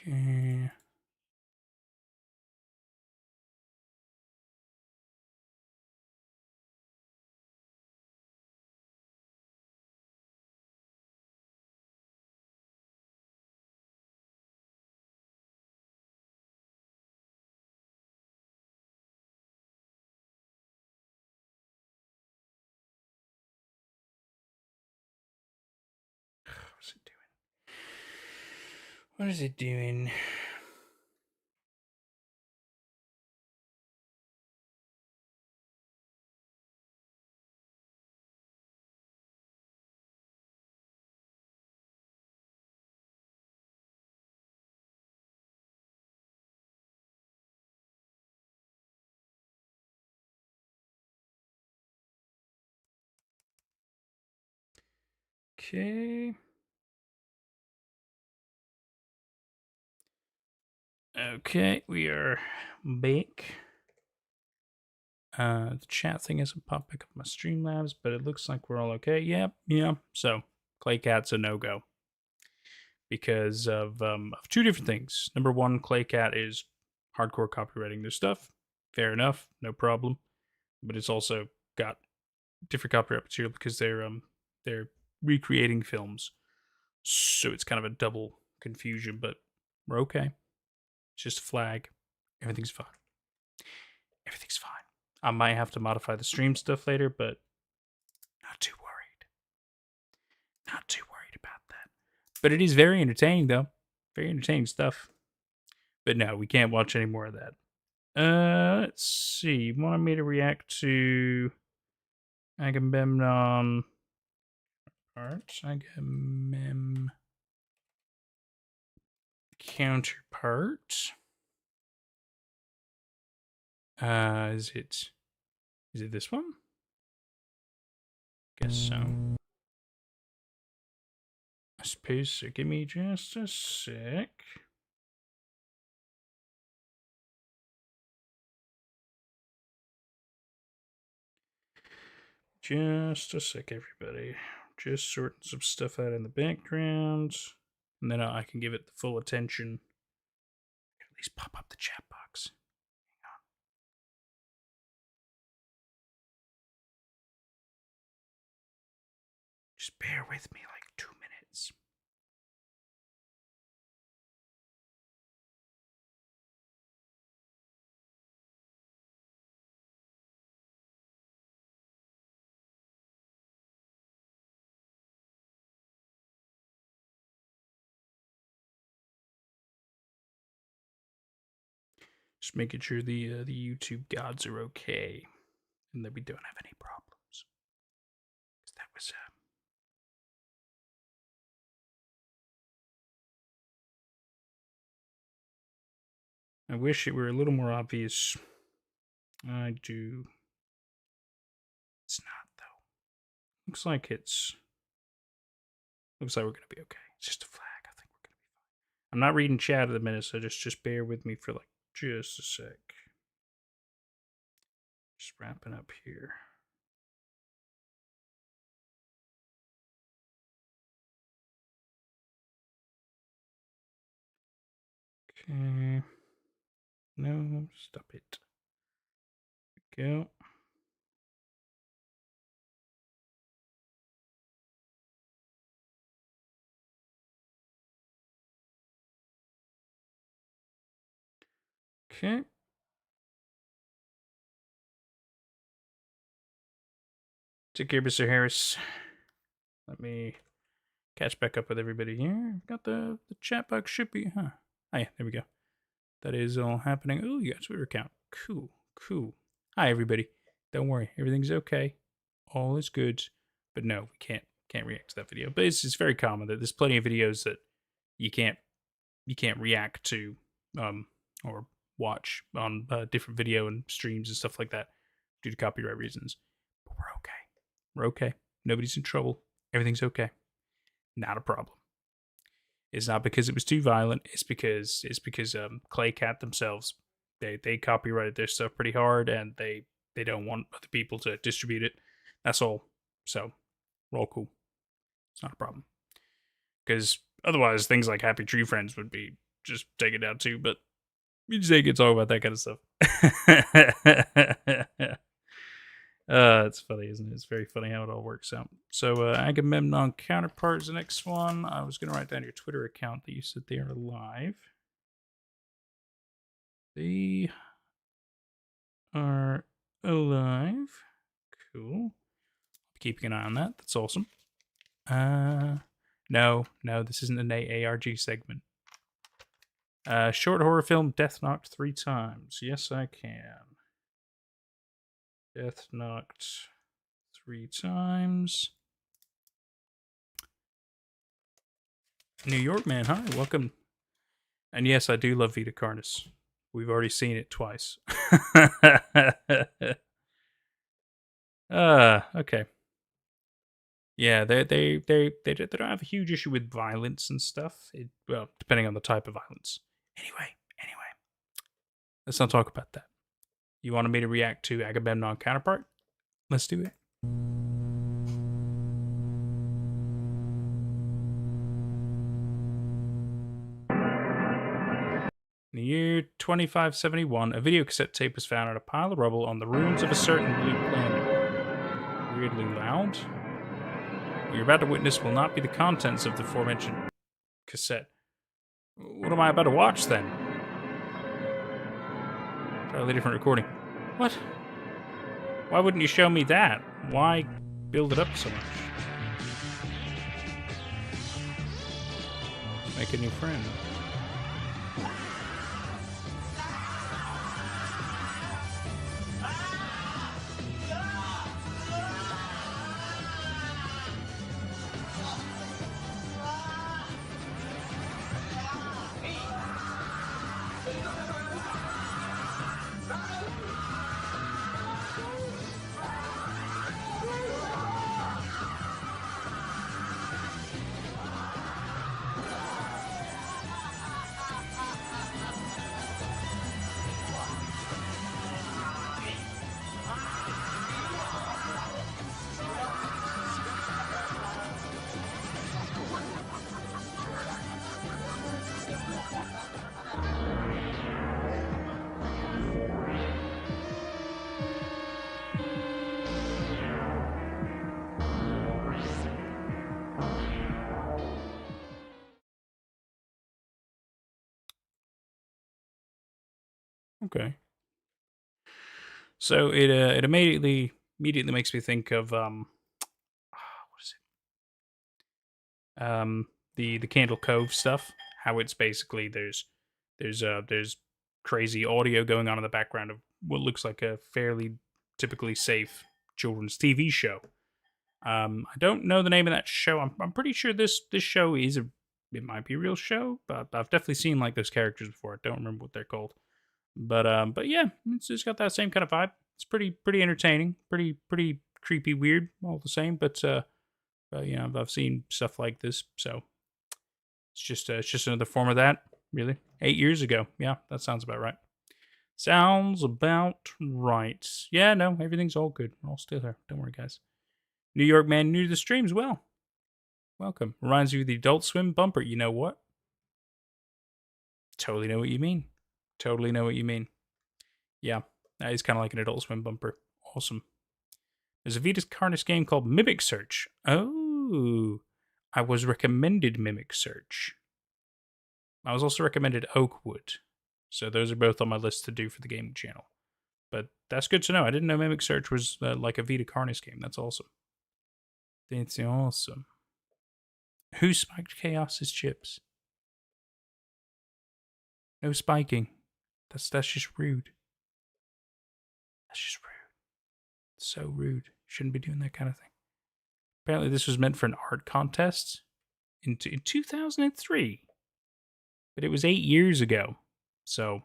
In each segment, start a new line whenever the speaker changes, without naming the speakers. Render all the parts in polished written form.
Okay. What's it doing? What is it doing? Okay. Okay, we are back. The chat thing hasn't popped back up my Streamlabs, but it looks like we're all okay. Yep, yeah. So Claycat's a no-go because of two different things. Number one, Claycat is hardcore copywriting their stuff. Fair enough, no problem. But it's also got different copyright material because they're recreating films. So it's kind of a double confusion, but we're okay. It's just a flag. Everything's fine. Everything's fine. I might have to modify the stream stuff later, but not too worried. Not too worried about that. But it is very entertaining, though. Very entertaining stuff. But no, we can't watch any more of that. Let's see. You wanted me to react to Agamemnon part. Agamem counterpart. Is it this one? Guess so. I suppose so. Give me just a sec. Just a sec, everybody. Just sorting some stuff out in the background. And then I can give it the full attention. At least pop up the chat box. Hang on. Just bear with me like 2 minutes. Just making sure the YouTube gods are okay and that we don't have any problems. That was I wish it were a little more obvious. I do. It's not though. Looks like we're gonna be okay. It's just a flag. I think we're gonna be fine. I'm not reading chat at the minute, so just bear with me for like just a sec. Just wrapping up here. Okay. No, stop it. Go. Okay. Take care, Mr. Harris. Let me catch back up with everybody here. Got the chat box should be, huh? Oh yeah, there we go. That is all happening. Oh, you got Twitter account. Cool, cool. Hi everybody. Don't worry, everything's okay. All is good. But no, we can't react to that video. But it's very common that there's plenty of videos that you can't react to or watch on different video and streams and stuff like that due to copyright reasons. But we're okay. We're okay. Nobody's in trouble. Everything's okay. Not a problem. It's not because it was too violent. It's because Claycat themselves they copyrighted their stuff pretty hard and they don't want other people to distribute it. That's all. So we're all cool. It's not a problem. Because otherwise, things like Happy Tree Friends would be just take it down too, but you just ain't gonna talk about that kind of stuff. It's funny, isn't it? It's very funny how it all works out. So, Agamemnon Counterpart is the next one. I was gonna write down your Twitter account that you said they are alive. They are alive. Cool. Keeping an eye on that. That's awesome. No, this isn't an ARG segment. Short horror film Death Knocked 3 times. Yes, I can. Death Knocked 3 times. New York man, hi, welcome. And yes, I do love Vita Carnis. We've already seen it twice. Okay. Yeah, they don't have a huge issue with violence and stuff. Well, depending on the type of violence. Anyway, let's not talk about that. You wanted me to react to Agamemnon Counterpart? Let's do it. In the year 2571, a video cassette tape was found on a pile of rubble on the ruins of a certain blue planet. Weirdly loud. What you're about to witness will not be the contents of the aforementioned cassette. What am I about to watch then? Totally different recording. What? Why wouldn't you show me that? Why build it up so much? Make a new friend. Okay. So it immediately makes me think of what is it? The Candle Cove stuff. How it's basically there's crazy audio going on in the background of what looks like a fairly typically safe children's TV show. I don't know the name of that show. I'm pretty sure this show it might be a real show, but I've definitely seen like those characters before. I don't remember what they're called. But yeah, it's just got that same kind of vibe. It's pretty entertaining, pretty creepy, weird, all the same. But you know, I've seen stuff like this, so it's just another form of that. Really, 8 years ago. Yeah, that sounds about right. Sounds about right. Yeah, no, everything's all good. We're all still here. Don't worry, guys. New York man, new to the streams. Well, welcome. Reminds you of the Adult Swim bumper. You know what? Totally know what you mean. Totally know what you mean. Yeah, that is kind of like an Adult Swim bumper. Awesome. There's a Vita Carnis game called Mimic Search. Oh, I was recommended Mimic Search. I was also recommended Oakwood. So those are both on my list to do for the gaming channel. But that's good to know. I didn't know Mimic Search was like a Vita Carnis game. That's awesome. That's awesome. Who spiked Chaos's chips? No spiking. That's just rude. That's just rude. So rude. Shouldn't be doing that kind of thing. Apparently, this was meant for an art contest in 2003, but it was 8 years ago. So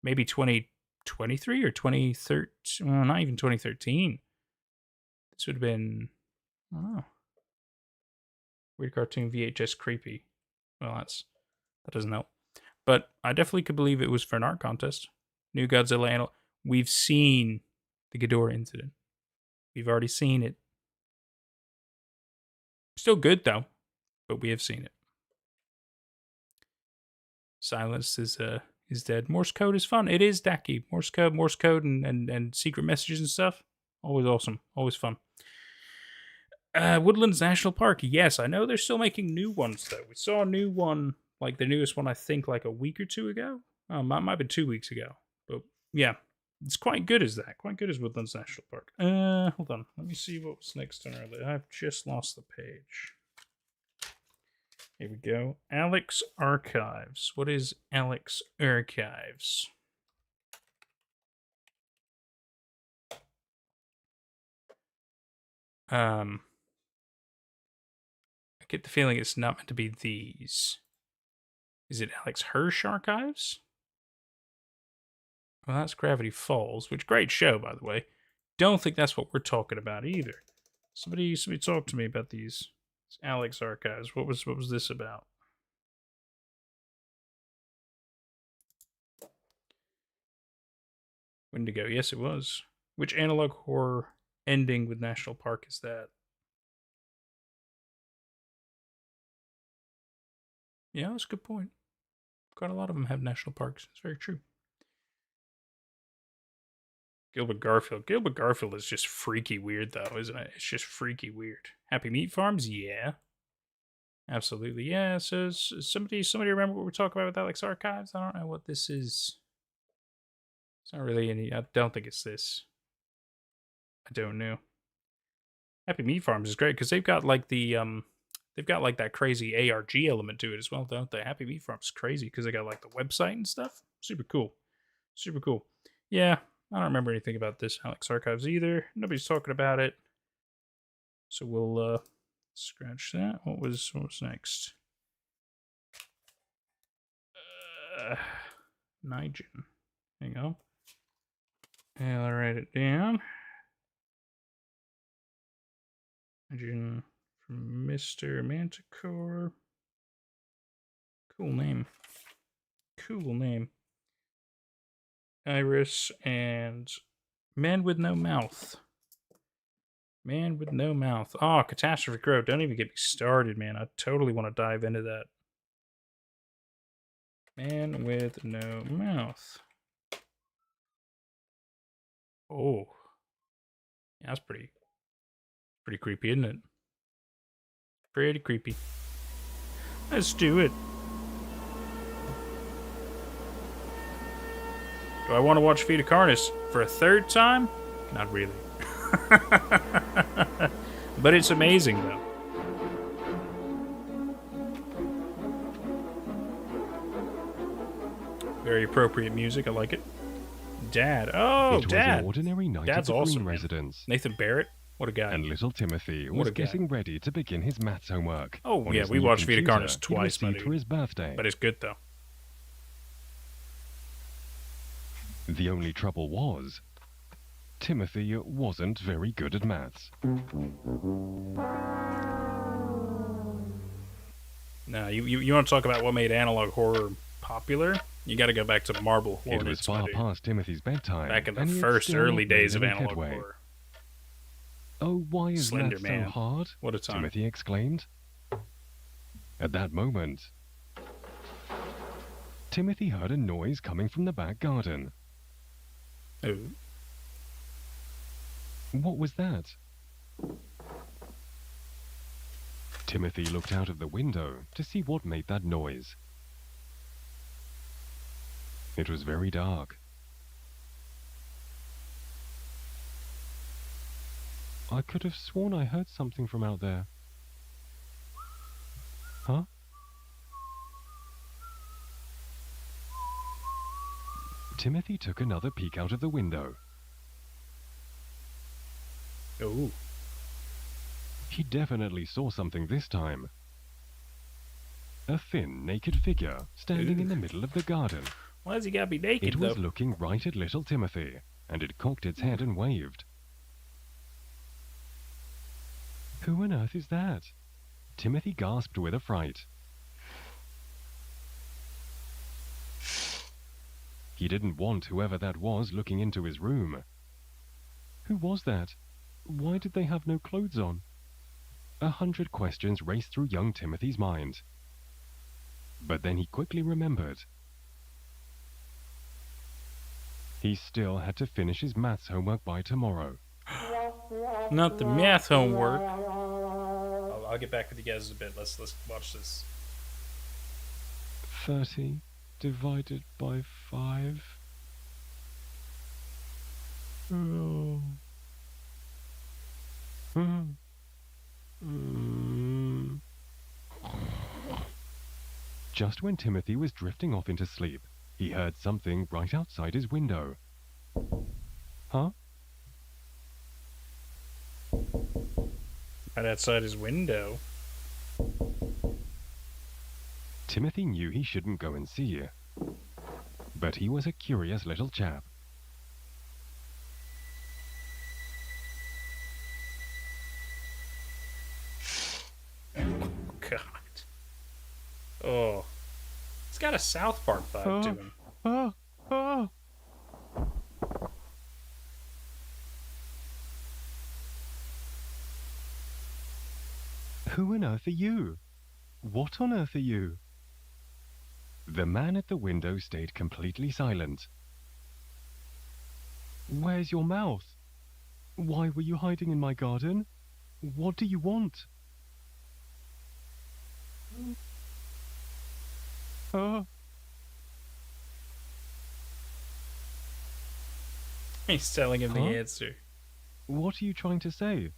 maybe 2023 or 2013. Well, not even 2013. This would have been. I don't know. Weird cartoon VHS creepy. Well, that doesn't help. But I definitely could believe it was for an art contest. New Godzilla Animal. We've seen the Ghidorah incident. We've already seen it. Still good though, but we have seen it. Silence is dead. Morse code is fun. It is Dacky. Morse code, and secret messages and stuff. Always awesome. Always fun. Woodlands National Park. Yes, I know they're still making new ones though. We saw a new one, like the newest one, I think, like a week or two ago. Might have been 2 weeks ago. But yeah, it's quite good as that. Quite good as Woodlands National Park. Hold on. Let me see what was next on our list. I've just lost the page. Here we go. Alex Archives. What is Alex Archives? I get the feeling it's not meant to be these. Is it Alex Hirsch Archives? Well, that's Gravity Falls, which great show, by the way. Don't think that's what we're talking about either. Somebody talk to me about these. It's Alex Archives. What was this about? Wendigo. Yes, it was. Which analog horror ending with National Park is that? Yeah, that's a good point. Quite a lot of them have national parks. It's very true. Gilbert Garfield. Gilbert Garfield is just freaky weird, though, isn't it? It's just freaky weird. Happy Meat Farms? Yeah. Absolutely. Yeah, so somebody remember what we're talking about with Alex Archives? I don't know what this is. It's not really any... I don't think it's this. I don't know. Happy Meat Farms is great because they've got like the they've got like that crazy ARG element to it as well, don't they? Happy Meat Farms is crazy because they got like the website and stuff. Super cool. Super cool. Yeah, I don't remember anything about this Alex Archives either. Nobody's talking about it. So we'll scratch that. What was next? Ningen. There you go. And I'll write it down. Ningen from Mr. Manticore. Cool name. Cool name. Iris and Man with No Mouth. Man with No Mouth. Oh, Catastrophe Crow. Don't even get me started, man. I totally want to dive into that. Man with No Mouth. Oh. Yeah, that's pretty creepy, isn't it? Pretty creepy. Let's do it. Do I want to watch Feet of Carnus for a third time? Not really. But it's amazing, though. Very appropriate music. I like it. Dad. Oh, Dad.
An ordinary night
Dad's
at the
awesome.
Green residence.
Nathan Barrett. What a guy.
And little Timothy was getting ready to begin his maths homework.
Oh, yeah, we watched Feet of Carnus twice, my dude.
For his birthday.
But it's good, though.
The only trouble was, Timothy wasn't very good at maths.
Now, you want to talk about what made analog horror popular? You got to go back to Marble Hornets.
It was far past Timothy's bedtime.
Back in the first early days of analog horror.
Oh, why is
Slender
that
Man.
so hard?
What a time.
Timothy exclaimed. At that moment, Timothy heard a noise coming from the back garden.
Oh.
What was that? Timothy looked out of the window to see what made that noise. It was very dark. I could have sworn I heard something from out there. Huh? Timothy took another peek out of the window.
Oh.
He definitely saw something this time. A thin, naked figure standing in the middle of the garden.
Why does he gotta be naked,
It was looking right at little Timothy, and it cocked its head and waved. Who on earth is that? Timothy gasped with affright. He didn't want whoever that was looking into his room. Who was that? Why did they have no clothes on? 100 questions raced through young Timothy's mind. but then he quickly remembered. He still had to finish his maths homework by tomorrow.
Not the math homework. I'll get back with you guys in a bit. Let's watch this.
30 divided by 5. Oh. Just when Timothy was drifting off into sleep, he heard something right outside his window. Huh?
Right outside his window.
Timothy knew he shouldn't go and see, but he was a curious little chap.
God. Oh. It's got a South Park vibe to him.
Who on earth are you? What on earth are you? The man at the window stayed completely silent. Where's your mouth? Why were you hiding in my garden? What do you want?
He's telling him the answer.
What are you trying to say?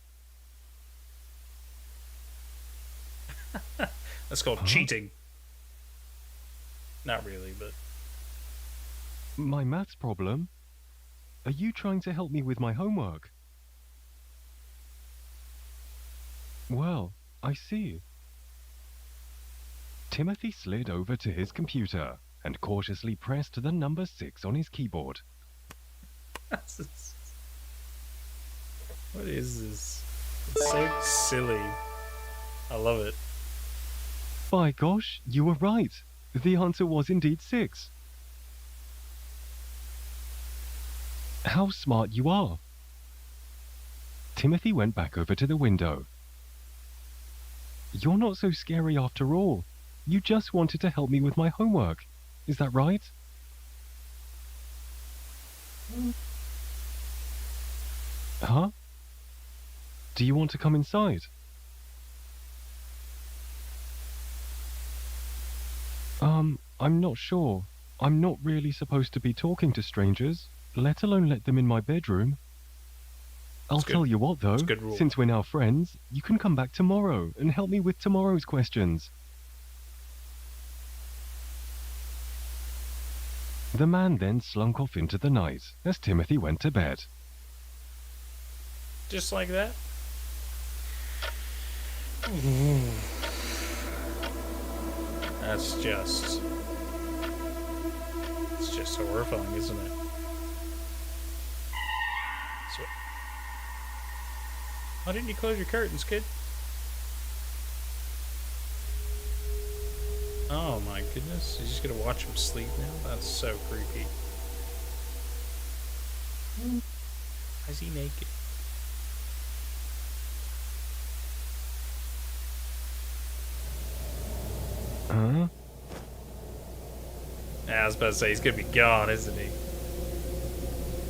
That's called cheating. Not really, but...
My maths problem? Are you trying to help me with my homework? Well, I see. Timothy slid over to his computer and cautiously pressed the number 6 on his keyboard.
What is this? It's so silly. I love it.
By gosh, you were right. The answer was indeed 6. How smart you are. Timothy went back over to the window. You're not so scary after all. You just wanted to help me with my homework. Is that right? Huh? Do you want to come inside? I'm not sure. I'm not really supposed to be talking to strangers, let alone let them in my bedroom. I'll tell you what, though, since we're now friends, you can come back tomorrow and help me with tomorrow's questions. The man then slunk off into the night as Timothy went to bed.
Just like that? That's just... It's just horrifying, isn't it? So... Why didn't you close your curtains, kid? Oh my goodness. You're just gonna watch him sleep now? That's so creepy. Why is he naked?
Huh?
Yeah, I was about to say, he's gonna be gone, isn't he?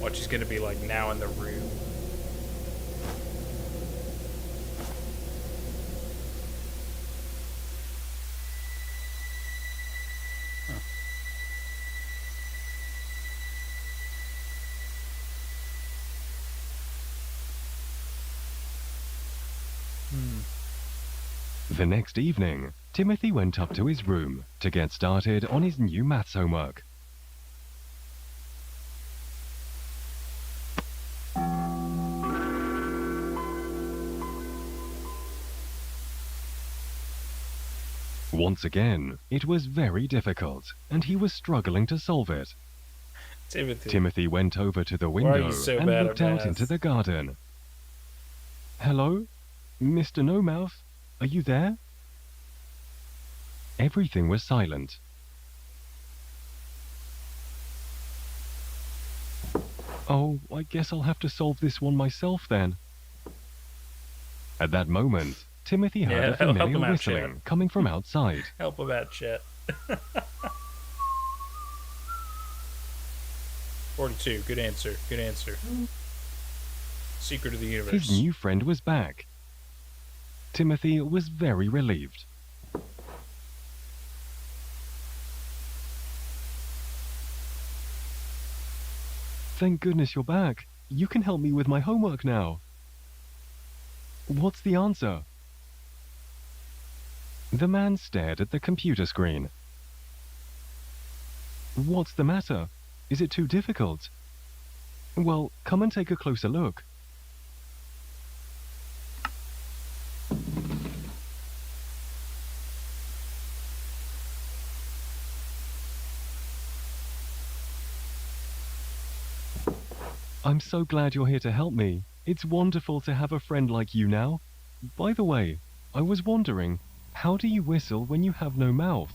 Watch, he's gonna be like now in the room.
The next evening, Timothy went up to his room to get started on his new maths homework. Once again, it was very difficult, and he was struggling to solve it. Timothy went over to the window and looked out into the garden. Hello? Mr. No-Mouth? Are you there? Everything was silent. Oh, I guess I'll have to solve this one myself then. At that moment, Timothy heard a familiar whistling coming from outside.
Help him out, chat. 42. Good answer. Good answer. Secret of the universe.
His new friend was back. Timothy was very relieved. Thank goodness you're back. You can help me with my homework now. What's the answer? The man stared at the computer screen. What's the matter? Is it too difficult? Well, come and take a closer look. I'm so glad you're here to help me. It's wonderful to have a friend like you now. By the way, I was wondering, how do you whistle when you have no mouth?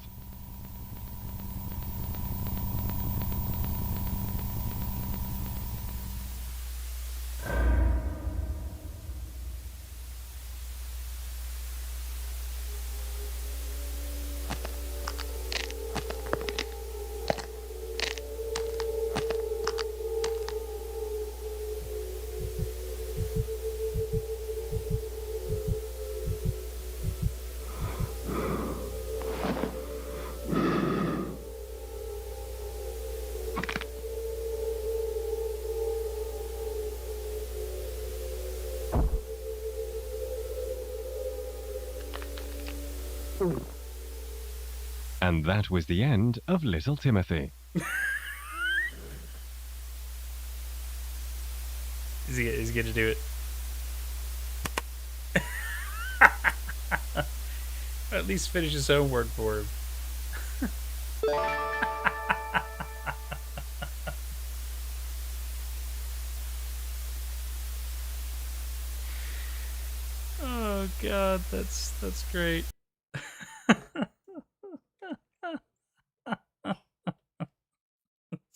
And that was the end of little Timothy.
Is he going to do it? At least finish his homework for him. Oh god, that's great.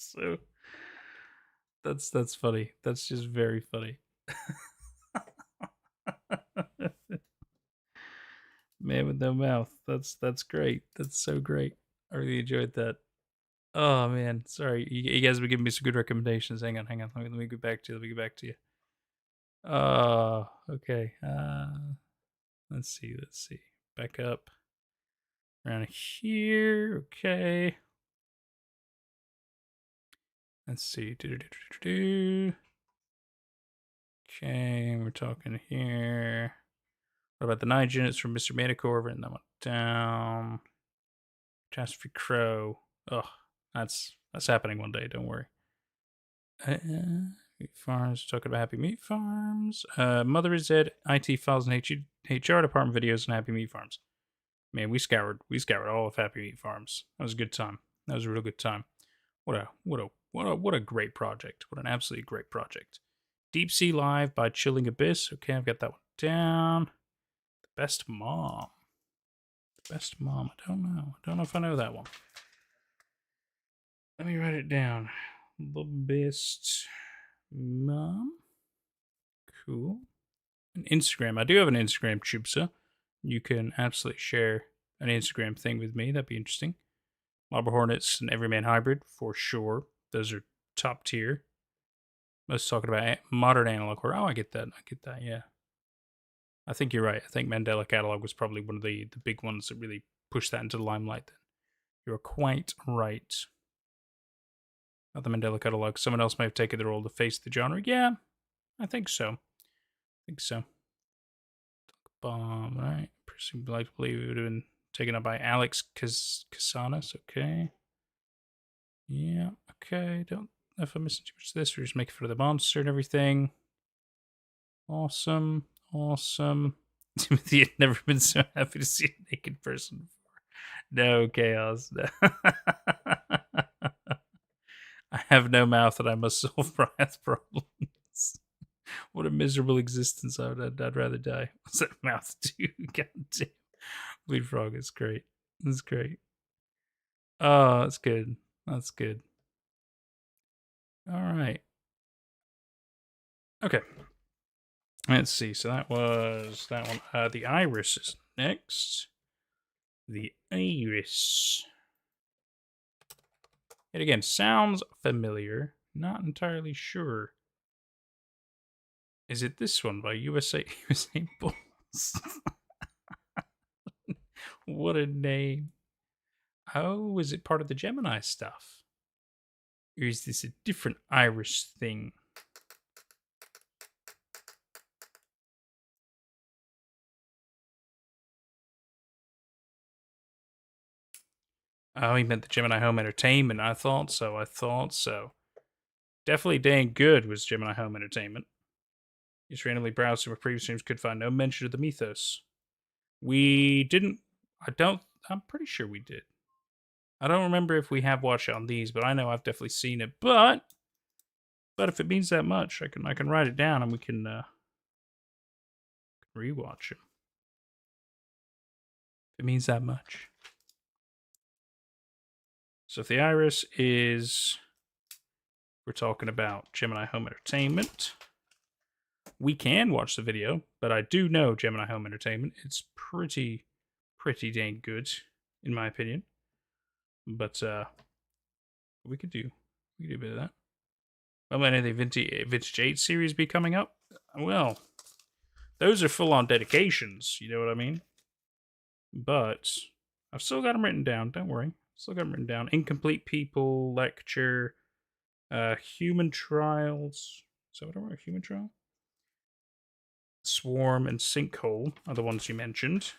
So that's funny. That's just very funny. Man with no mouth. That's great. That's so great. I really enjoyed that. Oh man, sorry. You guys have been giving me some good recommendations. Hang on. Let me get back to you. Let me get back to you. Okay. Let's see. Back up. Around here. Okay. Let's see. Okay, we're talking here. What about the 9 units from Mr. Manicore? Written that one down. Catastrophe Crow. Oh, that's happening one day. Don't worry. Meat Farms. Talking about Happy Meat Farms. Mother is dead. IT files and HR department videos and Happy Meat Farms. Man, we scoured all of Happy Meat Farms. That was a good time. That was a real good time. What a great project. What an absolutely great project. Deep Sea Live by Chilling Abyss. Okay, I've got that one down. The Best Mom. The Best Mom. I don't know. I don't know if I know that one. Let me write it down. The Best Mom. Cool. An Instagram. I do have an Instagram, Chubsa. You can absolutely share an Instagram thing with me. That'd be interesting. Marble Hornets and Everyman Hybrid, for sure. Those are top tier. Let's talk about modern analog horror. Oh, I get that, yeah. I think you're right. I think Mandela Catalog was probably one of the big ones that really pushed that into the limelight then. You're quite right. Not the Mandela Catalog. Someone else may have taken the role to face the genre. Yeah, I think so. Bomb, right? Person would like to believe it would have been taken up by Alex Casanas. Okay. Yeah, okay. Don't know if I'm missing too much of this. We're just making fun of the monster and everything. Awesome. Timothy had never been so happy to see a naked person before. No chaos. No. I have no mouth and I must solve math problems. What a miserable existence. I'd rather die. What's that mouth do? God damn. Bleed Frog is great. It's great. Oh, that's good. That's good. All right. Okay. Let's see. So that was that one. The Iris is next. The Iris. Yet again, sounds familiar. Not entirely sure. Is it this one by USA Bulls? What a name. Oh, is it part of the Gemini stuff? Or is this a different Irish thing? Oh, he meant the Gemini Home Entertainment. I thought so. Definitely dang good was Gemini Home Entertainment. Just randomly browsed through my previous streams, could find no mention of the Mythos. We didn't. I'm pretty sure we did. I don't remember if we have watched it on these, but I know I've definitely seen it. But if it means that much, I can write it down and we can rewatch it. If it means that much. So if the Iris is, we're talking about Gemini Home Entertainment. We can watch the video, but I do know Gemini Home Entertainment. It's pretty dang good, in my opinion. But we could do a bit of that. Well, any of the Vintage 8 series be coming up? Well, those are full-on dedications, you know what I mean? But I've still got them written down, don't worry. Still got them written down. Incomplete People, Lecture, Human Trials. Is that what I wrote? Human Trial? Swarm and Sinkhole are the ones you mentioned.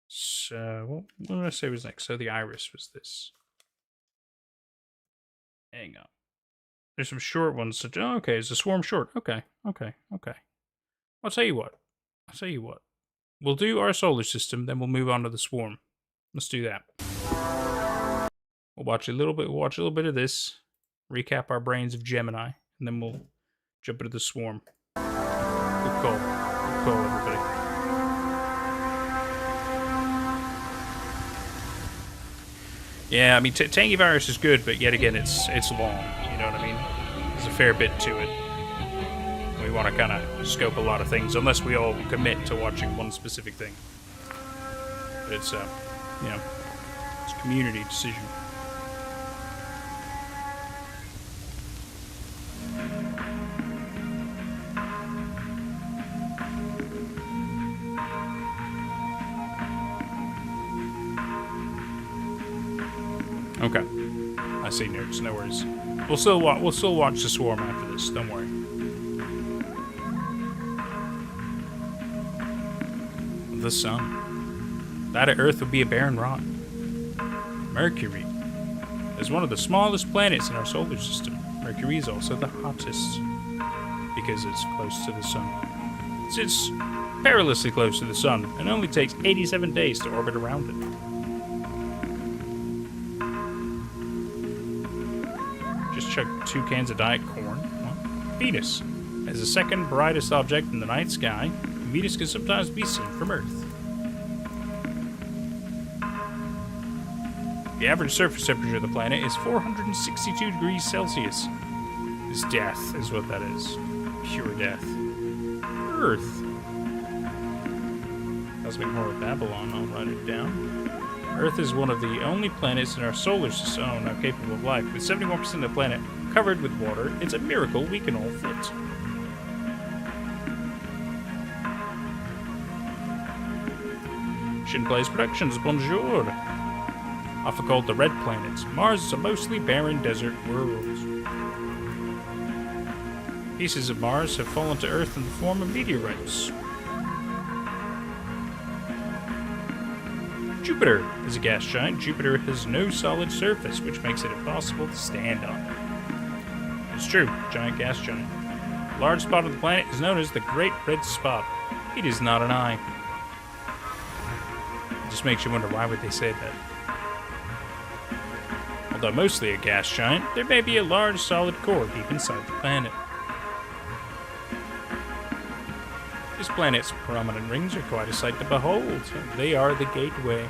So, what did I say was next? So the Iris was this. Hang on. There's some short ones. So, okay, it's a Swarm short. Okay. I'll tell you what. We'll do our solar system, then we'll move on to the Swarm. Let's do that. We'll watch a little bit of this, recap our brains of Gemini, and then we'll jump into the Swarm. Good call, everybody. Yeah, I mean, Tangi Virus is good, but yet again, it's long. You know what I mean? There's a fair bit to it. We want to kind of scope a lot of things, unless we all commit to watching one specific thing. But it's, you know, it's a community decision. Okay, I see, nerds. No worries. We'll still watch the Swarm after this. Don't worry. The sun. That of Earth would be a barren rock. Mercury is one of the smallest planets in our solar system. Mercury is also the hottest because it's close to the sun. It's perilously close to the sun and only takes 87 days to orbit around it. Just chugged 2 cans of Diet Corn. Well, Venus is the second brightest object in the night sky. Venus can sometimes be seen from Earth. The average surface temperature of the planet is 462 degrees Celsius. It's death, is what that is. Pure death. Earth. Cosmic Horror of Babylon, I'll write it down. Earth is one of the only planets in our solar system now capable of life. With 71% of the planet covered with water, it's a miracle we can all fit. Shin Plays Productions, bonjour. Often called the Red Planet, Mars is a mostly barren desert world. Pieces of Mars have fallen to Earth in the form of meteorites. Jupiter is a gas giant. Jupiter has no solid surface, which makes it impossible to stand on. It's true, giant gas giant. A large spot of the planet is known as the Great Red Spot. It is not an eye. It just makes you wonder, why would they say that? Although mostly a gas giant, there may be a large solid core deep inside the planet. This planet's prominent rings are quite a sight to behold. They are the gateway.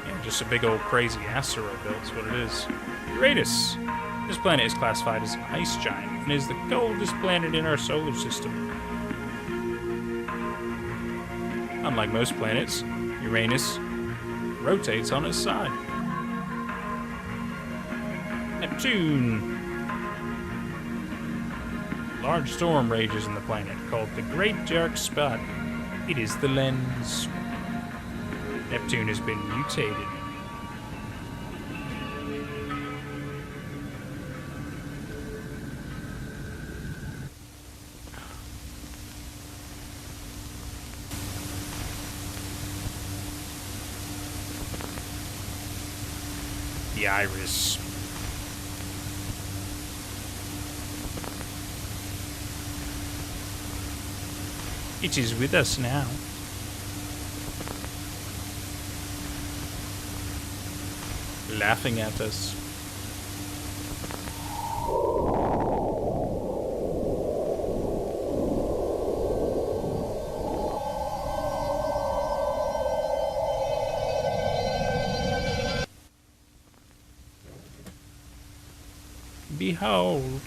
Yeah, just a big old crazy asteroid belt is what it is. Uranus. This planet is classified as an ice giant and is the coldest planet in our solar system. Unlike most planets, Uranus rotates on its side. Neptune. Large storm rages in the planet called the Great Dark Spot. It is the lens. Neptune has been mutated. The Iris. It is with us now. Laughing at us. Behold.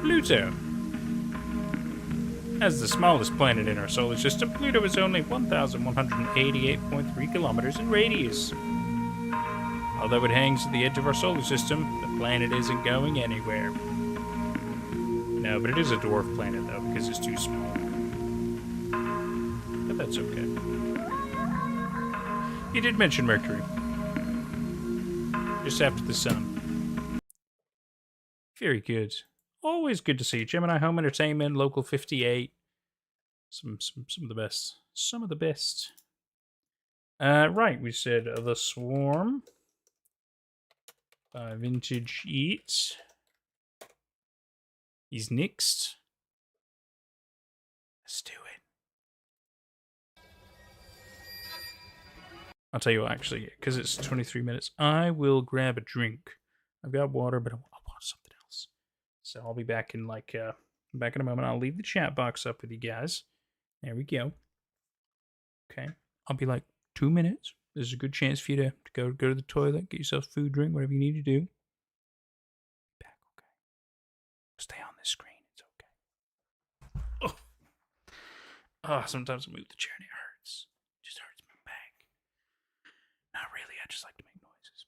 Pluto. As the smallest planet in our solar system, Pluto is only 1,188.3 kilometers in radius. Although it hangs at the edge of our solar system, the planet isn't going anywhere. No, but it is a dwarf planet, though, because it's too small. But that's okay. You did mention Mercury. Just after the Sun. Very good. Always good to see Gemini Home Entertainment, Local 58. Some of the best. Some of the best. Right, we said The Swarm by Vintage Eats is next. Let's do it. I'll tell you what, actually, because it's 23 minutes, I will grab a drink. I've got water, but I want something else. So I'll be back in back in a moment. I'll leave the chat box up with you guys. There we go. Okay. I'll be like 2 minutes. There's a good chance for you to go to the toilet, get yourself food, drink, whatever you need to do. Back, okay. Stay on this screen. It's okay. Oh, sometimes I move the chair and it hurts. It just hurts my back. Not really. I just like to make noises.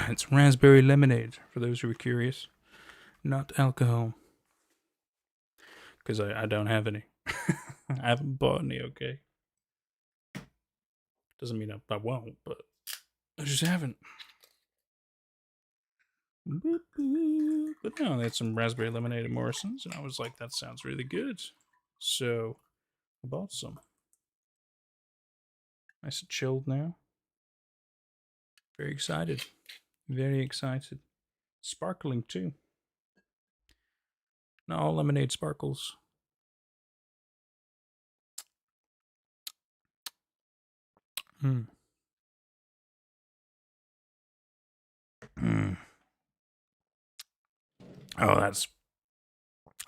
It's raspberry lemonade, for those who are curious. Not alcohol. Because I don't have any. I haven't bought any, okay? Doesn't mean I won't, but I just haven't. But no, they had some raspberry lemonade at Morrison's, and I was like, that sounds really good. So I bought some. Nice and chilled now. Very excited. Very excited. Sparkling too. Not all lemonade sparkles. Oh, that's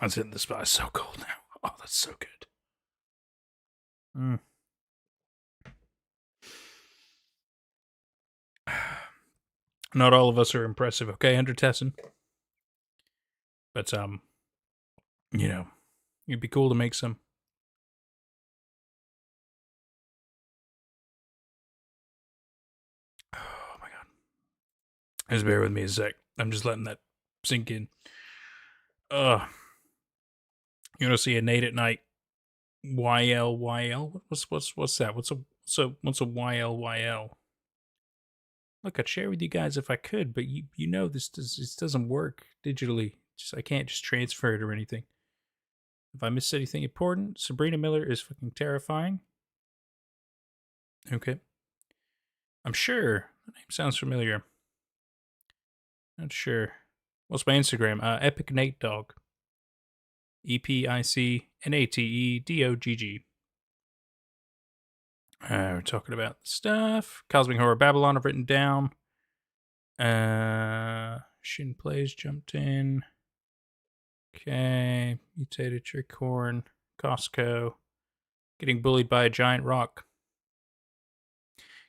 hitting the spot. It's so cold now. Oh, that's so good. Not all of us are impressive, okay, Under Tessin? But you know, it'd be cool to make some. Oh my god. Just bear with me a sec. I'm just letting that sink in. You want to see a Nate at Night YL? What's that? What's a YL? Look, I'd share with you guys if I could, but you know this doesn't work digitally. I can't just transfer it or anything. If I missed anything important, Sabrina Miller is fucking terrifying. Okay. I'm sure. The name sounds familiar. Not sure. What's my Instagram? Epic Nate Dog. EPICNATEDOGG. We're talking about stuff. Cosmic Horror Babylon I've written down. Shin Plays jumped in. Okay. Mutated Tricorn. Costco. Getting bullied by a giant rock.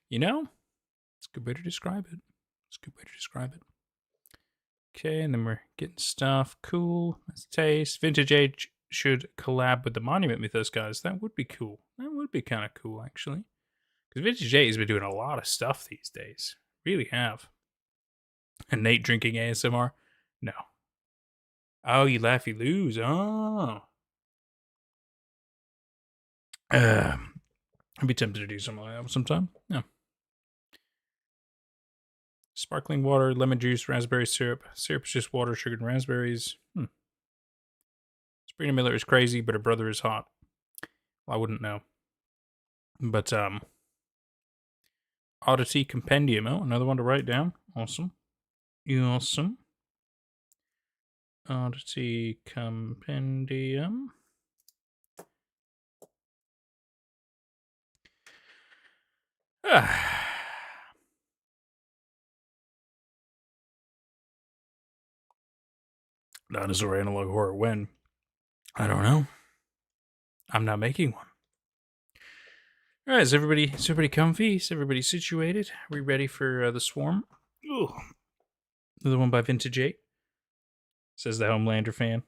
You know, it's a good way to describe it. Okay, and then we're getting stuff. Cool. Nice taste. Vintage Age should collab with the Monument Mythos guys. That would be cool. That would be kind of cool, actually. Because Vintage Age has been doing a lot of stuff these days. Really have. And Nate drinking ASMR? No. Oh, you laugh, you lose. Oh. I'd be tempted to do something like that sometime. Yeah. Sparkling water, lemon juice, raspberry syrup. Syrup is just water, sugar, and raspberries. Sabrina Miller is crazy, but her brother is hot. Well, I wouldn't know. But, Oddity Compendium. Oh, another one to write down. Awesome. Awesome. Oddity Compendium. Dinosaur analog horror when? I don't know. I'm not making one. Alright, is everybody comfy? Is everybody situated? Are we ready for the swarm? Ooh. Another one by Vintage 8. Says the Homelander fan.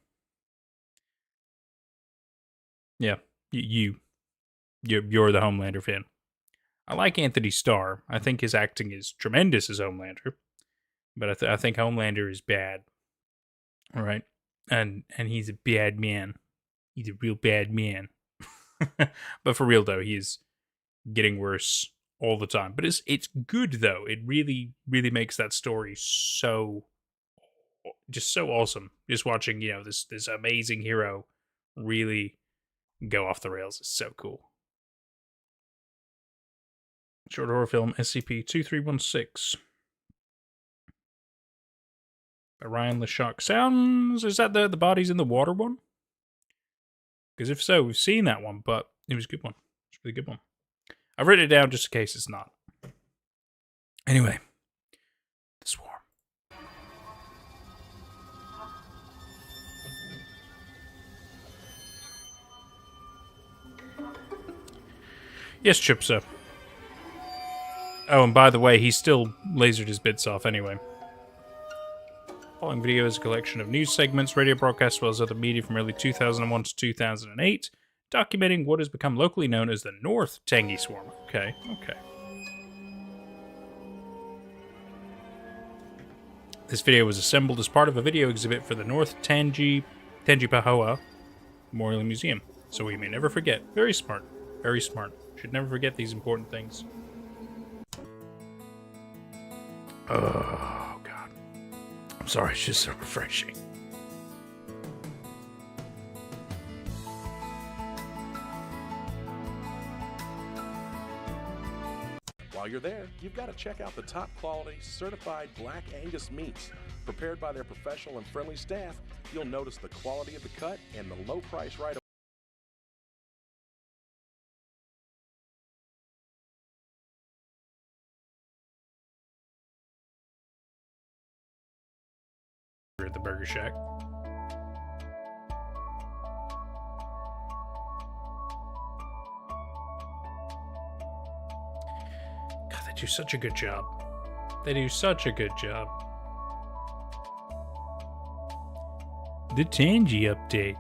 Yeah, you're the Homelander fan. I like Anthony Starr. I think his acting is tremendous as Homelander, but I think Homelander is bad. All right, and he's a bad man. He's a real bad man. But for real though, he's getting worse all the time. But it's good though. It really makes that story so awesome. Just watching this amazing hero really go off the rails is so cool. Short horror film SCP-2316 by Ryan LeShock. Sounds... Is that the bodies in the water one? Because if so, we've seen that one, but it was a good one. It's a really good one. I've written it down just in case it's not. Anyway, the swarm. Yes, Chipsa. Oh, and by the way, he still lasered his bits off anyway. Following video is a collection of news segments, radio broadcasts, as well as other media from early 2001 to 2008, documenting what has become locally known as the North Tangi Swarm. Okay. This video was assembled as part of a video exhibit for the North Tangi Pahoa Memorial Museum, so we may never forget. Very smart. Very smart. Should never forget these important things. Oh, God. I'm sorry, it's just so refreshing.
While you're there, you've got to check out the top quality certified Black Angus meats. Prepared by their professional and friendly staff, you'll notice the quality of the cut and the low price right away.
at the Burger Shack. God, they do such a good job. They do such a good job. The Tangi update.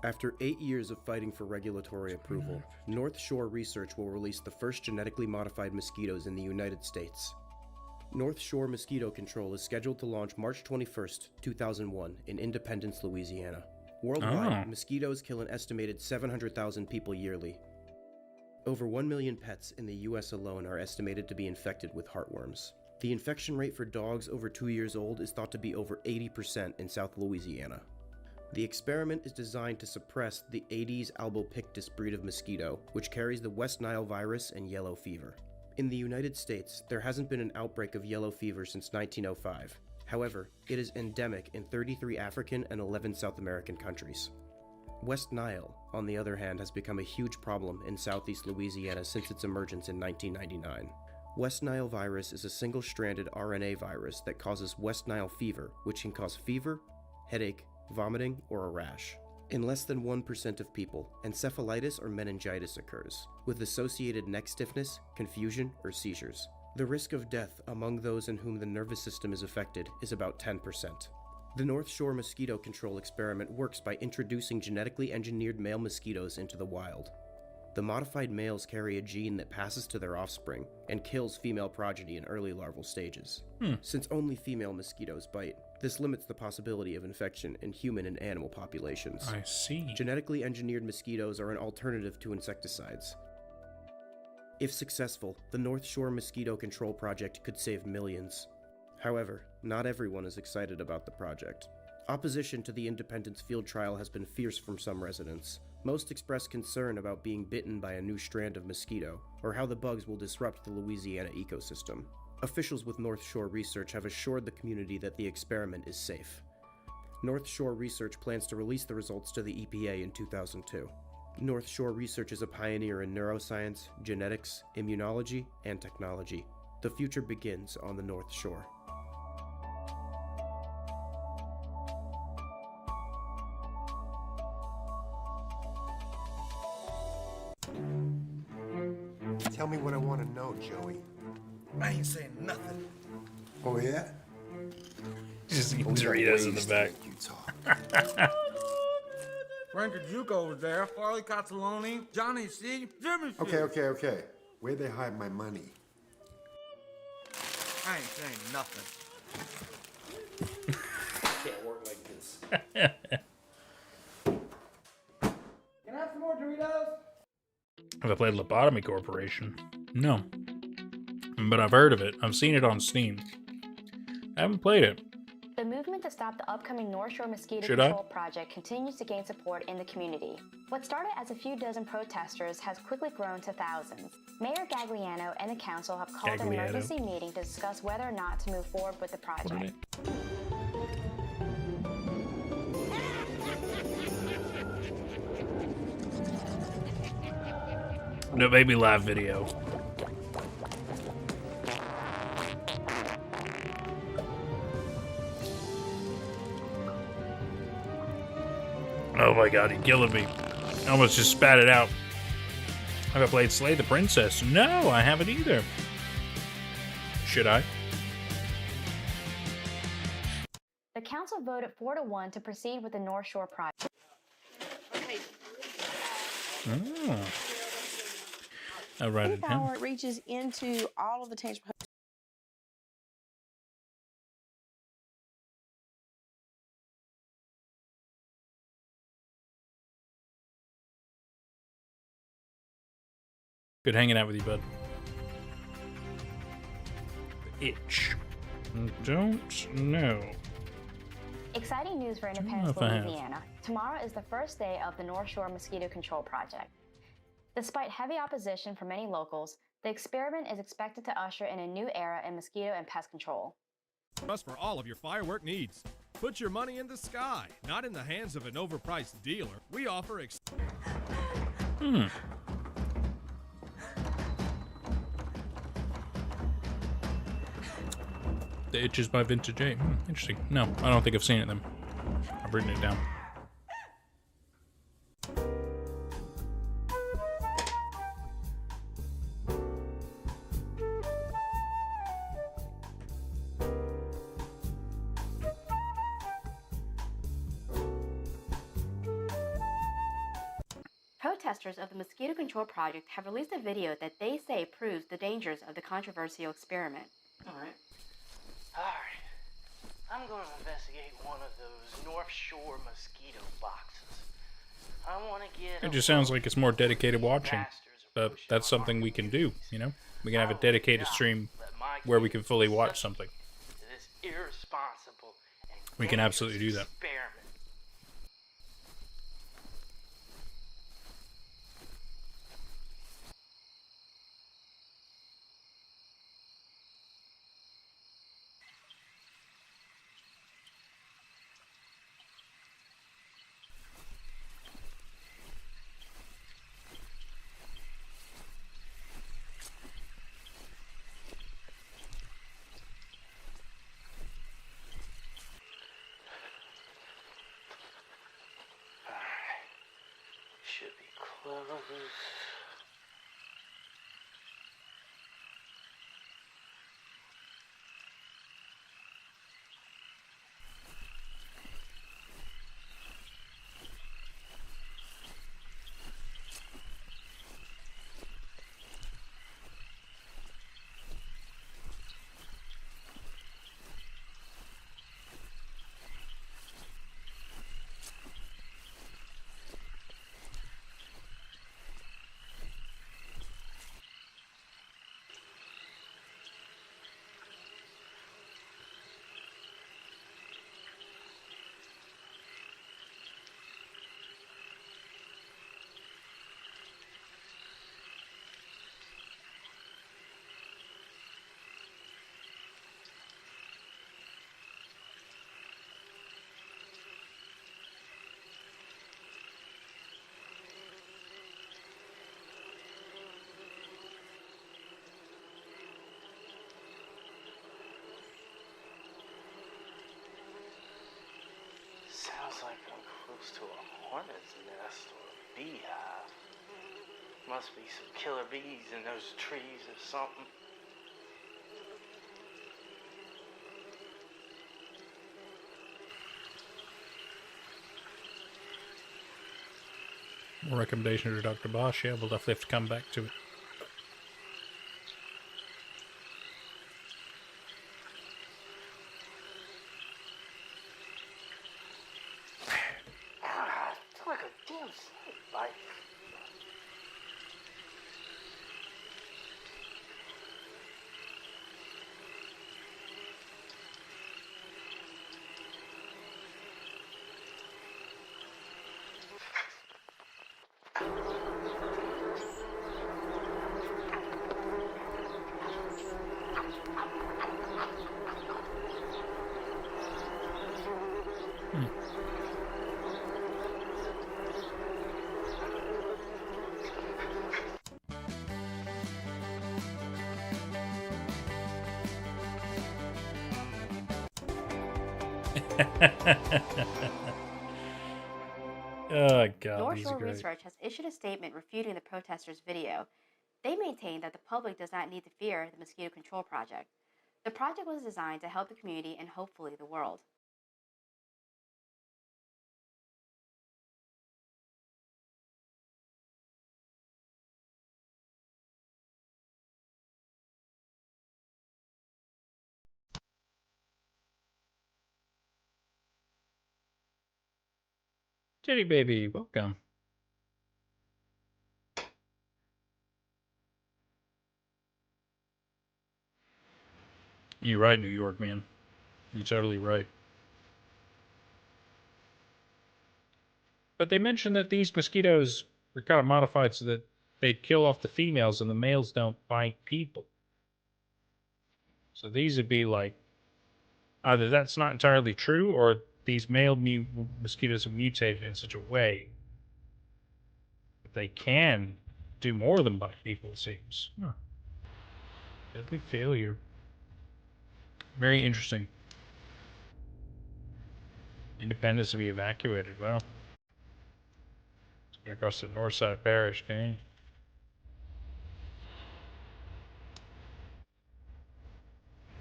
After 8 years of fighting for regulatory approval, North Shore Research will release the first genetically modified mosquitoes in the United States. North Shore Mosquito Control is scheduled to launch March 21st, 2001 in Independence, Louisiana. Worldwide, mosquitoes kill an estimated 700,000 people yearly. Over 1 million pets in the US alone are estimated to be infected with heartworms. The infection rate for dogs over 2 years old is thought to be over 80% in South Louisiana. The experiment is designed to suppress the Aedes albopictus breed of mosquito, which carries the West Nile virus and yellow fever. In the United States, there hasn't been an outbreak of yellow fever since 1905. However, it is endemic in 33 African and 11 South American countries. West Nile, on the other hand, has become a huge problem in southeast Louisiana since its emergence in 1999. West Nile virus is a single-stranded RNA virus that causes West Nile fever, which can cause fever, headache, vomiting, or a rash. In less than 1% of people, encephalitis or meningitis occurs, with associated neck stiffness, confusion, or seizures. The risk of death among those in whom the nervous system is affected is about 10%. The North Shore Mosquito Control experiment works by introducing genetically engineered male mosquitoes into the wild. The modified males carry a gene that passes to their offspring and kills female progeny in early larval stages. Since only female mosquitoes bite, this limits the possibility of infection in human and animal populations.
I see.
Genetically engineered mosquitoes are an alternative to insecticides. If successful, the North Shore Mosquito Control Project could save millions. However, not everyone is excited about the project. Opposition to the Independence field trial has been fierce from some residents. Most express concern about being bitten by a new strand of mosquito, or how the bugs will disrupt the Louisiana ecosystem. Officials with North Shore Research have assured the community that the experiment is safe. North Shore Research plans to release the results to the EPA in 2002. North Shore Research is a pioneer in neuroscience, genetics, immunology, and technology. The future begins on the North Shore.
Tell me what I want to know, Joey.
I ain't saying nothing.
Oh, yeah?
Just eating Doritos in the back.
You talk.
Ranker Juco was there. Farley Cataloni, Johnny C, Jimmy C.
Okay. Where'd they hide my money?
I ain't saying nothing.
Can't work like this.
Can I have some more Doritos?
Have I played Lobotomy Corporation? No. But I've heard of it. I've seen it on Steam. I haven't played it.
The movement to stop the upcoming North Shore Mosquito Control Project continues to gain support in the community. What started as a few dozen protesters has quickly grown to thousands. Mayor Gagliano and the council have called an emergency meeting to discuss whether or not to move forward with the project.
No baby live video. Oh my god, you're killing me. I almost just spat it out. Have I played Slay the Princess? No, I haven't either. Should I?
The council voted 4-1 to proceed with the North Shore project.
Oh. I'll write it down.
Power reaches into all of the tangible.
Good hanging out with you, bud. The itch. Don't know.
Exciting news for Independence, Louisiana. Tomorrow is the first day of the North Shore Mosquito Control Project. Despite heavy opposition from many locals, the experiment is expected to usher in a new era in mosquito and pest control.
Us for all of your firework needs. Put your money in the sky, not in the hands of an overpriced dealer. We offer
The Itches by Vintage A. Interesting. No, I don't think I've seen it then. I've written it down.
Protesters of the Mosquito Control Project have released a video that they say proves the dangers of the controversial experiment.
Alright. I'm going to investigate one of those North Shore mosquito boxes. I want to get...
It just sounds like it's more dedicated watching. But that's something we can do, you know? We can have a dedicated stream where we can fully watch something.
This irresponsible and
we can absolutely do that.
Experiment. Should be close. Sounds like I'm close to a hornet's nest or a beehive. Must be some killer bees in those trees or something.
More recommendations to Dr. Bosch. Yeah, we'll definitely have to come back to it.
It's like a damn snake bite.
Oh, God.
North Shore Research has issued a statement refuting the protesters' video. They maintain that the public does not need to fear the Mosquito Control Project. The project was designed to help the community and hopefully the world.
Titty baby, welcome. You're right, New York, man. You're totally right. But they mentioned that these mosquitoes were kind of modified so that they'd kill off the females and the males don't bite people. So these would be like, either that's not entirely true, or these male mosquitoes have mutated in such a way that they can do more than bite people, it seems. Huh. Deadly failure. Very interesting. Independence to be evacuated. Well, across the north side of Paris, okay?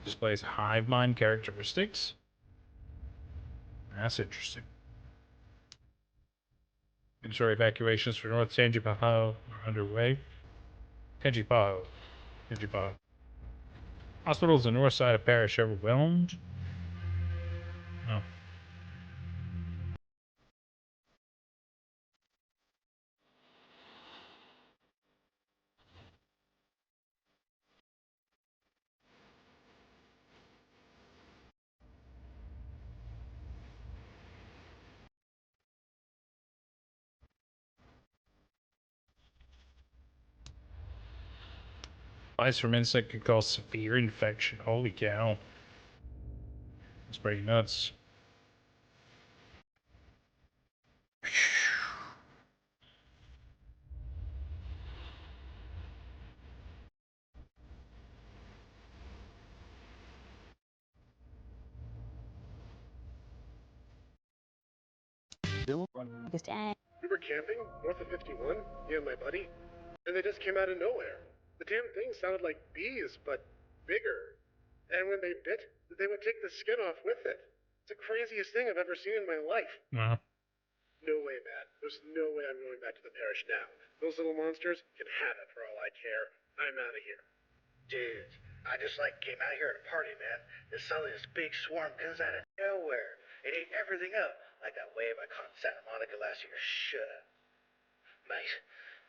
Displays hive mind characteristics. That's interesting. Mandatory evacuations for North Tangi are underway. Tangi Paho. Hospitals on the north side of Paris overwhelmed. Oh. Bites from insect can cause severe infection. Holy cow. That's pretty nuts.
We were camping north of 51, me and my buddy, and they just came out of nowhere. The damn thing sounded like bees, but bigger. And when they bit, they would take the skin off with it. It's the craziest thing I've ever seen in my life.
Wow.
No way, man. There's no way I'm going back to the parish now. Those little monsters can have it for all I care. I'm out of here.
Dude, I just came out here at a party, man. Suddenly this big swarm comes out of nowhere. It ate everything up, like that wave I caught in Santa Monica last year. Shoulda. Mate,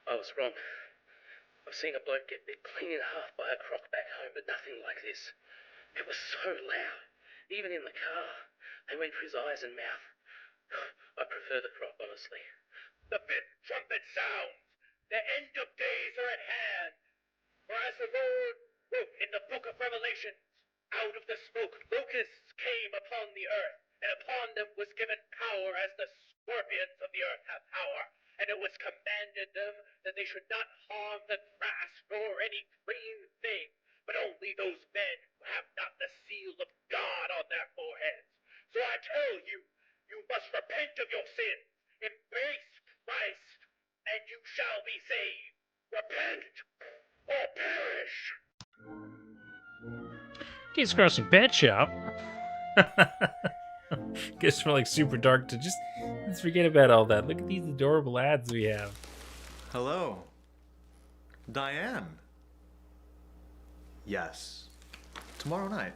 I was wrong. I've seen a bloke get bit clean in half by a croc back home, but nothing like this. It was so loud. Even in the car, they went for his eyes and mouth. I prefer the croc, honestly. The fifth trumpet sounds. The end of days are at hand. For as the Lord wrote in the book of Revelations, out of the smoke locusts came upon the earth, and upon them was given power as the scorpions of the earth have power. And it was commanded them that they should not harm the grass nor any green thing, but only those men who have not the seal of God on their foreheads. So I tell you, you must repent of your sins, embrace Christ, and you shall be saved. Repent or perish.
Case across some pet shop. Guess we're like super dark to just let's forget about all that. Look at these adorable ads we have.
Hello. Diane. Yes. Tomorrow night.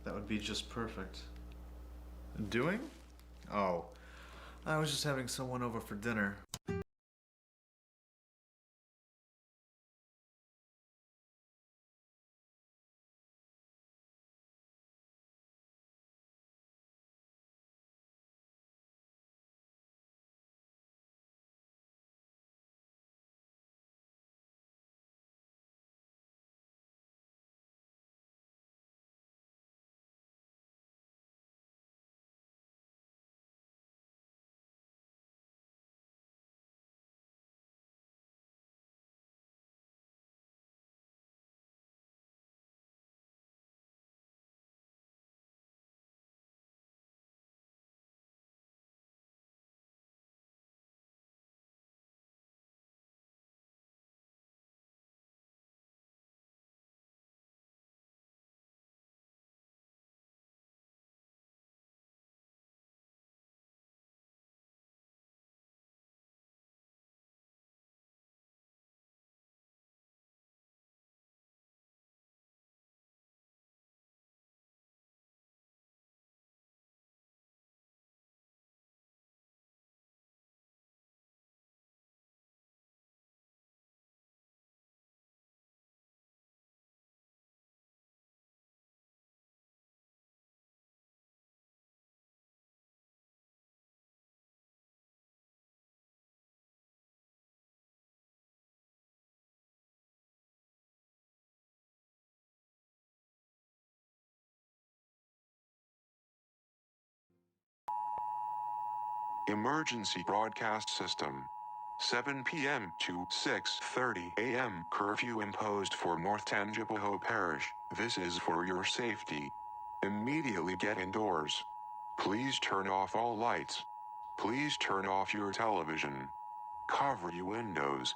That would be just perfect. Doing? Oh, I was just having someone over for dinner.
Emergency broadcast system. 7 p.m. to 6:30 a.m. curfew imposed for North Tangipahoa Parish. This is for your safety. Immediately get indoors. Please turn off all lights. Please turn off your television. Cover your windows.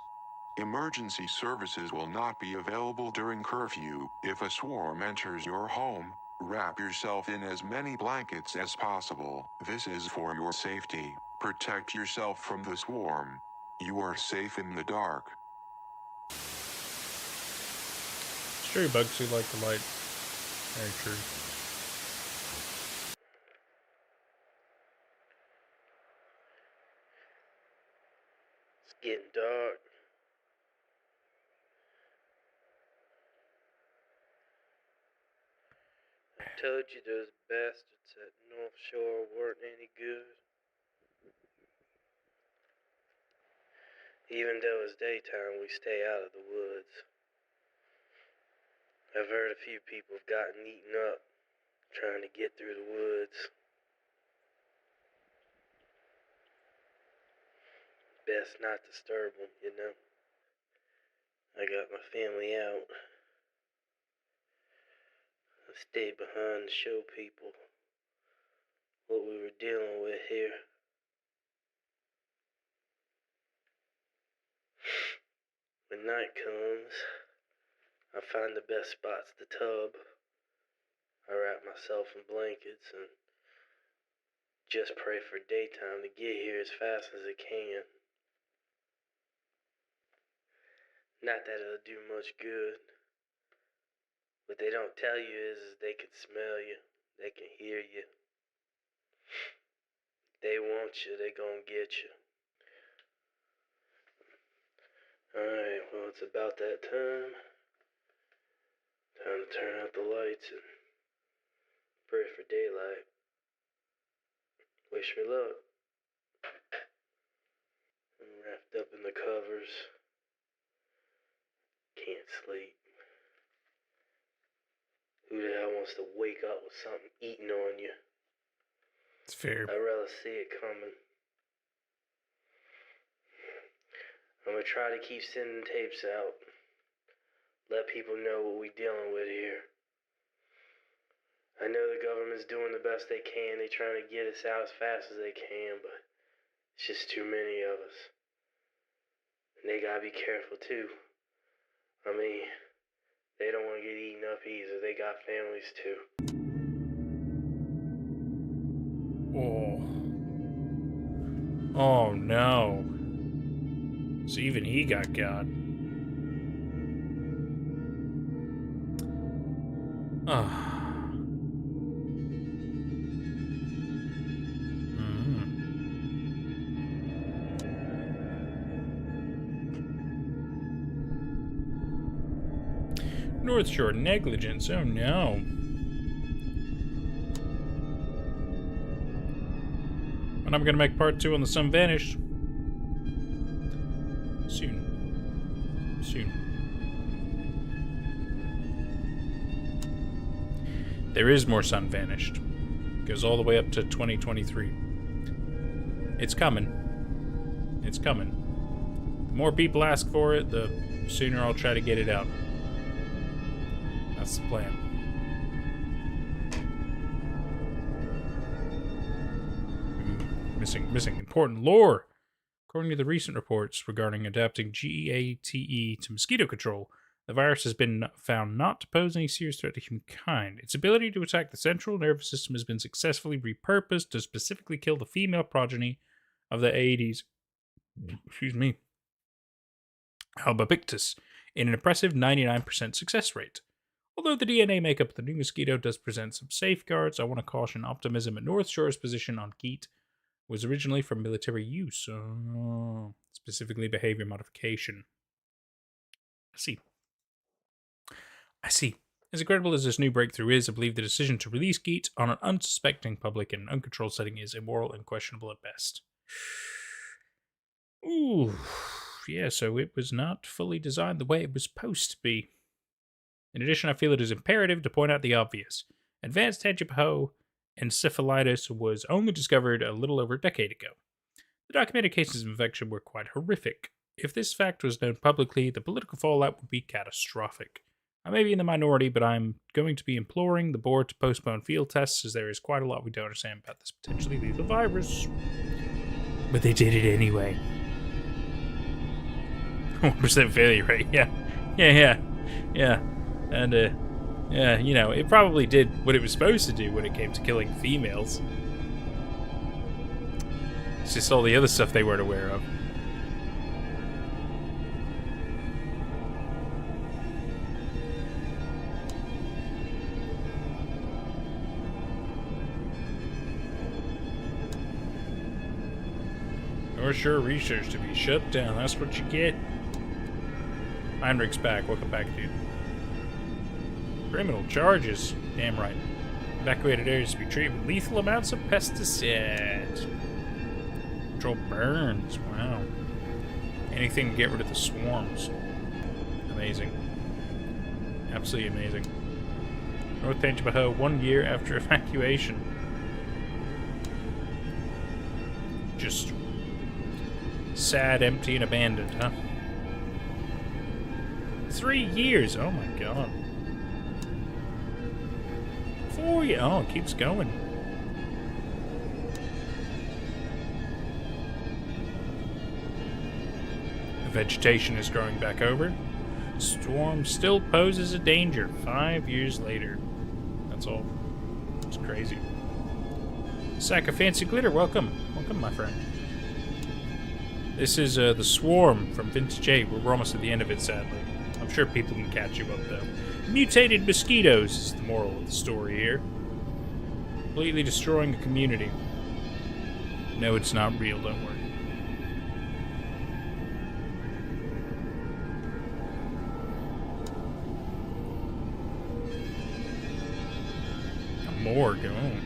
Emergency services will not be available during curfew. If a swarm enters your home, wrap yourself in as many blankets as possible. This is for your safety. Protect yourself from the swarm. You are safe in the dark.
It's true, bugs who like the light. Very true.
It's getting dark. I told you those bastards at North Shore weren't any good. Even though it's daytime, we stay out of the woods. I've heard a few people have gotten eaten up trying to get through the woods. Best not disturb them, you know. I got my family out. I stayed behind to show people what we were dealing with here. When night comes, I find the best spots to tub. I wrap myself in blankets and just pray for daytime to get here as fast as it can. Not that it'll do much good. What they don't tell you is they can smell you, they can hear you. They want you, they gonna get you. Alright, well, it's about that time. Time to turn out the lights and pray for daylight. Wish me luck. I'm wrapped up in the covers. Can't sleep. Who the hell wants to wake up with something eating on you?
It's fair.
I'd rather see it coming. I'm gonna try to keep sending tapes out. Let people know what we're dealing with here. I know the government's doing the best they can. They're trying to get us out as fast as they can, but it's just too many of us. And they gotta be careful too. I mean, they don't want to get eaten up either. They got families too.
Oh no. So even he got. North Shore negligence, oh no. And I'm gonna make part 2 on the Sun Vanished. Soon. There is more Sun Vanished. Goes all the way up to 2023. It's coming. It's coming. The more people ask for it, the sooner I'll try to get it out. That's the plan. Missing important lore. According to the recent reports regarding adapting GATE to mosquito control, the virus has been found not to pose any serious threat to humankind. Its ability to attack the central nervous system has been successfully repurposed to specifically kill the female progeny of the Aedes, albopictus, in an impressive 99% success rate. Although the DNA makeup of the new mosquito does present some safeguards, I want to caution optimism at North Shore's position on GATE was originally for military use, specifically behavior modification. I see. As incredible as this new breakthrough is, I believe the decision to release GATE on an unsuspecting public in an uncontrolled setting is immoral and questionable at best. Ooh, yeah, so it was not fully designed the way it was supposed to be. In addition, I feel it is imperative to point out the obvious. Advanced Tangipahoa encephalitis was only discovered a little over a decade ago. The documented cases of infection were quite horrific. If this fact was known publicly, the political fallout would be catastrophic. I may be in the minority, but I'm going to be imploring the board to postpone field tests, as there is quite a lot we don't understand about this potentially lethal virus. But they did it anyway. 1% failure rate, yeah. And, yeah, you know, it probably did what it was supposed to do when it came to killing females. It's just all the other stuff they weren't aware of. North Shore research to be shut down. That's what you get. Heinrich's back. Welcome back, dude. Criminal charges. Damn right. Evacuated areas to be treated with lethal amounts of pesticides. Control burns. Wow. Anything to get rid of the swarms. Amazing. Absolutely amazing. North Tangi 1 year after evacuation. Just sad, empty, and abandoned, huh? 3 years. Oh my god. 4 years. Oh, it keeps going. The vegetation is growing back over. Storm still poses a danger 5 years later. That's all. It's crazy. Sack of fancy glitter. Welcome. Welcome, my friend. This is the Swarm from Vintage 8. We're almost at the end of it, sadly. I'm sure people can catch you up, though. Mutated mosquitoes is the moral of the story here. Completely destroying a community. No, it's not real, don't worry. More going.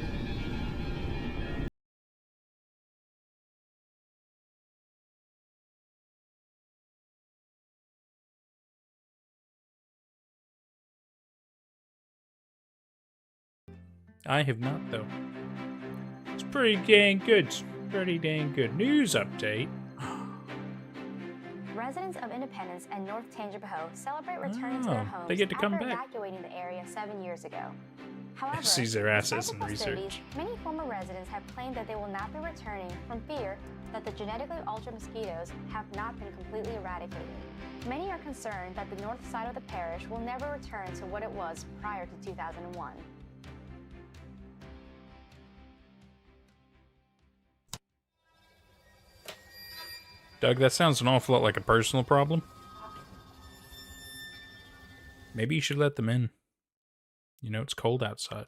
I have not, though. It's pretty dang good. Pretty dang good. News update.
Residents of Independence and North Tangi celebrate returning to their homes
they get to come
after
back.
evacuating the area 7 years ago. However,
Sees their assets
despite
in
the
research.
festivities, many former residents have claimed that they will not be returning from fear that the genetically altered mosquitoes have not been completely eradicated. Many are concerned that the north side of the parish will never return to what it was prior to 2001.
Doug, that sounds an awful lot like a personal problem. Maybe you should let them in. You know, it's cold outside.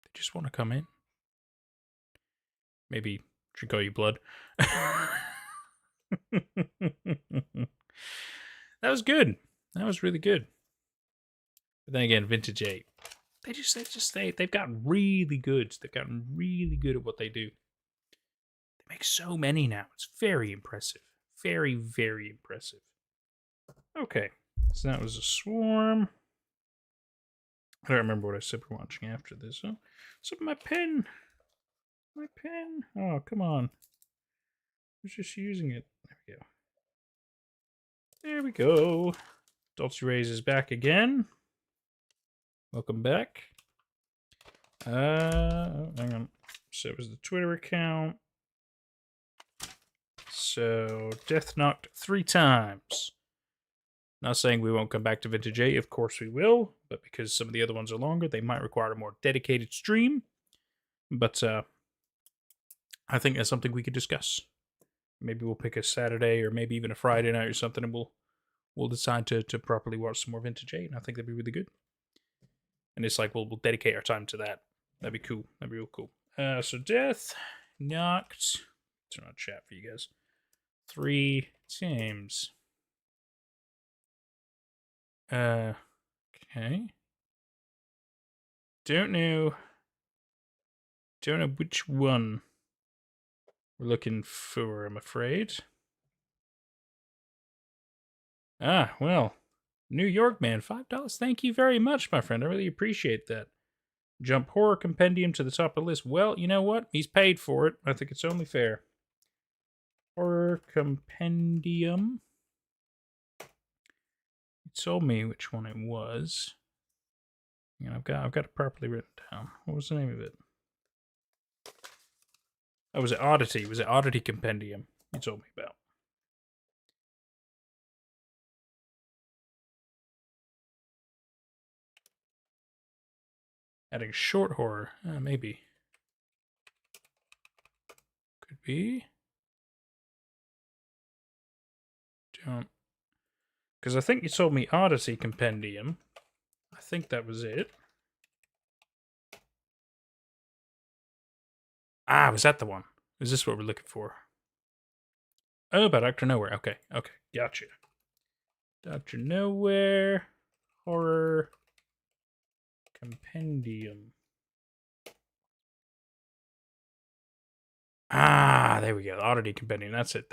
They just want to come in. Maybe drink all your blood. That was good. That was really good. But then again, Vintage 8. They've gotten really good. They've gotten really good at what they do. They make so many now. It's very impressive. Very, very impressive. Okay. So that was a Swarm. I don't remember what I said we're watching after this. Oh, what's up with my pen? My pen. Oh, come on. I was just using it. There we go. There we go. Dulce Rays is back again. Welcome back. Hang on. So it was the Twitter account. So, Death knocked 3 times. Not saying we won't come back to Vintage 8, of course we will, but because some of the other ones are longer, they might require a more dedicated stream. But I think that's something we could discuss. Maybe we'll pick a Saturday or maybe even a Friday night or something, and we'll decide to properly watch some more Vintage 8, and I think that'd be really good. And it's like we'll dedicate our time to that. That'd be cool. That'd be real cool. So Death knocked. Turn on chat for you guys. 3 times. Okay. Don't know which one we're looking for, I'm afraid. Ah, well. New York Man, $5. Thank you very much, my friend. I really appreciate that. Jump Horror Compendium to the top of the list. Well, you know what? He's paid for it. I think it's only fair. Horror Compendium. It told me which one it was. And I've got it properly written down. What was the name of it? Oh, was it Oddity? Was it Oddity Compendium you told me about? Adding short horror. Maybe. Could be. Don't. Because I think you told me Odyssey Compendium. I think that was it. Ah, was that the one? Is this what we're looking for? Oh, about Dr. Nowhere. Okay, gotcha. Dr. Nowhere Horror Compendium. Ah, there we go. Oddity Compendium. That's it.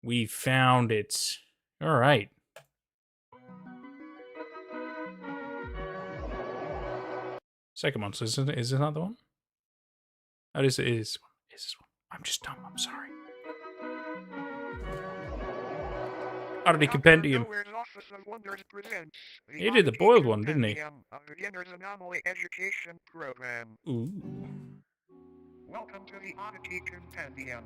We found it. All right. Second one. So is this not the one? Oh, it is this one. I'm just dumb. I'm sorry. Oddity Compendium. He did the boiled one, didn't he?
Anomaly Education Program.
Ooh.
Welcome to the Oddity Compendium.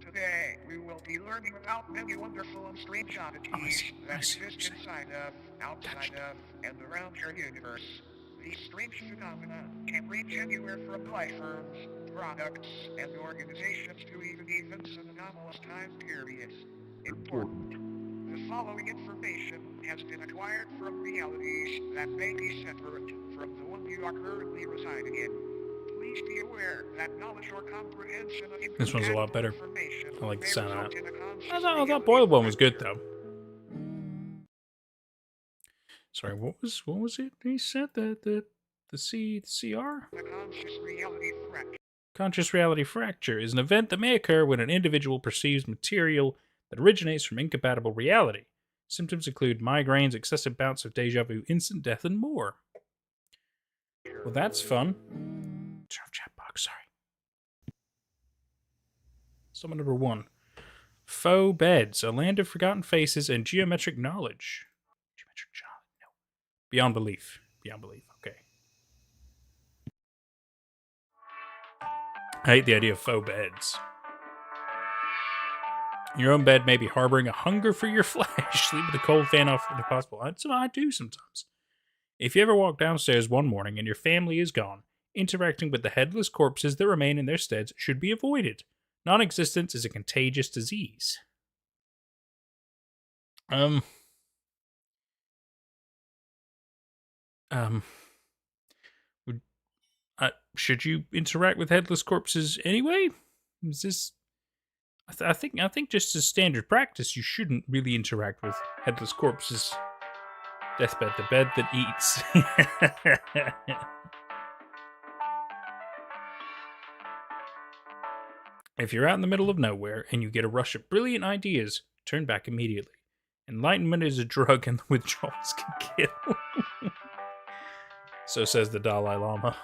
Today, we will be learning about many wonderful and strange oddities that exist inside of, outside of, and around your universe. These strange phenomena can range anywhere from life forms, products, and organizations to even events and anomalous time periods. Important. The following information has been acquired from realities that may be separate from the one you are currently residing in. Please be aware that knowledge or comprehension of
This one's a lot better.
information
I like the
may
sound of
result
that.
in a conscious
I thought
reality
boiled one was good
fracture.
though. Sorry, what was it? He said that the CR?
The conscious reality fracture.
Conscious reality fracture is an event that may occur when an individual perceives material that originates from incompatible reality. Symptoms include migraines, excessive bouts of deja vu, instant death, and more. Well, that's fun. Turn off chat box, sorry. Summon number 1. Faux beds, a land of forgotten faces and geometric knowledge. Geometric knowledge, no. Beyond belief. Beyond belief, okay. I hate the idea of faux beds. Your own bed may be harboring a hunger for your flesh. Sleep with the cold fan off if possible. I do sometimes. If you ever walk downstairs one morning and your family is gone, interacting with the headless corpses that remain in their steads should be avoided. Non-existence is a contagious disease. Should you interact with headless corpses anyway? Is this? I think just as standard practice, you shouldn't really interact with headless corpses. Deathbed, the bed that eats. If you're out in the middle of nowhere and you get a rush of brilliant ideas, turn back immediately. Enlightenment is a drug and the withdrawals can kill. So says the Dalai Lama.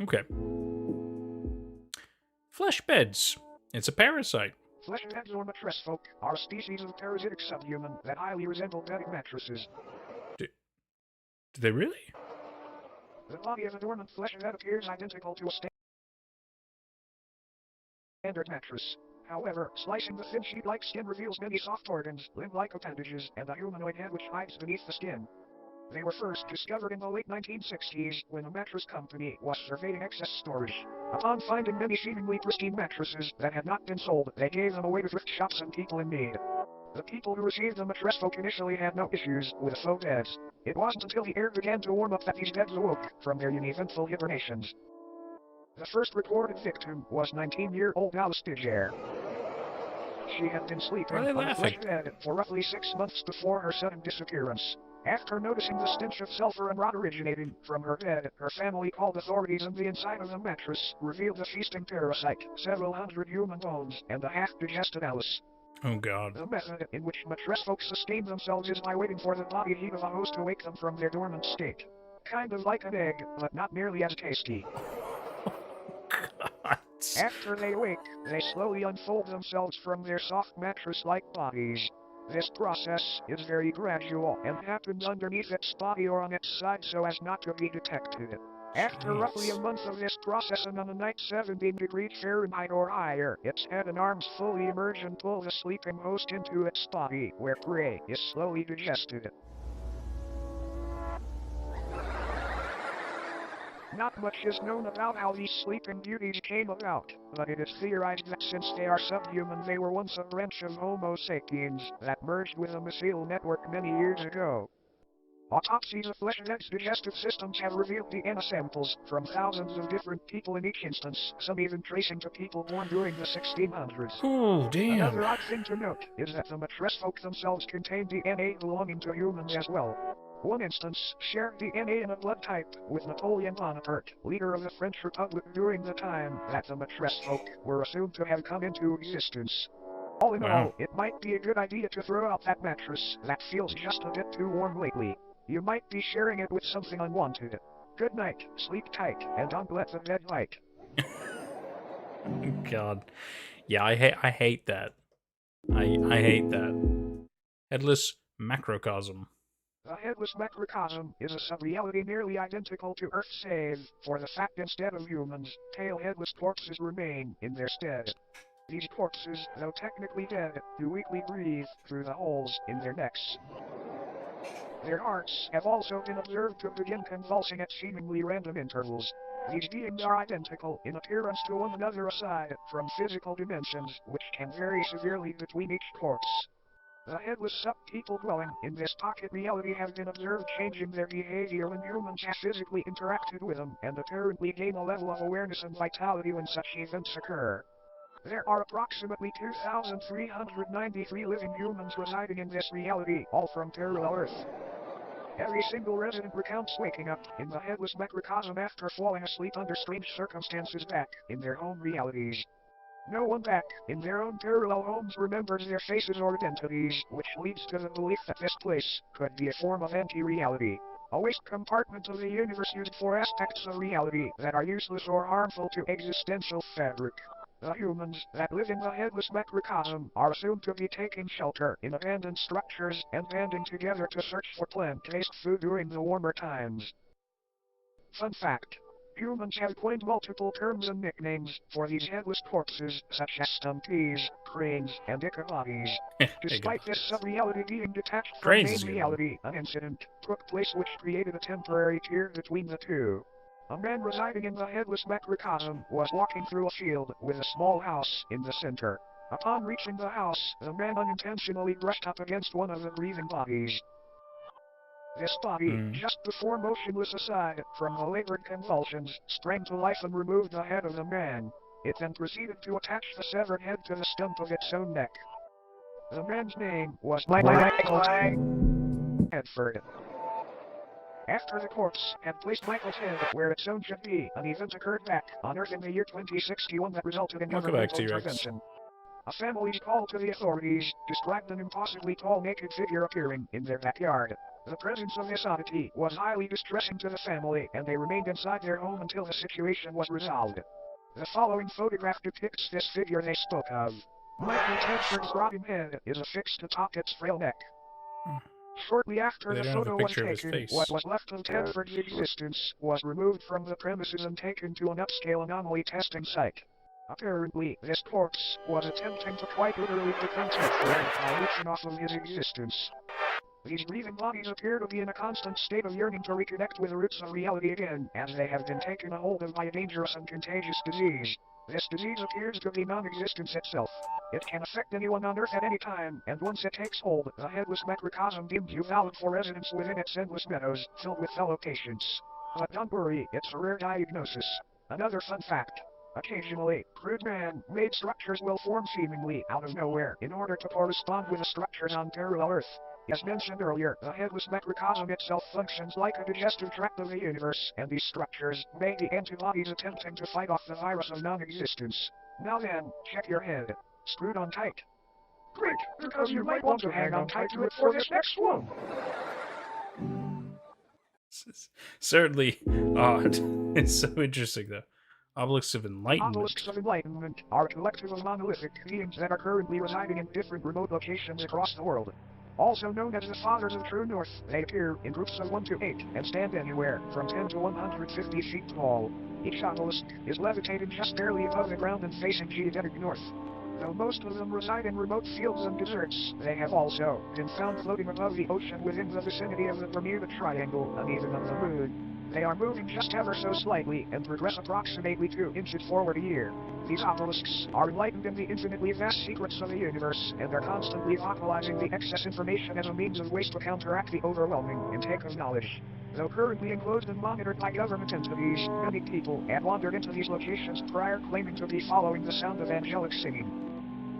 Okay. Flesh beds. It's a parasite.
Flesh beds or mattress folk are a species of parasitic subhuman that highly resemble bedding mattresses.
Do they really?
The body of a dormant flesh bed appears identical to a standard mattress. However, slicing the thin sheet-like skin reveals many soft organs, limb-like appendages, and a humanoid head which hides beneath the skin. They were first discovered in the late 1960s when a mattress company was surveying excess storage. Upon finding many seemingly pristine mattresses that had not been sold, they gave them away to thrift shops and people in need. The people who received the mattress folk initially had no issues with faux beds. It wasn't until the air began to warm up that these beds awoke from their uneventful hibernations. The first reported victim was 19-year-old Alice Digere. She had been sleeping on a flesh bed for roughly 6 months before her sudden disappearance. After noticing the stench of sulfur and rot originating from her bed, her family called authorities, and the inside of the mattress revealed a feasting parasite, several hundred human bones, and a half-digested Alice.
Oh God.
The method in which mattress folks sustain themselves is by waiting for the body heat of a host to wake them from their dormant state. Kind of like an egg, but not nearly as tasty. After they wake, they slowly unfold themselves from their soft mattress-like bodies. This process is very gradual and happens underneath its body or on its side so as not to be detected. After roughly a month of this process and on a night 17 degrees Fahrenheit or higher, its head and arms fully emerge and pull the sleeping host into its body, where prey is slowly digested. Not much is known about how these sleeping beauties came about, but it is theorized that since they are subhuman they were once a branch of Homo sapiens that merged with a mycelial network many years ago. Autopsies of flesh and eggs digestive systems have revealed DNA samples from thousands of different people in each instance, some even tracing to people born during the 1600s.
Oh, damn.
Another odd thing to note is that the mattress folk themselves contain DNA belonging to humans as well. One instance shared DNA in a blood type with Napoleon Bonaparte, leader of the French Republic during the time that the mattress folk were assumed to have come into existence. All in all, it might be a good idea to throw out that mattress that feels just a bit too warm lately. You might be sharing it with something unwanted. Good night, sleep tight, and don't let the bed bite.
God. Yeah, I hate that. I hate that. Headless macrocosm.
The headless macrocosm is a sub-reality nearly identical to Earth save for the fact instead of humans, tail-headless corpses remain in their stead. These corpses, though technically dead, do weakly breathe through the holes in their necks. Their hearts have also been observed to begin convulsing at seemingly random intervals. These beings are identical in appearance to one another aside from physical dimensions, which can vary severely between each corpse. The headless sub-people dwelling in this pocket reality have been observed changing their behavior when humans have physically interacted with them and apparently gain a level of awareness and vitality when such events occur. There are approximately 2,393 living humans residing in this reality, all from parallel Earth. Every single resident recounts waking up in the headless macrocosm after falling asleep under strange circumstances back in their home realities. No one back in their own parallel homes remembers their faces or identities, which leads to the belief that this place could be a form of anti-reality. A waste compartment of the universe used for aspects of reality that are useless or harmful to existential fabric. The humans that live in the headless macrocosm are assumed to be taking shelter in abandoned structures and banding together to search for plant-based food during the warmer times. Fun fact. Humans have coined multiple terms and nicknames for these headless corpses, such as stumpies, cranes, and ichabodies. Despite this sub-reality being detached from main reality, an incident took place which created a temporary tier between the two. A man residing in the headless macrocosm was walking through a field with a small house in the center. Upon reaching the house, the man unintentionally brushed up against one of the breathing bodies. This body, just before motionless aside from the labored convulsions, sprang to life and removed the head of the man. It then proceeded to attach the severed head to the stump of its own neck. The man's name was Mythical. After the corpse had placed Michael's head where its own should be, an event occurred back on Earth in the year 2061 that resulted in governmental intervention. A family's call to the authorities described an impossibly tall naked figure appearing in their backyard. The presence of this oddity was highly distressing to the family, and they remained inside their home until the situation was resolved. The following photograph depicts this figure they spoke of. Michael Tedford's rotting head is affixed atop its frail neck. Shortly after the photo was taken, what was left of Tedford's existence was removed from the premises and taken to an upscale anomaly testing site. Apparently, this corpse was attempting to quite literally become Tedford by leeching off of his existence. These breathing bodies appear to be in a constant state of yearning to reconnect with the roots of reality again, as they have been taken a hold of by a dangerous and contagious disease. This disease appears to be non-existence itself. It can affect anyone on Earth at any time, and once it takes hold, the headless macrocosm deems you valid for residence within its endless meadows, filled with fellow patients. But don't worry, it's a rare diagnosis. Another fun fact. Occasionally, crude man-made structures will form seemingly out of nowhere in order to correspond with the structures on parallel Earth. As mentioned earlier, the headless macrocosm itself functions like a digestive tract of the universe, and these structures may be antibodies attempting to fight off the virus of non-existence. Now then, check your head. Screwed on tight. Great, because you might want to hang on tight to it for this next one.
Certainly odd. It's so interesting, though. Obelisks of Enlightenment.
Obelisks of Enlightenment are a collective of monolithic beings that are currently residing in different remote locations across the world. Also known as the Fathers of True North, they appear in groups of 1 to 8 and stand anywhere from 10 to 150 feet tall. Each obelisk is levitated just barely above the ground and facing geodetic north. Though most of them reside in remote fields and deserts, they have also been found floating above the ocean within the vicinity of the Bermuda Triangle and even of the Moon. They are moving just ever so slightly and progress approximately 2 inches forward a year. These obelisks are enlightened in the infinitely vast secrets of the universe and are constantly vocalizing the excess information as a means of waste to counteract the overwhelming intake of knowledge. Though currently enclosed and monitored by government entities, many people have wandered into these locations prior claiming to be following the sound of angelic singing.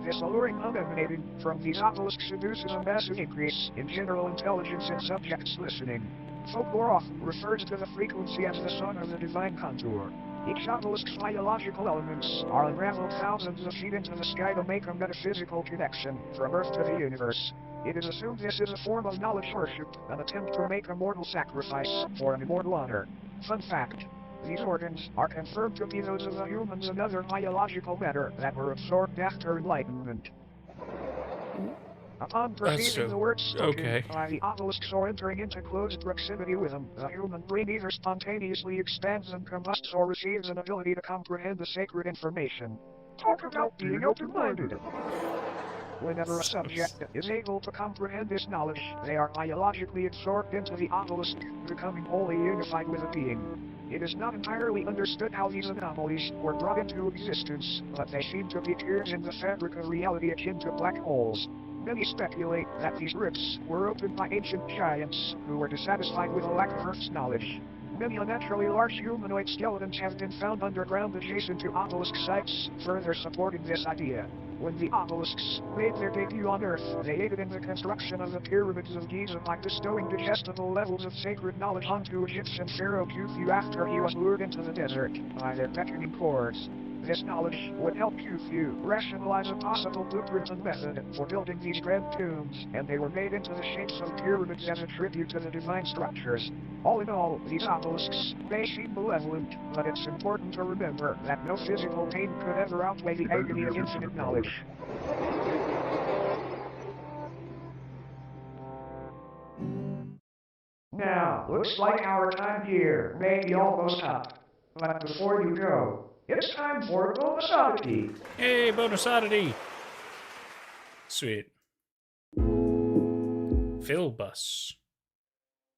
This alluring hum emanating from these obelisks induces a massive increase in general intelligence in subjects listening. Folklore often refers to the frequency as the song of the divine contour. Each obelisk's biological elements are unraveled thousands of feet into the sky to make a metaphysical connection from Earth to the universe. It is assumed this is a form of knowledge worship, an attempt to make a mortal sacrifice for an immortal honor. Fun fact. These organs are confirmed to be those of the humans and other biological matter that were absorbed after enlightenment. Upon perceiving the words spoken by the obelisks or entering into close proximity with them, the human brain either spontaneously expands and combusts or receives an ability to comprehend the sacred information. Talk about being open-minded. Whenever a subject is able to comprehend this knowledge, they are biologically absorbed into the obelisk, becoming wholly unified with the being. It is not entirely understood how these anomalies were brought into existence, but they seem to be tears in the fabric of reality akin to black holes. Many speculate that these rifts were opened by ancient giants who were dissatisfied with a lack of Earth's knowledge. Many unnaturally large humanoid skeletons have been found underground adjacent to obelisk sites, further supporting this idea. When the obelisks made their debut on Earth, they aided in the construction of the pyramids of Giza by bestowing digestible levels of sacred knowledge onto Egyptian pharaoh Khufu after he was lured into the desert by their beckoning chords. This knowledge would help Khufu rationalize a possible blueprint and method for building these grand tombs, and they were made into the shapes of pyramids as a tribute to the divine structures. All in all, these obelisks may seem malevolent, but it's important to remember that no physical pain could ever outweigh the agony of infinite knowledge. Now, looks like our time here may be almost up. But before you go, it's time for a bonus oddity.
Hey, bonus oddity! Sweet. Philbus.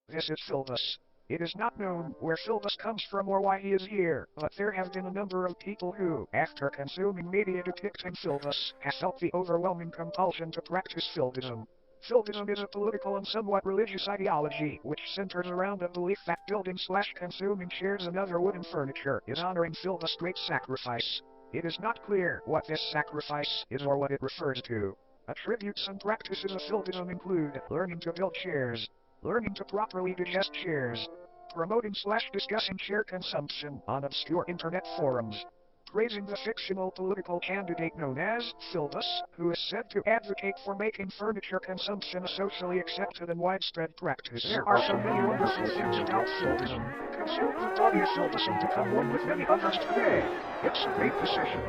This is Philbus. It is not known where Philbus comes from or why he is here, but there have been a number of people who, after consuming media depicting Philbus, have felt the overwhelming compulsion to practice Philbism. Philbism is a political and somewhat religious ideology which centers around a belief that building/consuming chairs and other wooden furniture is honoring Philbus' great sacrifice. It is not clear what this sacrifice is or what it refers to. Attributes and practices of Philbism include learning to build chairs, learning to properly digest chairs, promoting/discussing chair consumption on obscure internet forums, praising the fictional political candidate known as Philbus, who is said to advocate for making furniture consumption a socially accepted and widespread practice. There are so many wonderful things about Philbism. Consume the body of Philbus and become one with many others today. It's a great decision.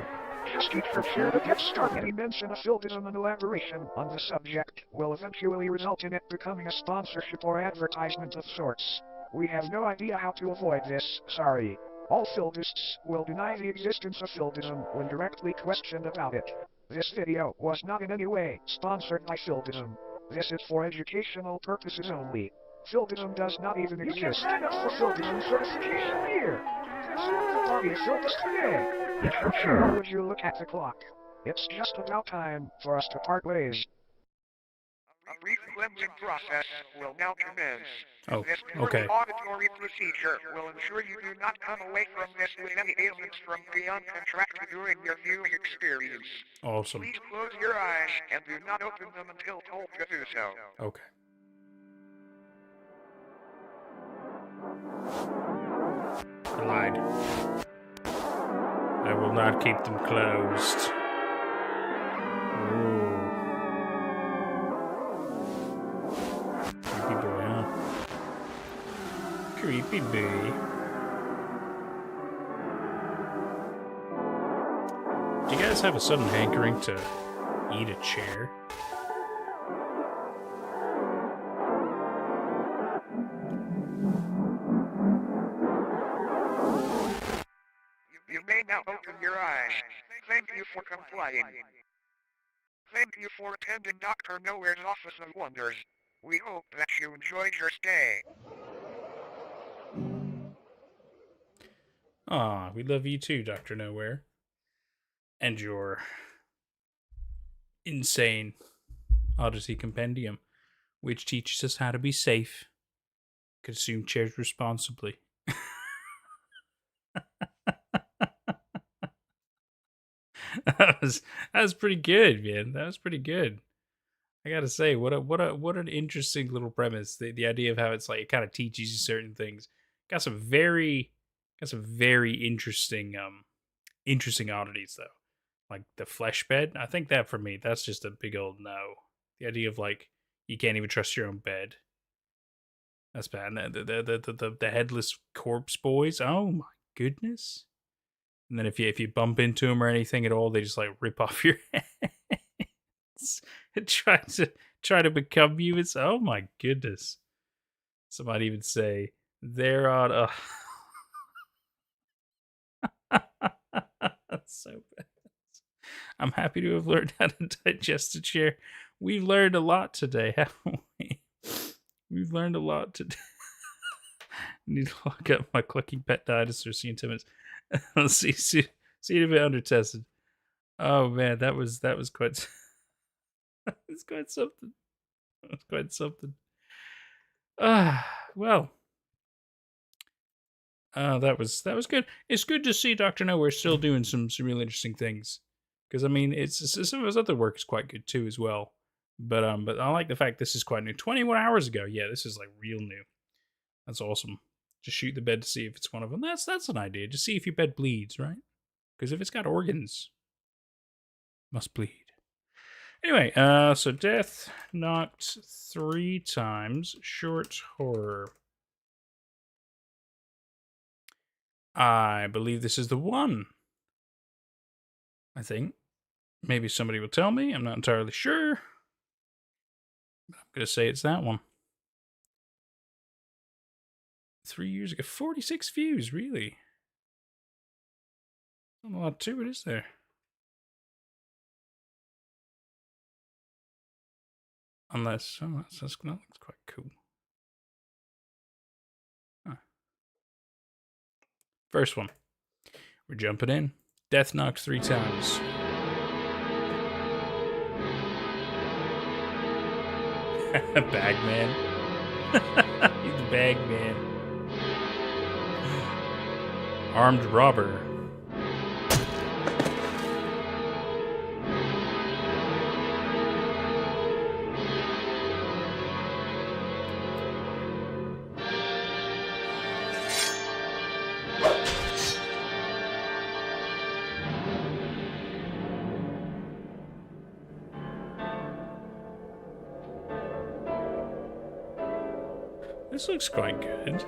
Just eat your share to get started. Any mention of Philbism and elaboration on the subject will eventually result in it becoming a sponsorship or advertisement of sorts. We have no idea how to avoid this, sorry. All Philbists will deny the existence of Philbism when directly questioned about it. This video was not in any way sponsored by Philbism. This is for educational purposes only. Philbism does not even exist. You can sign up for Philbism certification here. Consume the body of Philbus today. If you're sure, would you look at the clock? It's just about time for us to part ways.
A brief cleansing process will now commence.
Oh,
this
okay.
auditory procedure will ensure you do not come away from this with any ailments from beyond contracted during your viewing experience.
Awesome.
Please close your eyes and do not open them until told to do so.
Okay. I lied. I will not keep them closed. Ooh. Creepy boy, huh? Creepy boy. just have a sudden hankering to eat a chair.
You may now open your eyes. Thank you for complying. Thank you for attending Dr. Nowhere's Office of Wonders. We hope that you enjoyed your stay.
Ah, we love you too, Dr. Nowhere. And your insane Odyssey Compendium, which teaches us how to be safe, consume chairs responsibly. That was pretty good, man. That was pretty good. I gotta say, what an interesting little premise. The idea of how it's like it kind of teaches you certain things. Got some very interesting oddities though. Like the flesh bed. I think that for me, that's just a big old no. The idea of like you can't even trust your own bed. That's bad. The headless corpse boys. Oh my goodness. And then if you bump into them or anything at all, they just like rip off your heads and try to become you. It's oh my goodness. Somebody even say they're on That's so bad. I'm happy to have learned how to digest a chair. We've learned a lot today, haven't we? We've learned a lot today. Need to look up my clucking pet dinosaur sentience. Let's see it a bit under tested. Oh man, that was quite. It's quite something. That's quite something. Well. That was good. It's good to see Dr. Nowhere still doing some really interesting things. Because I mean, it's some of his other work is quite good too as well. But I like the fact this is quite new. 21 hours ago. Yeah, this is like real new. That's awesome. Just shoot the bed to see if it's one of them. That's an idea. Just see if your bed bleeds, right? Because if it's got organs, it must bleed. Anyway, so death knocked 3 times. Short horror. I believe this is the one. I think. Maybe somebody will tell me. I'm not entirely sure. But I'm going to say it's that one. 3 years ago. 46 views, really? Not a lot to it, is there? Unless, that's quite cool. Huh. First one. We're jumping in. Death knocked 3 times. Bagman. He's the Bagman. Armed robber. This looks quite good.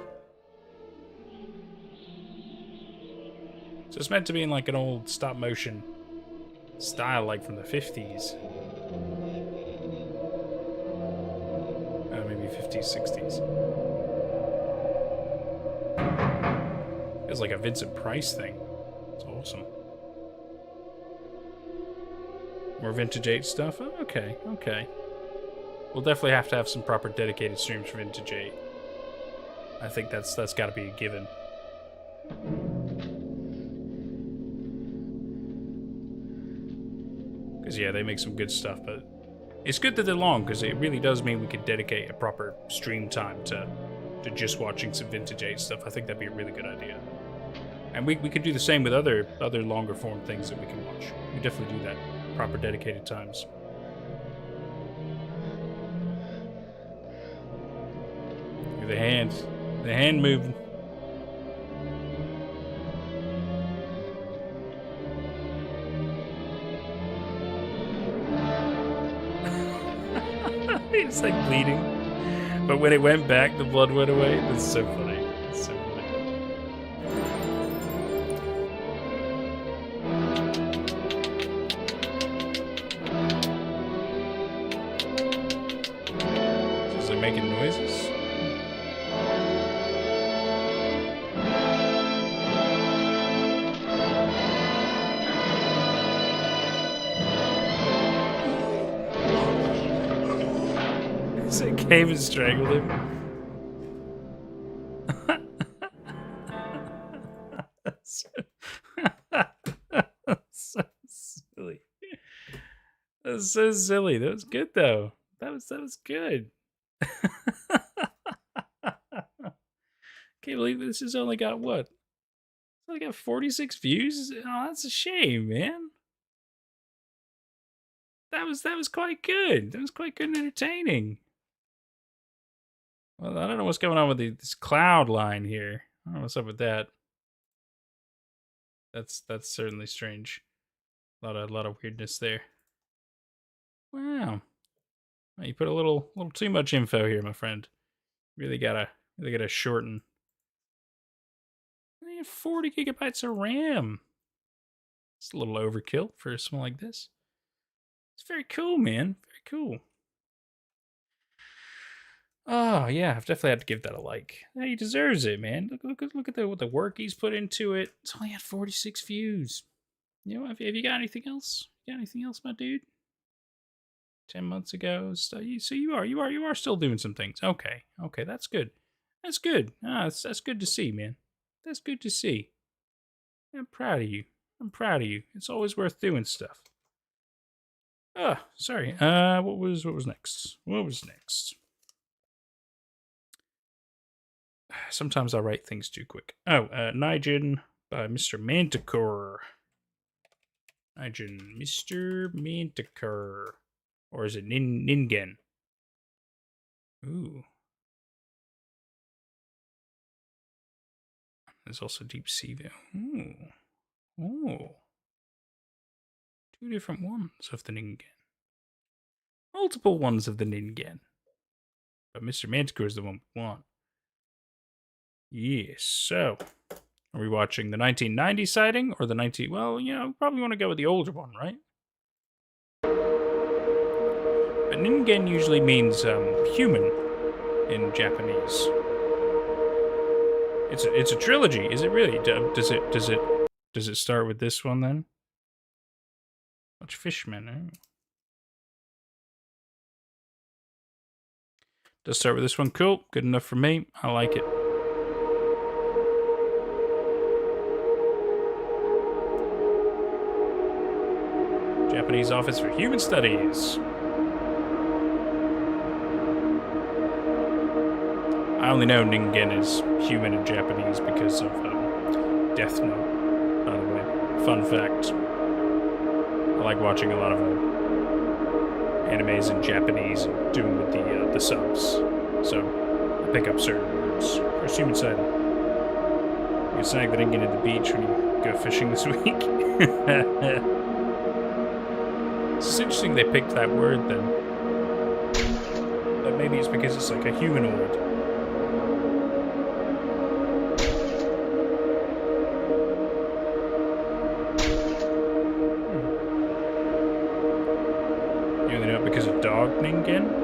So it's meant to be in like an old stop motion style, like from the 50s. Maybe 50s, 60s. It's like a Vincent Price thing. It's awesome. More Vintage 8 stuff? Oh, okay. We'll definitely have to have some proper dedicated streams for Vintage 8. I think that's got to be a given. Because, yeah, they make some good stuff, but it's good that they're long, because it really does mean we could dedicate a proper stream time to just watching some Vintage 8 stuff. I think that'd be a really good idea. And we could do the same with other longer form things that we can watch. We definitely do that. Proper dedicated times. The hand moving. It's like bleeding. But when it went back, the blood went away. That's so funny. It's so funny. making noises. So it came and strangled him. So silly. That's so silly. That was good though. That was good. Can't believe this has only got what? It's only got 46 views? Oh, that's a shame, man. That was quite good. That was quite good and entertaining. Well, I don't know what's going on with this cloud line here. I don't know what's up with that. That's certainly strange. A lot of weirdness there. Wow. Well, you put a little too much info here, my friend. Really gotta shorten. I have 40 gigabytes of RAM. It's a little overkill for a small like this. It's very cool, man. Very cool. Oh yeah, I've definitely had to give that a like. Yeah, he deserves it, man. Look at the work he's put into it. It's only had 46 views. You know, have you got anything else? Got anything else, my dude? 10 months ago. So you are still doing some things. Okay, that's good. That's good. That's good to see, man. That's good to see. I'm proud of you. It's always worth doing stuff. Sorry. What was next? What was next? Sometimes I write things too quick. Oh, Ningen by Mr. Manticore. Ningen, Mr. Manticore. Or is it Ningen? Ooh. There's also Deep Sea View. Ooh. Two different ones of the Ningen. Multiple ones of the Ningen. But Mr. Manticore is the one we want. Yes, so are we watching the 1990 sighting or the 19... Well, you know, we probably want to go with the older one, right? But Ningen usually means human in Japanese. It's a trilogy, is it really? Does it start with this one then? Much fishmen, eh? Does start with this one. Cool, good enough for me. I like it. Japanese Office for Human Studies. I only know Ningen is human in Japanese because of Death Note, by the way. Fun fact. I like watching a lot of animes in Japanese and doing with the subs. So I pick up certain words. First human sighting. You sang the Ningen at the beach when you go fishing this week. It's interesting they picked that word then. But maybe it's because it's like a humanoid. You only know it because of dog Ningen?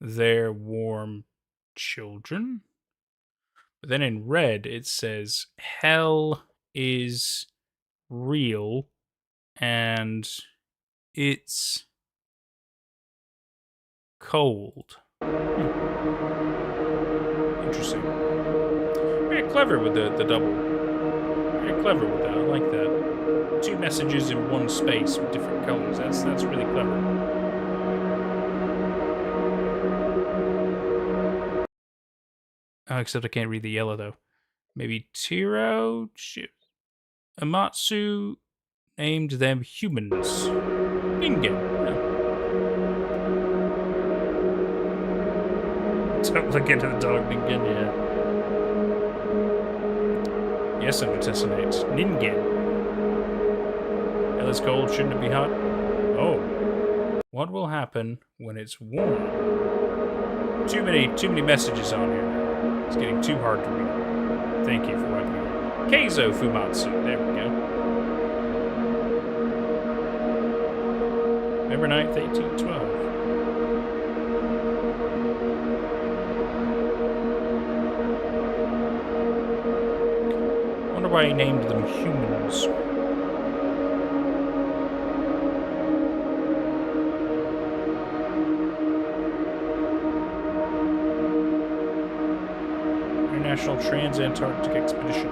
Their warm children. But then in red it says hell is real and it's cold. Interesting. Very clever with the double. Very clever with that. I like that. Two messages in one space with different colors. That's really clever. Oh, except I can't read the yellow, though. Maybe Tiro? Amatsu named them humans. Ningen. Don't look into the dog Ningen yet. Yes, undertessinate. Ningen. Hell is cold, shouldn't it be hot? Oh. What will happen when it's warm? Too many messages on here. It's getting too hard to read. Thank you for wiping it. Keizo Fumatsu. There we go. November 9th, 1812. Wonder why he named them humans. International Trans-Antarctic Expedition.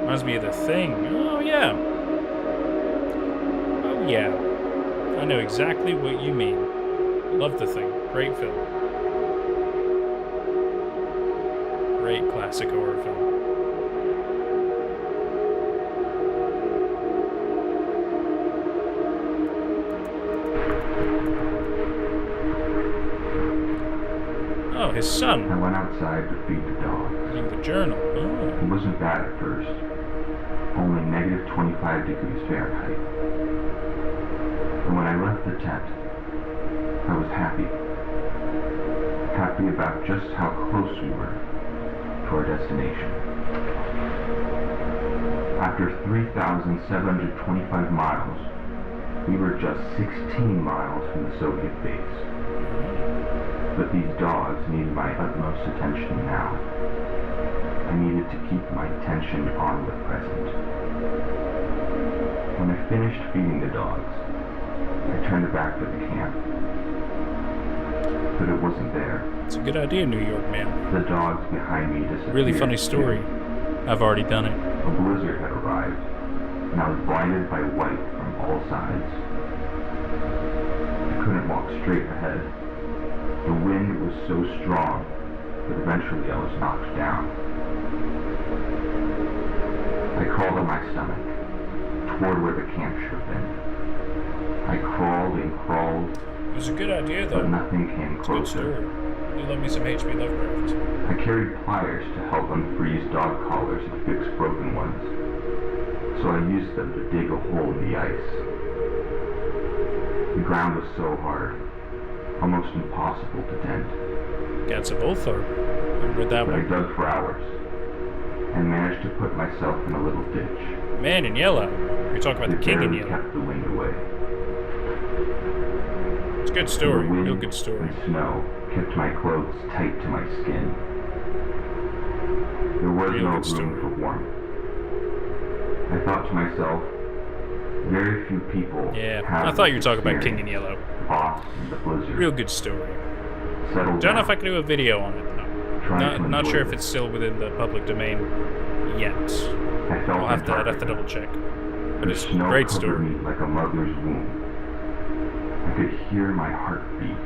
Reminds me of The Thing. Oh, yeah. Oh, yeah. I know exactly what you mean. Love The Thing. Great film. Great classic horror film. Oh, his son.
I went outside to feed the dogs.
Reading the journal. Oh.
It wasn't bad at first. Only negative 25 degrees Fahrenheit. And when I left the tent, I was happy. Happy about just how close we were to our destination. After 3,725 miles, we were just 16 miles from the Soviet base. But these dogs needed my utmost attention now. I needed to keep my attention on the present. When I finished feeding the dogs, I turned back to the camp. But it wasn't there.
It's a good idea, New York man.
The dogs behind me disappeared.
Really funny story. I've already done it.
A blizzard had arrived, and I was blinded by white from all sides. I couldn't walk straight ahead. The wind was so strong that eventually I was knocked down. I crawled on my stomach, toward where the camp should have been. I crawled and crawled.
It was a good idea, though.
But nothing came closer.
You love me some H.P. Lovecraft.
I carried pliers to help unfreeze dog collars and fix broken ones, so I used them to dig a hole in the ice. The ground was so hard, almost impossible to dent.
Cats of Ulthar. Remember that
but
one?
I dug for hours, and managed to put myself in a little ditch.
Man in Yellow. You're talking about the King in Yellow.
Kept the wind away.
It's a good story. Real good story.
And snow kept my clothes tight to my skin. There was no room for warmth. I thought to myself, very few people have
I thought you were talking about King in Yellow.
Boss and the blizzard.
Real good story.
Settled
Don't know if I can do a video on it, though. Not sure if it's still within the public domain yet. I'll have to double check. But it's a great story.
Me like a mother's womb. I could hear my heart beat.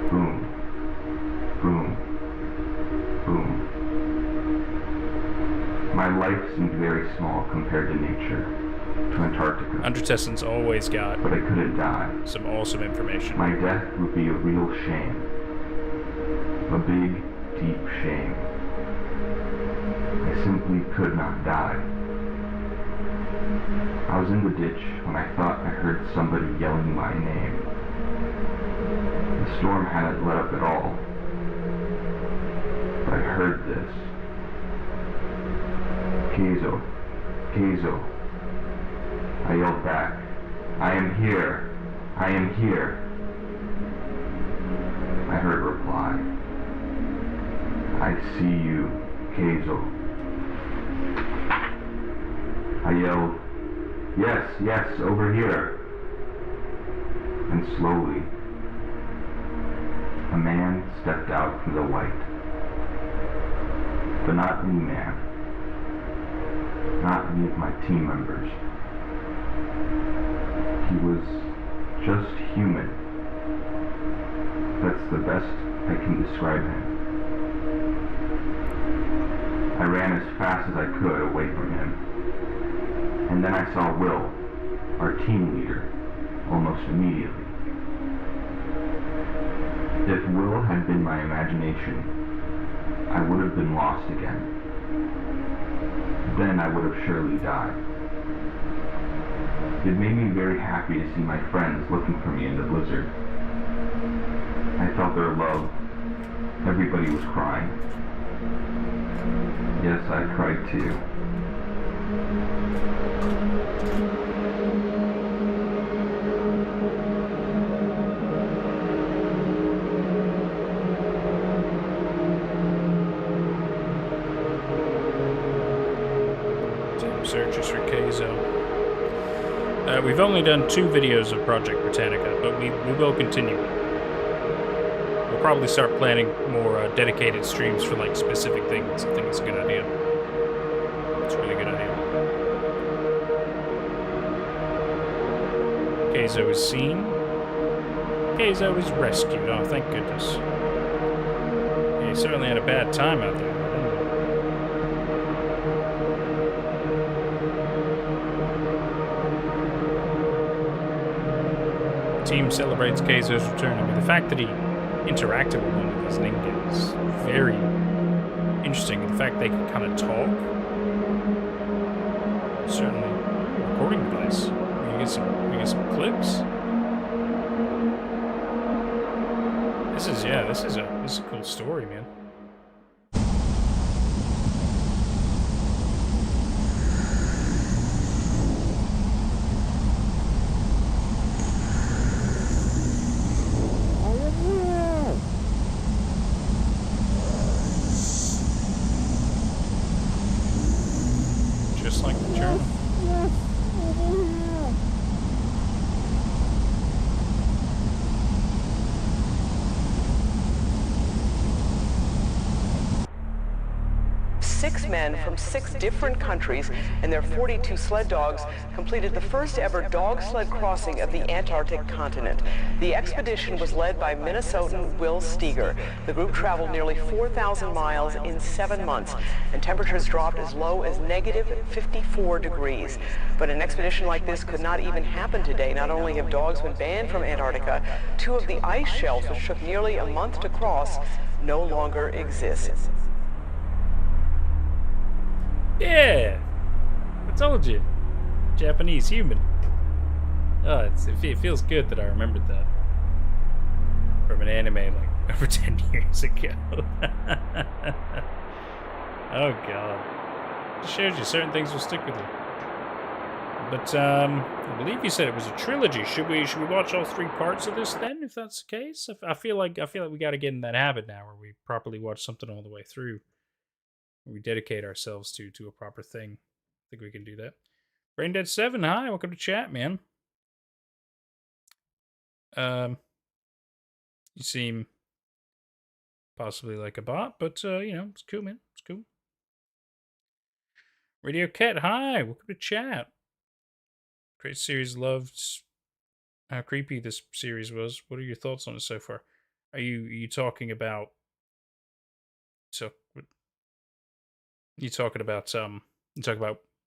Boom, boom, boom. My life seemed very small compared to nature, to Antarctica.
Undertesson's always got
but I couldn't die.
Some awesome information.
My death would be a real shame. A big, deep shame. I simply could not die. I was in the ditch when I thought I heard somebody yelling my name. The storm hadn't let up at all. But I heard this. Keizo. Keizo. I yelled back. I am here. I am here. I heard reply. I see you, Keizo. I yelled, yes, yes, over here. And slowly, a man stepped out from the white. But not any man. Not any of my team members. He was just human. That's the best I can describe him. I ran as fast as I could away from him. And then I saw Will, our team leader, almost immediately. If Will had been my imagination, I would have been lost again. Then I would have surely died. It made me very happy to see my friends looking for me in the blizzard. I felt their love. Everybody was crying. Yes, I cried too.
Team searches for Keizo. We've only done 2 videos of Project Britannica, but we will continue. We'll probably start planning more dedicated streams for like specific things. I think it's a good idea. It's a really good idea. Keizo is seen. Keizo is rescued. Oh, thank goodness. Yeah, he certainly had a bad time out there. Team celebrates Keizo's return. I mean, the fact that he interacted with one of these Ningen is very interesting. The fact they can kind of talk. Certainly, recording device. We get some clips. This is a cool story, man.
6 men from 6 different countries and their 42 sled dogs completed the first ever dog sled crossing of the Antarctic continent. The expedition was led by Minnesotan Will Steger. The group traveled nearly 4,000 miles in 7 months, and temperatures dropped as low as -54 degrees. But an expedition like this could not even happen today. Not only have dogs been banned from Antarctica, 2 of the ice shelves, which took nearly a month to cross, no longer exist.
Yeah, I told you, Japanese human. Oh, it feels good that I remembered that from an anime like over 10 years ago. Oh god, it shows you certain things will stick with you. But I believe you said it was a trilogy. Should we watch all 3 parts of this then, if that's the case? I feel like we got to get in that habit now, where we properly watch something all the way through. We dedicate ourselves to a proper thing. I think we can do that. Braindead7, hi, welcome to chat, man. You seem possibly like a bot, but you know, it's cool, man. It's cool. Radio Cat, hi, welcome to chat. Great series, loved how creepy this series was. What are your thoughts on it so far? Are you talking about You talking about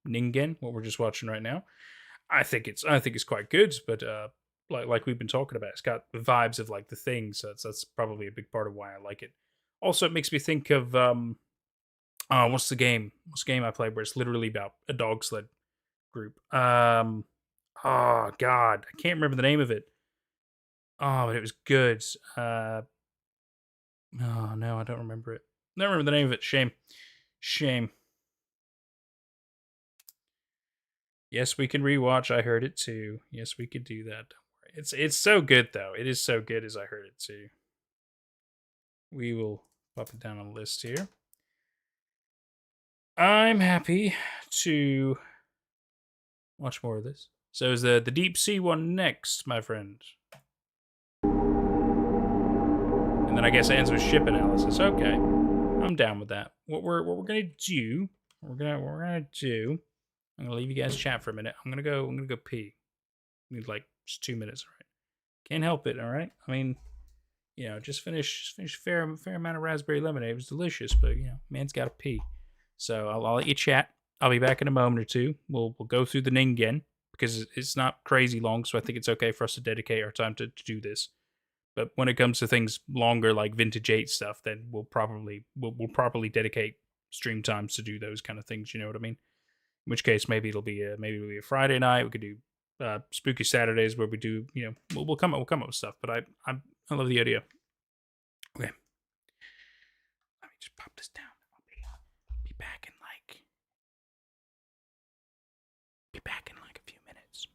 Ningen, what we're just watching right now? I think it's quite good, but like we've been talking about, it's got the vibes of like The Thing, so that's probably a big part of why I like it. Also, it makes me think of what's the game I played where it's literally about a dog sled group. Oh god, I can't remember the name of it. Oh, but it was good. Oh no, I don't remember it. I don't remember the name of it. Shame. Yes, we can rewatch. I heard it too. Yes, we could do that. Don't worry. It's so good though. It is so good as I heard it too. We will pop it down on the list here. I'm happy to watch more of this. So is the deep sea one next, my friend? And then I guess it ends with ship analysis. Okay. I'm down with that. What we're gonna do, I'm gonna leave you guys chat for a minute. I'm gonna go pee. Need like just 2 minutes, all right? Can't help it, all right? I mean, you know, just finish a fair amount of raspberry lemonade. It was delicious, but you know, man's gotta pee. So I'll let you chat. I'll be back in a moment or two. We'll go through the Ningen because it's not crazy long, so I think it's okay for us to dedicate our time to do this. But when it comes to things longer like Vintage 8 stuff, then we'll properly dedicate stream times to do those kind of things. You know what I mean? In which case, maybe it'll be a Friday night. We could do Spooky Saturdays where we do, we'll come up with stuff. But I love the idea. Okay, let me just pop this down. I'll be back in like a few minutes.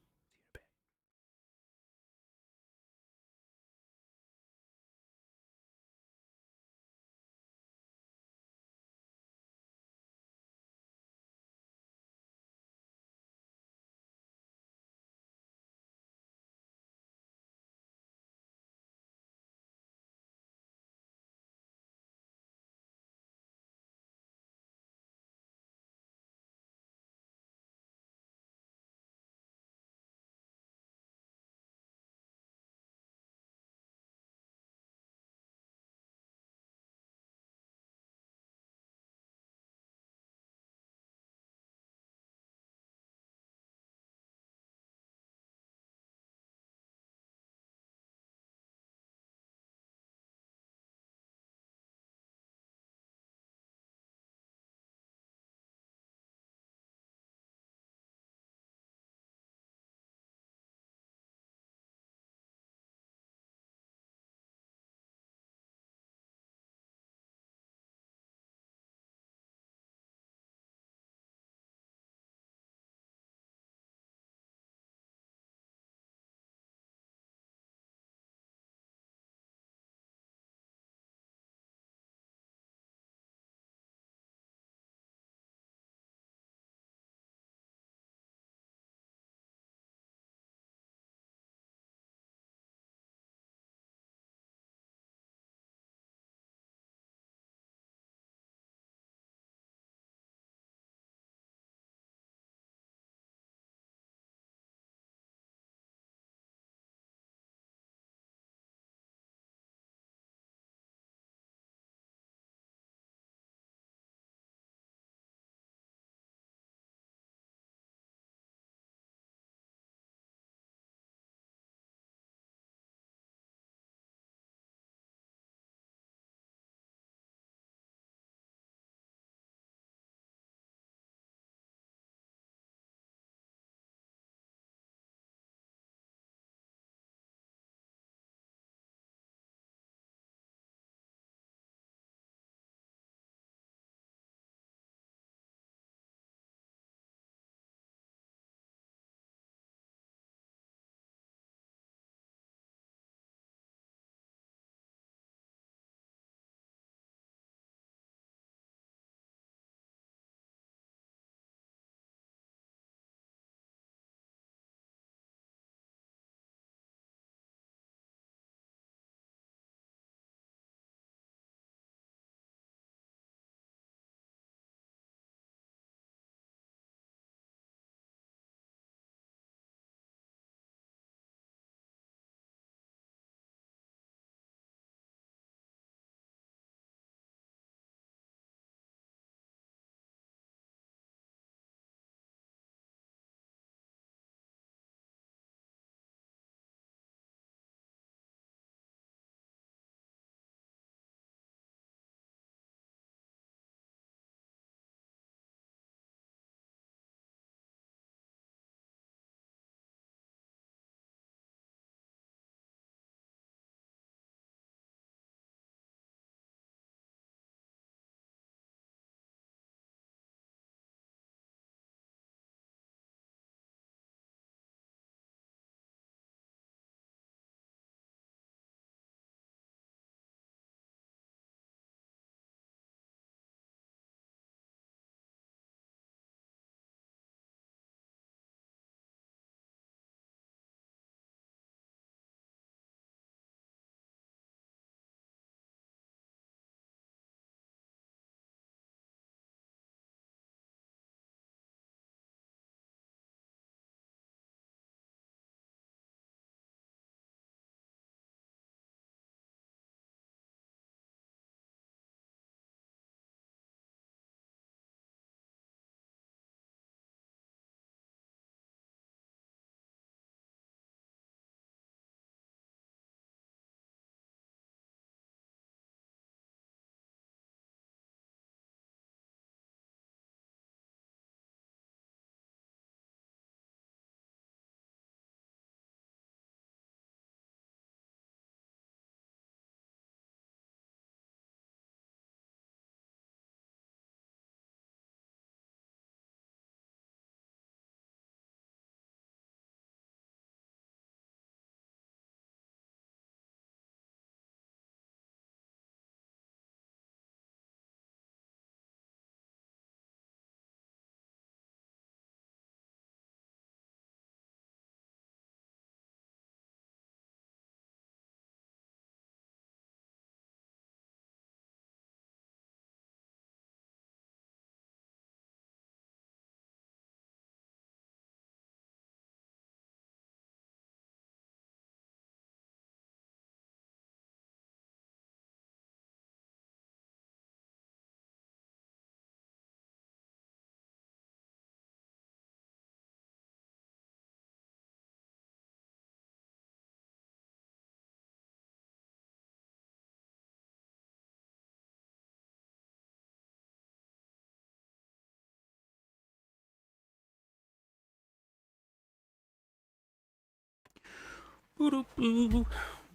Boo-doo-boo.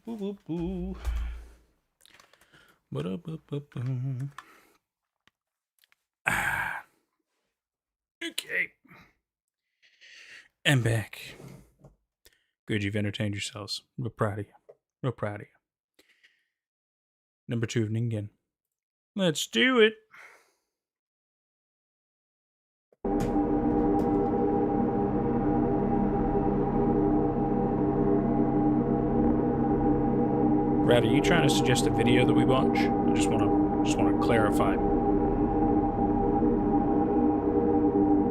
Boo-boo-boo. Ba-da-ba-ba-boo. Okay. And back. Good, you've entertained yourselves. Real proud of you. Real proud of you. Number 2 of Ningen. Let's do it. Brad, are you trying to suggest a video that we watch? I just want to clarify.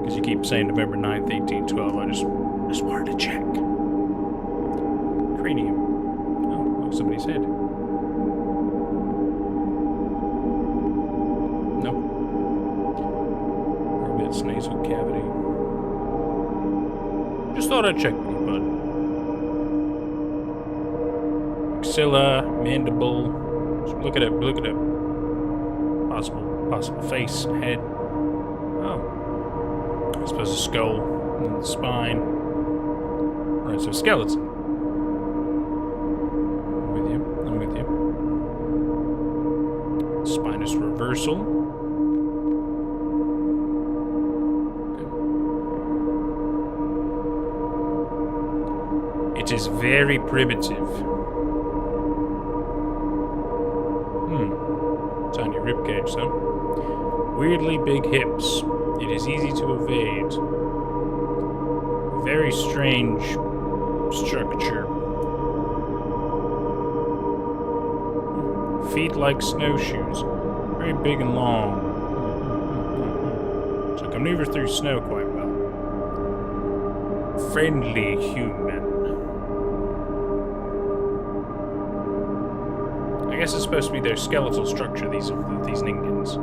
Because you keep saying November 9th, 1812. I just wanted to check. Cranium. Oh, somebody's head. No. Orbit's nasal cavity. Just thought I'd check with you, bud. Maxilla, mandible. Just look at it. Possible face, head. Oh. I suppose a skull and the spine. Alright, so skeleton. I'm with you. Spinous reversal. Okay. It is very primitive. It's on your ribcage, son. Weirdly big hips. It is easy to evade. Very strange structure. Feet like snowshoes. Very big and long. So can maneuver through snow quite well. Friendly human. I guess it's supposed to be their skeletal structure, these Ningens.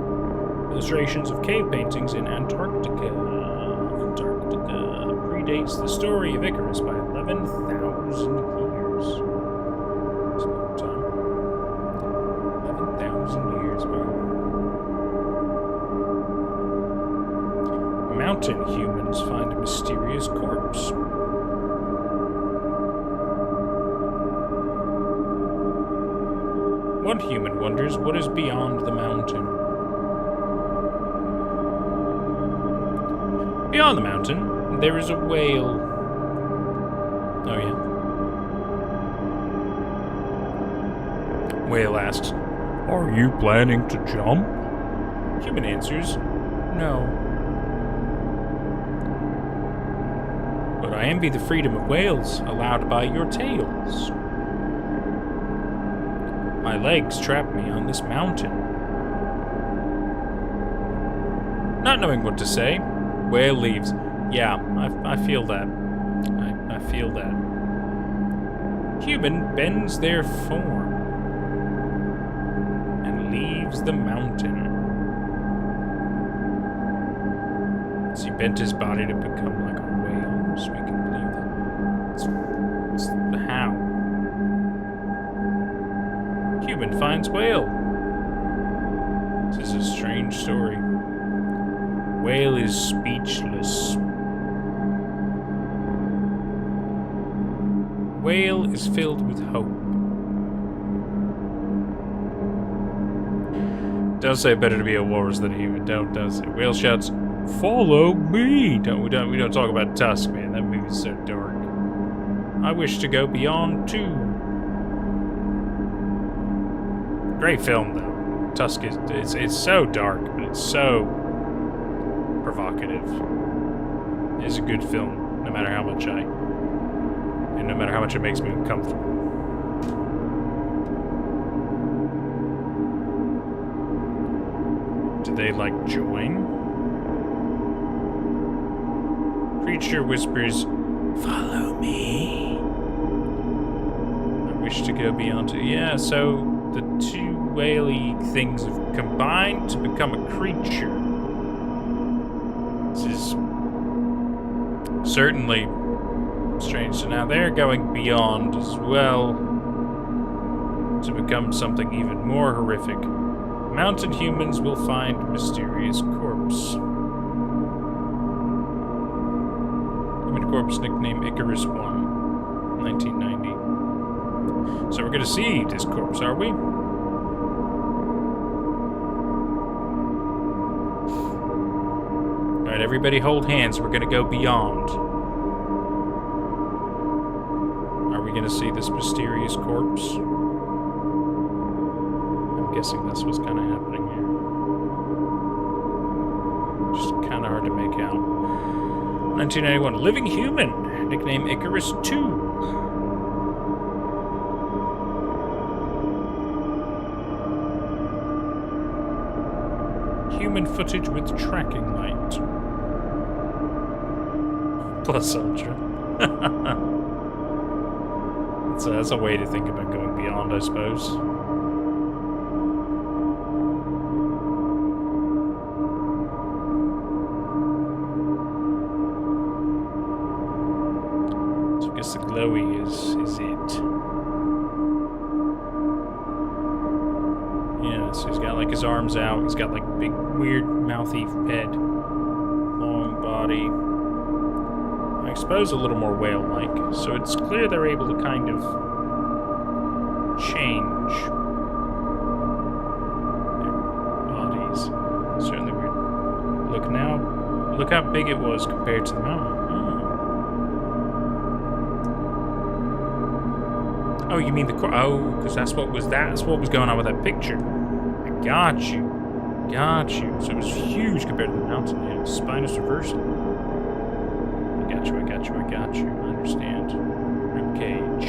Illustrations of cave paintings in Antarctica. Predates the story of Icarus by 11,000 years. That's a long time. 11,000 years, man. Mountain humans find a mysterious corpse. One human wonders what is beyond the mountain. Beyond the mountain, there is a whale. Oh, yeah. Whale asks, "Are you planning to jump?" Human answers, "No. But I envy the freedom of whales allowed by your tales. My legs trap me on this mountain." Not knowing what to say, whale leaves. Yeah, I feel that. I feel that. Human bends their form and leaves the mountain. So he bent his body to become like a whale, so we can believe that. It's how? Human finds whale. This is a strange story. Whale is speechless. Whale is filled with hope. Don't say better to be a walrus than a human. Don't say. Whale shouts, "Follow me!" We don't talk about Tusk, man. That movie's so dark. I wish to go beyond too. Great film though. Tusk is it's so dark, but it's so provocative. It's a good film, no matter how much no matter how much it makes me uncomfortable. Did they like join? Creature whispers, "Follow me." I wish to go beyond two. Yeah, so the two whaley things have combined to become a creature. This is certainly strange. So now they're going beyond as well to become something even more horrific. Mountain humans will find mysterious corpse. Human corpse nickname Icarus 1, 1990. So we're gonna see this corpse, are we? Alright, everybody hold hands. We're gonna go beyond. Are we gonna see this mysterious corpse? I'm guessing that's what's kind of happening here. Just kind of hard to make out. 1991, living human, nickname Icarus 2. Human footage with tracking light. Plus ultra. That's a way to think about going beyond, I suppose. So I guess the glowy is it. Yeah, so he's got like his arms out, he's got like big weird mouthy head, long body. I suppose a little more whale-like, so it's clear they're able to kind of change their bodies. Certainly weird. Look now, look how big it was compared to the mountain. Oh, you mean the because that's what was going on with that picture. I got you. So it was huge compared to the mountain. Yeah, spinous reversal. I got you. I understand. Ribcage.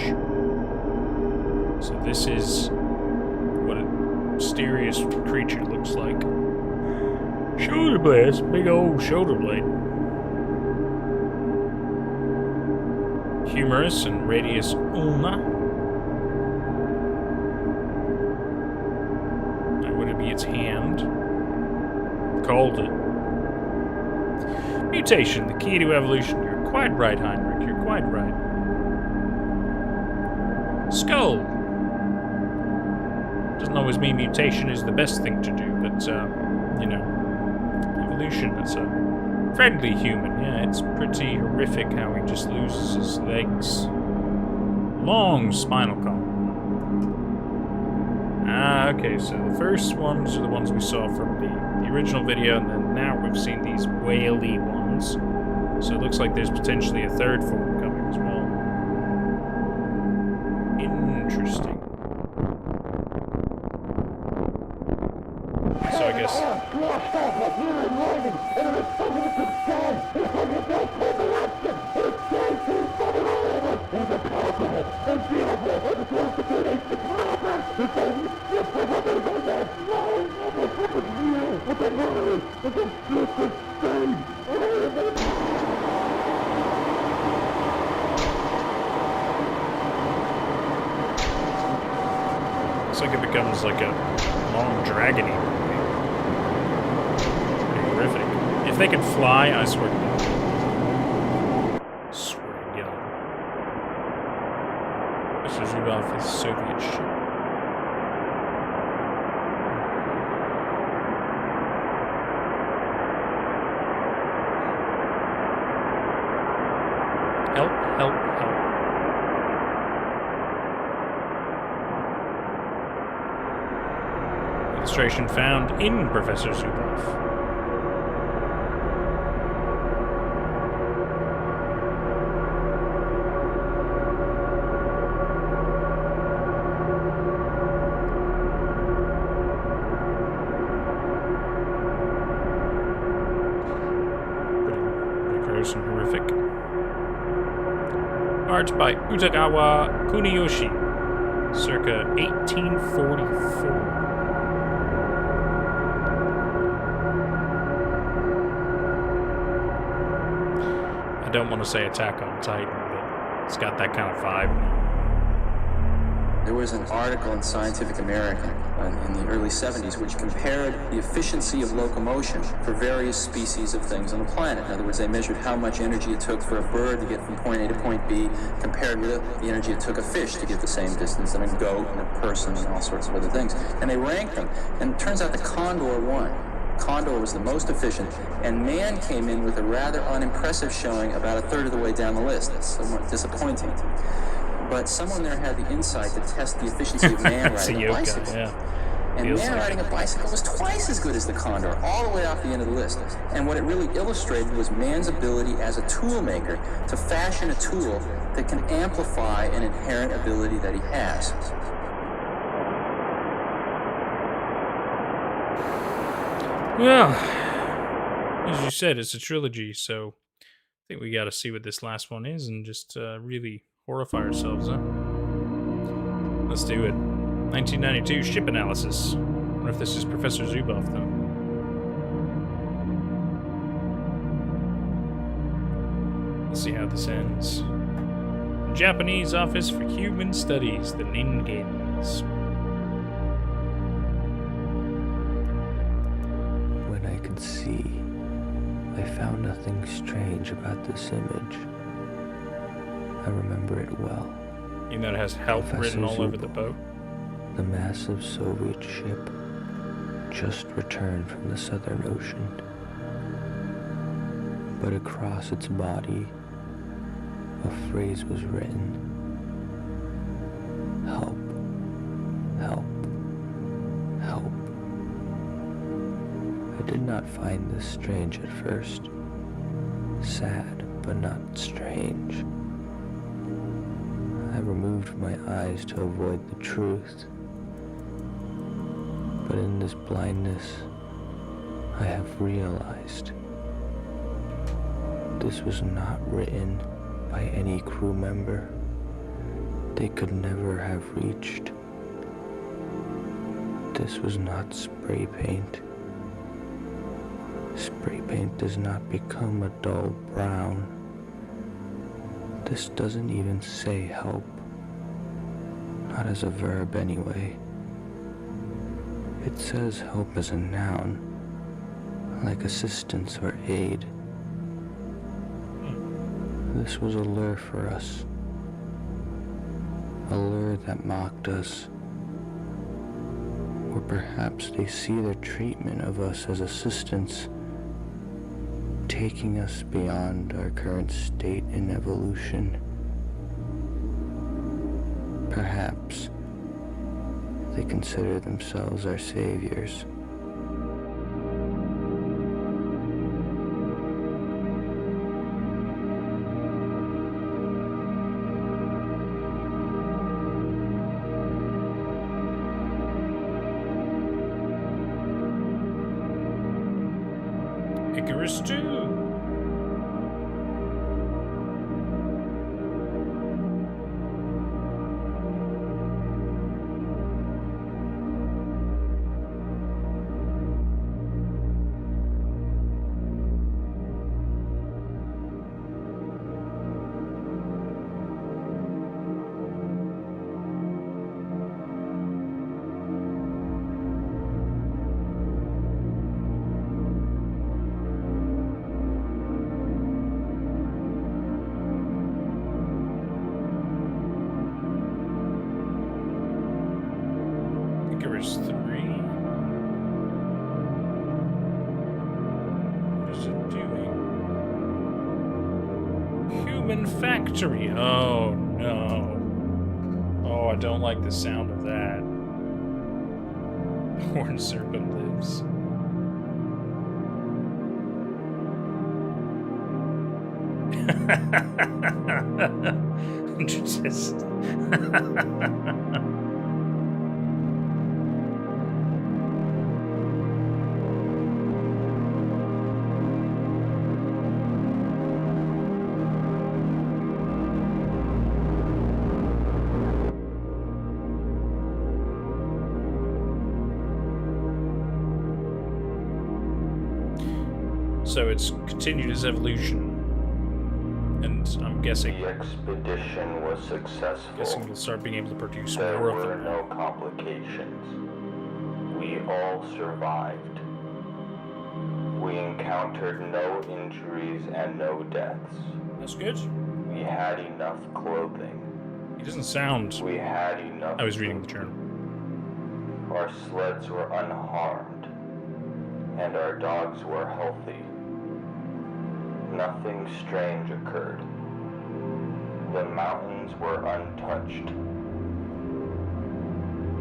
So this is what a mysterious creature looks like. Shoulder blade, big old shoulder blade. Humerus and radius ulna. That would be its hand. Called it. Mutation, the key to evolution. You're quite right, Heinrich. You're quite right. Skull. Doesn't always mean mutation is the best thing to do, but, you know, evolution, it's a friendly human. Yeah, it's pretty horrific how he just loses his legs. Long spinal column. Okay, so the first ones are the ones we saw from the original video, and then now we've seen these whaley ones. So it looks like there's potentially a third form coming as well. Interesting. So I guess... Looks like it becomes like a long dragony movie. Pretty horrific. If they could fly, I swear to God. Swear to God. This is Rudolph, his Soviet ship. Help, help, help. Illustration found in Professor Zuboff. Pretty gross and horrific. Art by Utagawa Kuniyoshi, circa 1844. I don't want to say Attack on Titan, but it's got that kind of vibe.
There was an article in Scientific American in the early 70s which compared the efficiency of locomotion for various species of things on the planet. In other words, they measured how much energy it took for a bird to get from point A to point B compared with the energy it took a fish to get the same distance, and a goat and a person and all sorts of other things. And they ranked them, and it turns out the condor won. Condor was the most efficient, and man came in with a rather unimpressive showing about a third of the way down the list. It's somewhat disappointing. but someone there had the insight to test the efficiency of man riding a bicycle. And man riding a bicycle was twice as good as the condor, all the way off the end of the list. And what it really illustrated was man's ability as a tool maker to fashion a tool that can amplify an inherent ability that he has.
Well, as you said, it's a trilogy, so I think we got to see what this last one is and just really horrify ourselves, huh? Let's do it. 1992 ship analysis. I wonder if this is Professor Zuboff, though. Let's see how this ends. Japanese Office for Human Studies, the Ningens.
When I could see, I found nothing strange about this image. I remember it well.
You know it has help written all over the boat?
The massive Soviet ship just returned from the Southern Ocean. But across its body, a phrase was written. Help, help, help. I did not find this strange at first. Sad, but not strange. I removed my eyes to avoid the truth. But in this blindness, I have realized this was not written by any crew member. They could never have reached. This was not spray paint. Spray paint does not become a dull brown. This doesn't even say help. Not as a verb anyway. It says help as a noun, like assistance or aid. This was a lure for us. A lure that mocked us. Or perhaps they see their treatment of us as assistants, taking us beyond our current state in evolution. Perhaps they consider themselves our saviors.
Icarus 2. Icarus 3. What is it doing? Human Factory. Oh no. Oh, I don't like the sound of that. Horned Serpent lives. Just so it's continued its evolution. And I'm guessing
the expedition was successful.
We'll start being able to produce
there
more of
were
them.
no complications. We all survived. We encountered no injuries and no deaths.
That's good.
We had enough clothing.
He doesn't sound.
We had enough.
I was reading the journal.
Our sleds were unharmed, and our dogs were healthy. Nothing strange occurred. The mountains were untouched.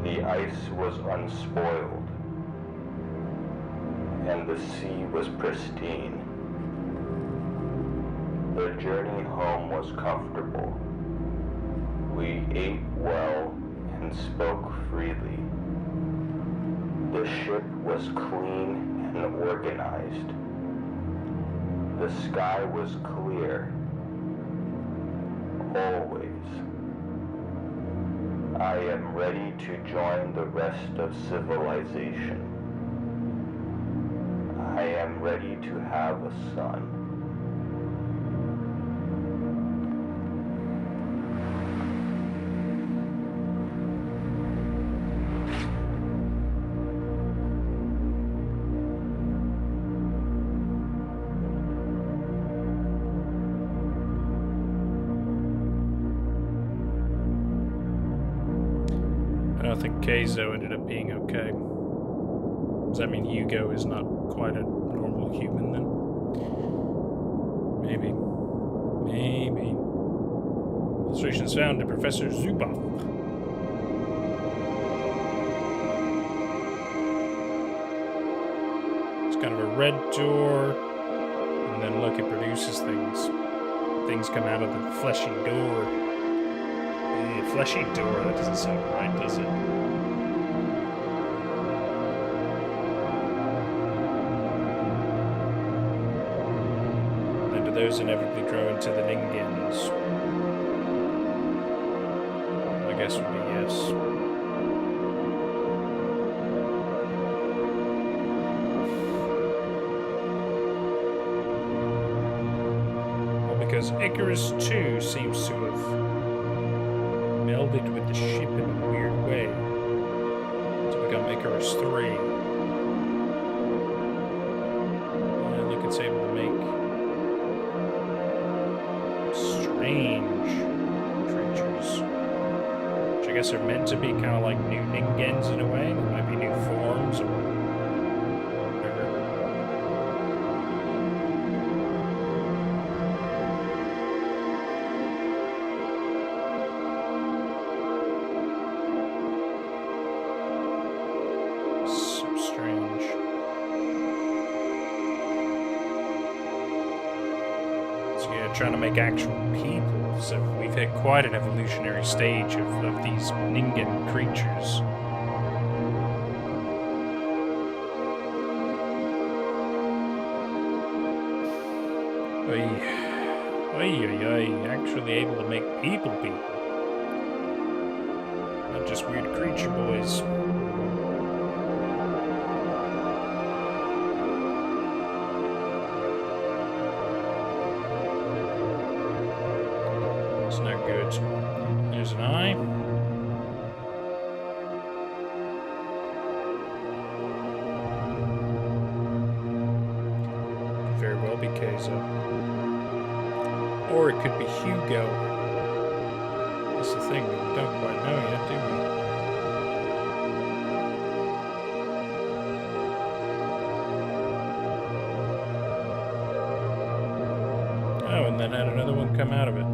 The ice was unspoiled. And the sea was pristine. The journey home was comfortable. We ate well and spoke freely. The ship was clean and organized. The sky was clear. Always. I am ready to join the rest of civilization. I am ready to have a son.
I don't think Keizo ended up being okay. Does that mean Hugo is not quite a normal human then? Maybe. Maybe. Illustrations found in Professor Zuboff. It's kind of a red door, and then look, it produces things. Things come out of the fleshy door. Fleshy door, that doesn't sound right, does it? And then do those inevitably grow into the Ningens? I guess would be yes. Well, because Icarus 2 seems to have melded with the ship in a weird way to become Icarus 3. And look, it's able to make strange creatures, which I guess are meant to be kind of like new Ningens in a way. There might be new forms or whatever. Trying to make actual people, so we've hit quite an evolutionary stage of these Ningen creatures. Actually able to make people. Not just weird creature boys. Not good. There's an eye. Could very well be Keizo. Or it could be Hugo. That's the thing, we don't quite know yet, do we? Oh, and then had another one come out of it.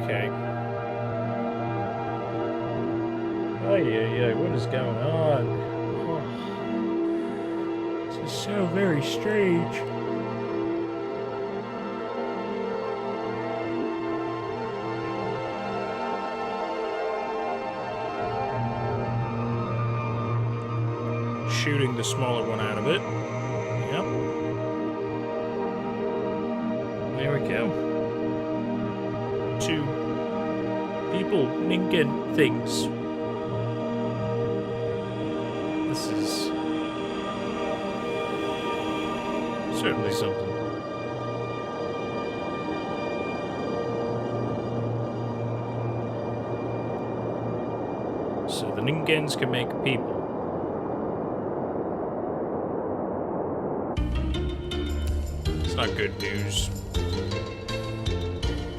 Okay. Oh yeah, what is going on? Oh. This is so very strange. Shooting the smaller one out of it. Yep. There we go. 2 people, Ningen things. This is certainly something. So the Ningens can make people. It's not good news.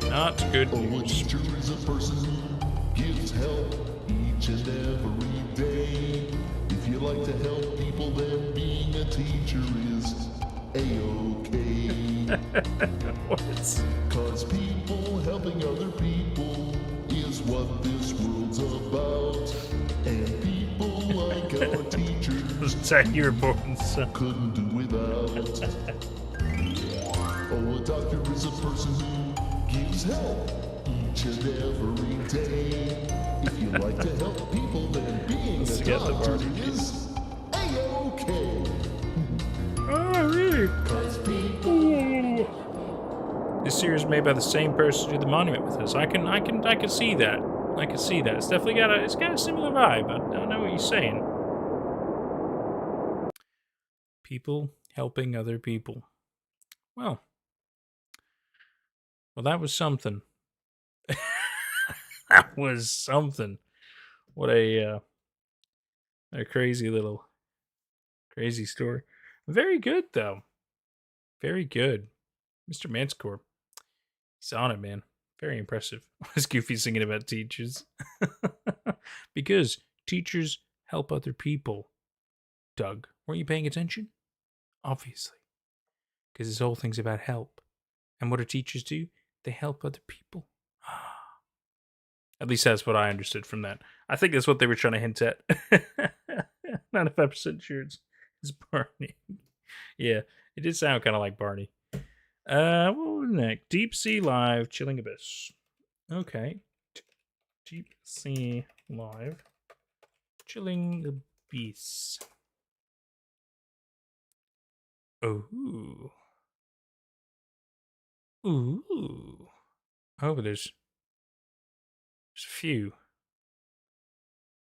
Not good news.
A teacher is a person who gives help each and every day. If you like to help people, then being a teacher is A-okay.
What?
Cause people helping other people is what this world's about. And people like our teachers
Tangi reports.
couldn't do without. Oh, a doctor is a person who gives help each and every day. If you like to help people, then being a doctor is A-okay.
Oh, really? This series is made by the same person who did the monument with us. I can see that. I can see that. It's definitely got a similar vibe. I know what you're saying. People helping other people. Well, that was something. That was something. What a crazy story. Very good though. Very good. Mr. Manscore. He's on it, man. Very impressive. Was Goofy singing about teachers? Because teachers help other people. Doug, weren't you paying attention? Obviously. Because this whole thing's about help. And what do teachers do? They help other people. At least that's what I understood from that. I think that's what they were trying to hint at. 95% sure it's Barney. Yeah, it did sound kind of like Barney. What was next? Deep Sea Live, Chilling Abyss. Okay. Deep Sea Live, Chilling Abyss. Ooh. Ooh. Oh, there's a few.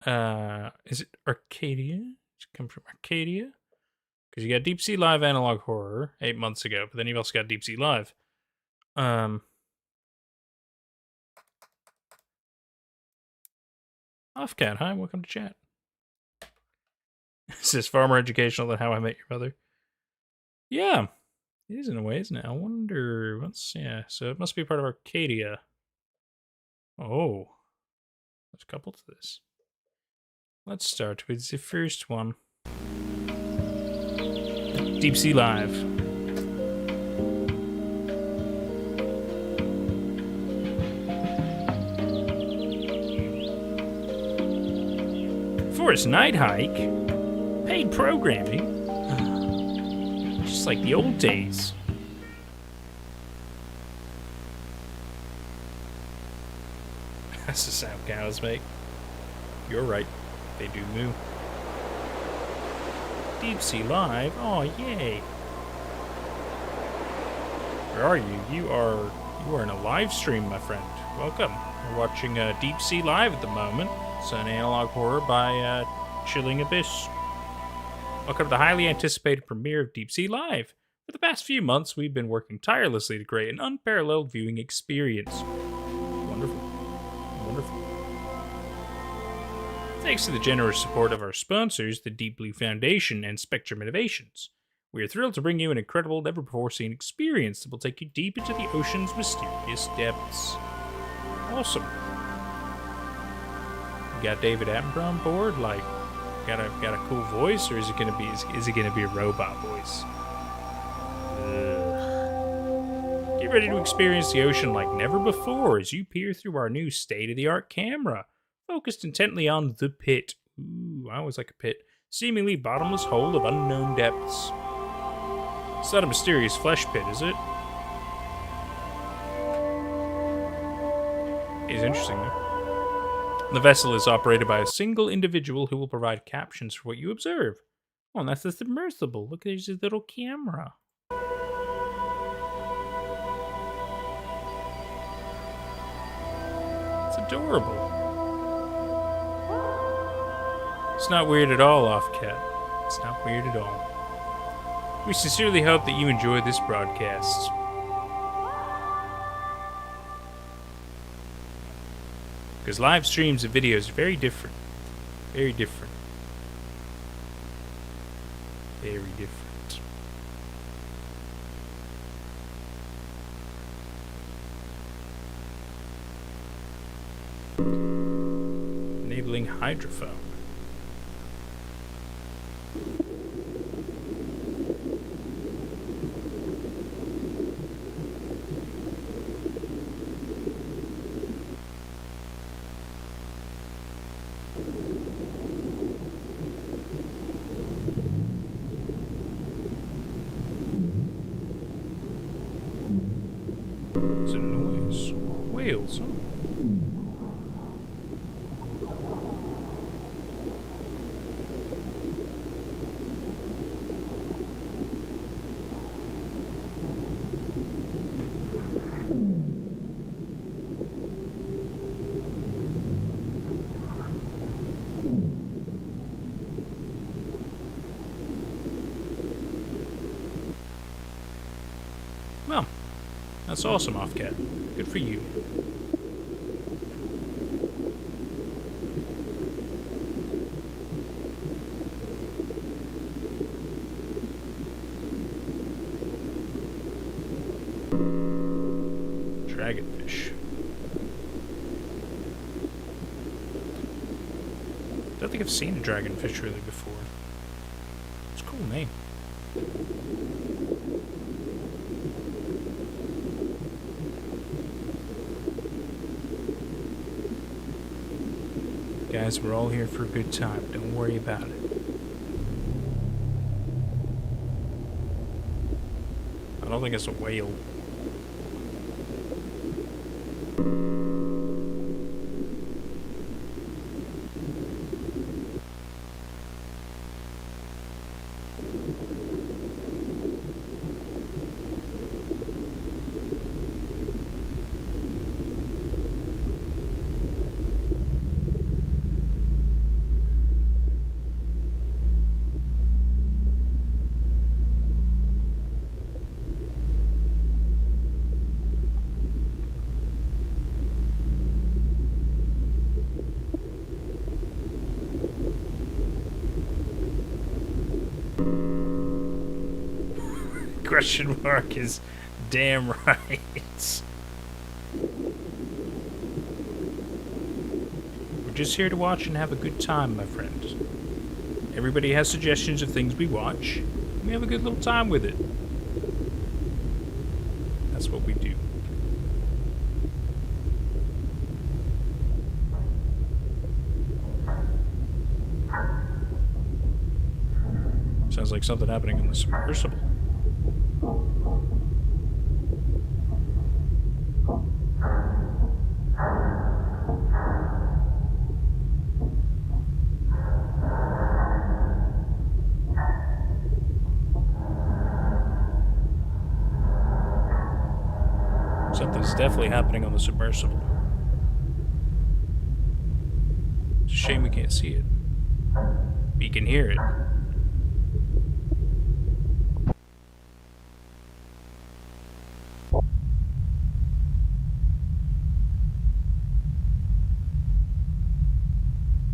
Is it Arcadia? Does it come from Arcadia? Because you got Deep Sea Live Analog Horror 8 months ago, but then you've also got Deep Sea Live. Offcat, hi, welcome to chat. Is this far more educational than How I Met Your Mother? Yeah, it is in a way, isn't it? I wonder, so it must be part of Arcadia. Oh, there's a couple to this. Let's start with the first one. Deep Sea Live. Forest Night Hike? Paid programming? Just like the old days. That's the sound cows make. You're right. They do moo. Deep Sea Live? Oh, yay. Where are you? You are in a live stream, my friend. Welcome. We're watching Deep Sea Live at the moment. It's an analog horror by Chilling Abyss. Welcome to the highly anticipated premiere of Deep Sea Live. For the past few months, we've been working tirelessly to create an unparalleled viewing experience. Wonderful. Wonderful. Thanks to the generous support of our sponsors, the Deep Blue Foundation and Spectrum Innovations, we are thrilled to bring you an incredible, never-before-seen experience that will take you deep into the ocean's mysterious depths. Awesome. You got David Attenborough on board? Like, got a cool voice, or is it gonna be a robot voice? Ugh. Get ready to experience the ocean like never before as you peer through our new state-of-the-art camera, focused intently on the pit. Ooh, I always like a pit. Seemingly bottomless hole of unknown depths. It's not a mysterious flesh pit, is it? It's interesting, though. The vessel is operated by a single individual who will provide captions for what you observe. Oh, and that's the submersible. Look, there's his little camera. It's adorable. It's not weird at all, Offcat. It's not weird at all. We sincerely hope that you enjoy this broadcast. Because live streams of videos are very different. Very different. Very different. Enabling hydrophone. It's a noise. Whales, huh? Well, that's awesome, Offcat. Good for you. Dragonfish. I don't think I've seen a dragonfish really before. It's a cool name. Guys, we're all here for a good time. Don't worry about it. I don't think it's a whale. Question mark is damn right. We're just here to watch and have a good time, my friends. Everybody has suggestions of things we watch. We have a good little time with it. That's what we do. Sounds like something happening in the submersible. Something's definitely happening on the submersible. It's a shame we can't see it. But you can hear it.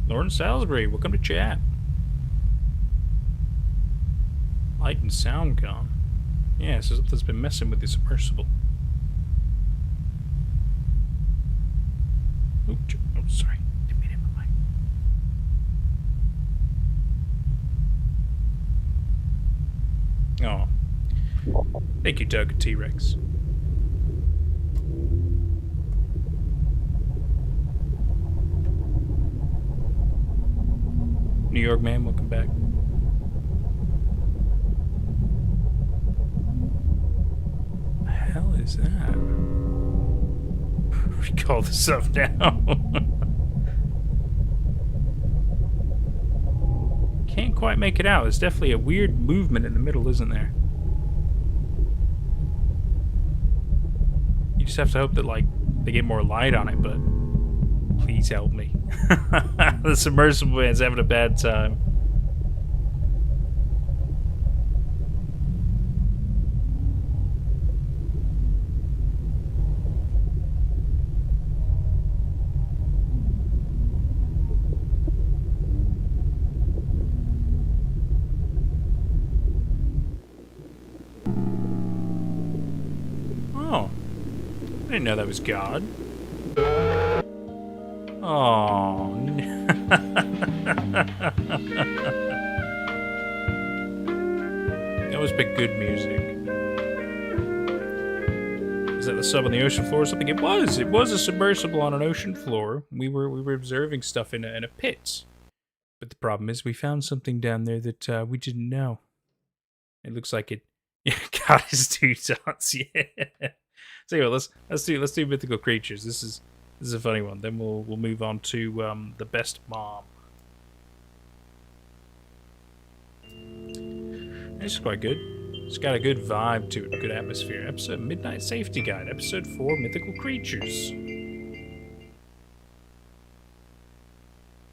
Lauren Salisbury, welcome to chat. Light and sound gone. Yeah, so something's been messing with the submersible. Oh, sorry. Didn't mean to hit my mic. Oh. Thank you, Doug T-Rex. New York man, welcome back. What the hell is that? Recall this up now. Can't quite make it out. There's definitely a weird movement in the middle, isn't there? You just have to hope that, like, they get more light on it, but please help me. The submersible man's having a bad time. Oh. I didn't know that was God. Oh, no. That was big good music. Is that the sub on the ocean floor or something? It was. It was a submersible on an ocean floor. We were observing stuff in a pit. But the problem is we found something down there that we didn't know. It looks like it got his two dots, yeah. So anyway, let's do mythical creatures. This is a funny one. Then we'll move on to the best mom. This is quite good. It's got a good vibe to it, good atmosphere. Episode Midnight Safety Guide, episode 4, Mythical Creatures.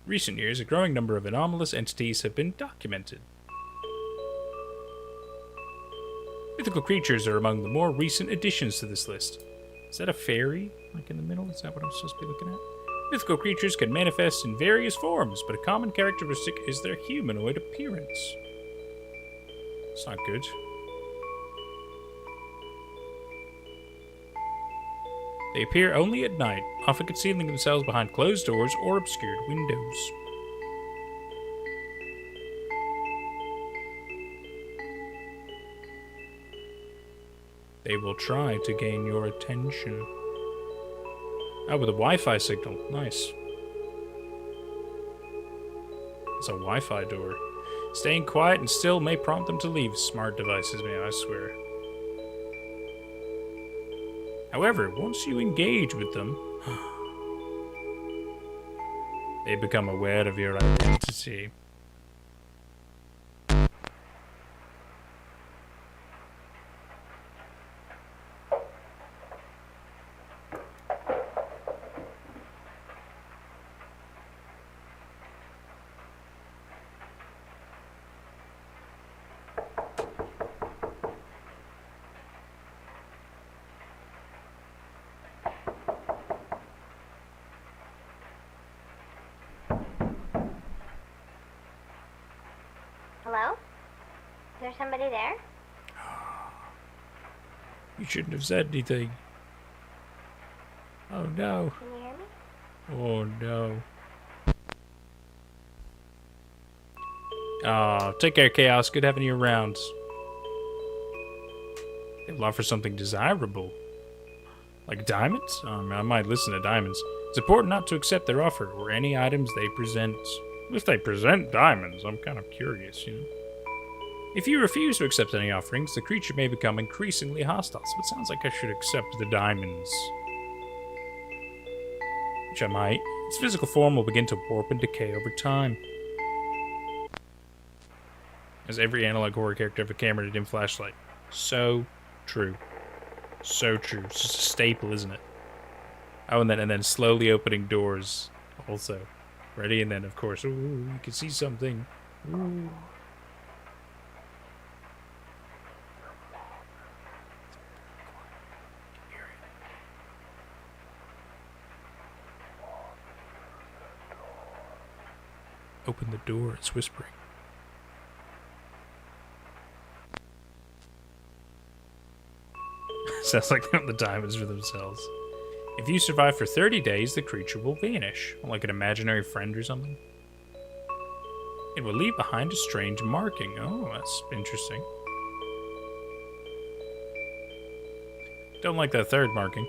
Recent years, a growing number of anomalous entities have been documented. Mythical creatures are among the more recent additions to this list. Is that a fairy, like in the middle? Is that what I'm supposed to be looking at? Mythical creatures can manifest in various forms, but a common characteristic is their humanoid appearance. It's not good. They appear only at night, often concealing themselves behind closed doors or obscured windows. They will try to gain your attention. Oh, with a Wi-Fi signal. Nice. It's a Wi-Fi door. Staying quiet and still may prompt them to leave. Smart devices, man, I swear. However, once you engage with them, they become aware of your identity.
Hello? Is there somebody there?
You shouldn't have said anything. Oh no.
Can you hear me?
Oh no. Take care, Chaos. Good having you around. They will offer something desirable. Like diamonds? I might listen to diamonds. It's important not to accept their offer or any items they present. If they present diamonds, I'm kind of curious, you know. If you refuse to accept any offerings, the creature may become increasingly hostile, so it sounds like I should accept the diamonds. Which I might. Its physical form will begin to warp and decay over time. As every analog horror character have a camera and a dim flashlight. So true. So true. It's just a staple, isn't it? Oh, and then slowly opening doors also. Ready? And then, of course, ooh, you can see something. Ooh. Open the door, it's whispering. Sounds like they want the diamonds for themselves. If you survive for 30 days, the creature will vanish, like an imaginary friend or something. It will leave behind a strange marking. Oh, that's interesting. Don't like that third marking.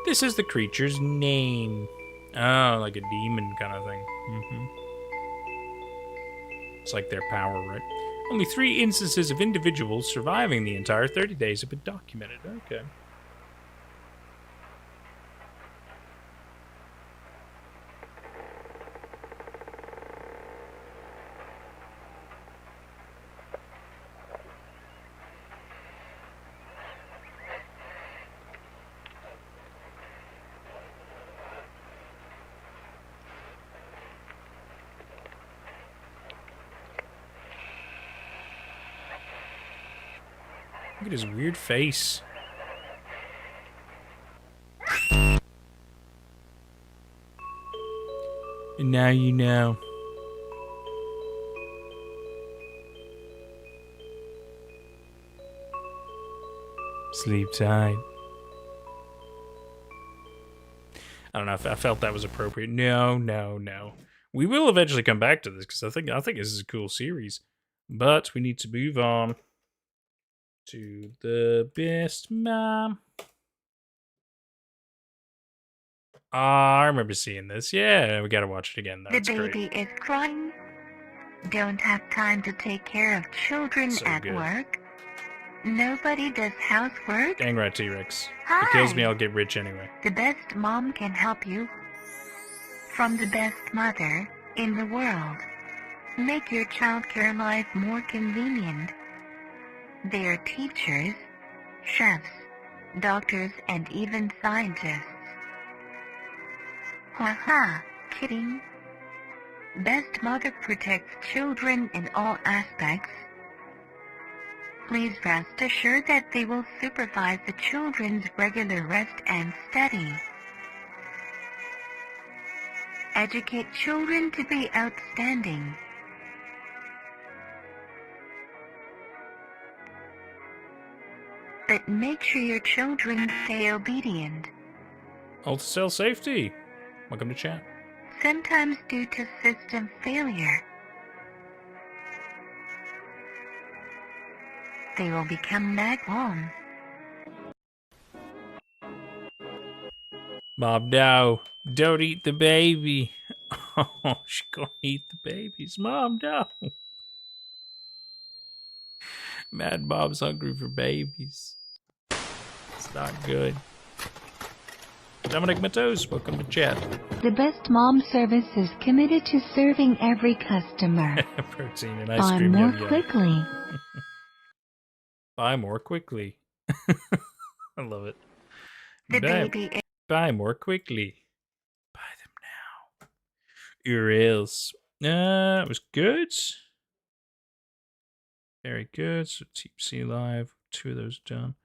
This is the creature's name. Oh, like a demon kind of thing. It's like their power, right? Only 3 instances of individuals surviving the entire 30 days have been documented. Okay. Look at his weird face. And now you know. Sleep tight. I don't know if I felt that was appropriate. No. We will eventually come back to this because I think this is a cool series. But we need to move on to the best mom. I remember seeing this. Yeah, we gotta watch it again. That's
the baby
great.
is crying. Don't have time to take care of children
So
at
good.
work.
Nobody does housework.
Dang right, T-Rex. If
Hi.
it kills me, I'll get rich anyway.
The best mom can help you. From the best mother in the world. Make your childcare life more convenient. They are teachers, chefs, doctors, and even scientists. Haha, kidding. Best Mother protects children in all aspects. Please rest assured that they will supervise the children's regular rest and study. Educate children to be outstanding. But make sure your children stay obedient.
Alt-cell safety. Welcome to chat.
Sometimes due to system failure, they will become back home.
Bob Dow, don't eat the baby. Oh, she's gonna eat the babies. Mom, no. Mad Bob's hungry for babies. It's not good. Dominic Matos, welcome to chat.
The Best Mom service is committed to serving every customer.
Protein and ice
Buy
cream.
more
Yum, yum.
quickly.
Buy more quickly. I love it.
The baby is...
Buy more quickly. Buy them now. URLs. It was good. Very good. So TPC Live. 2 of those done.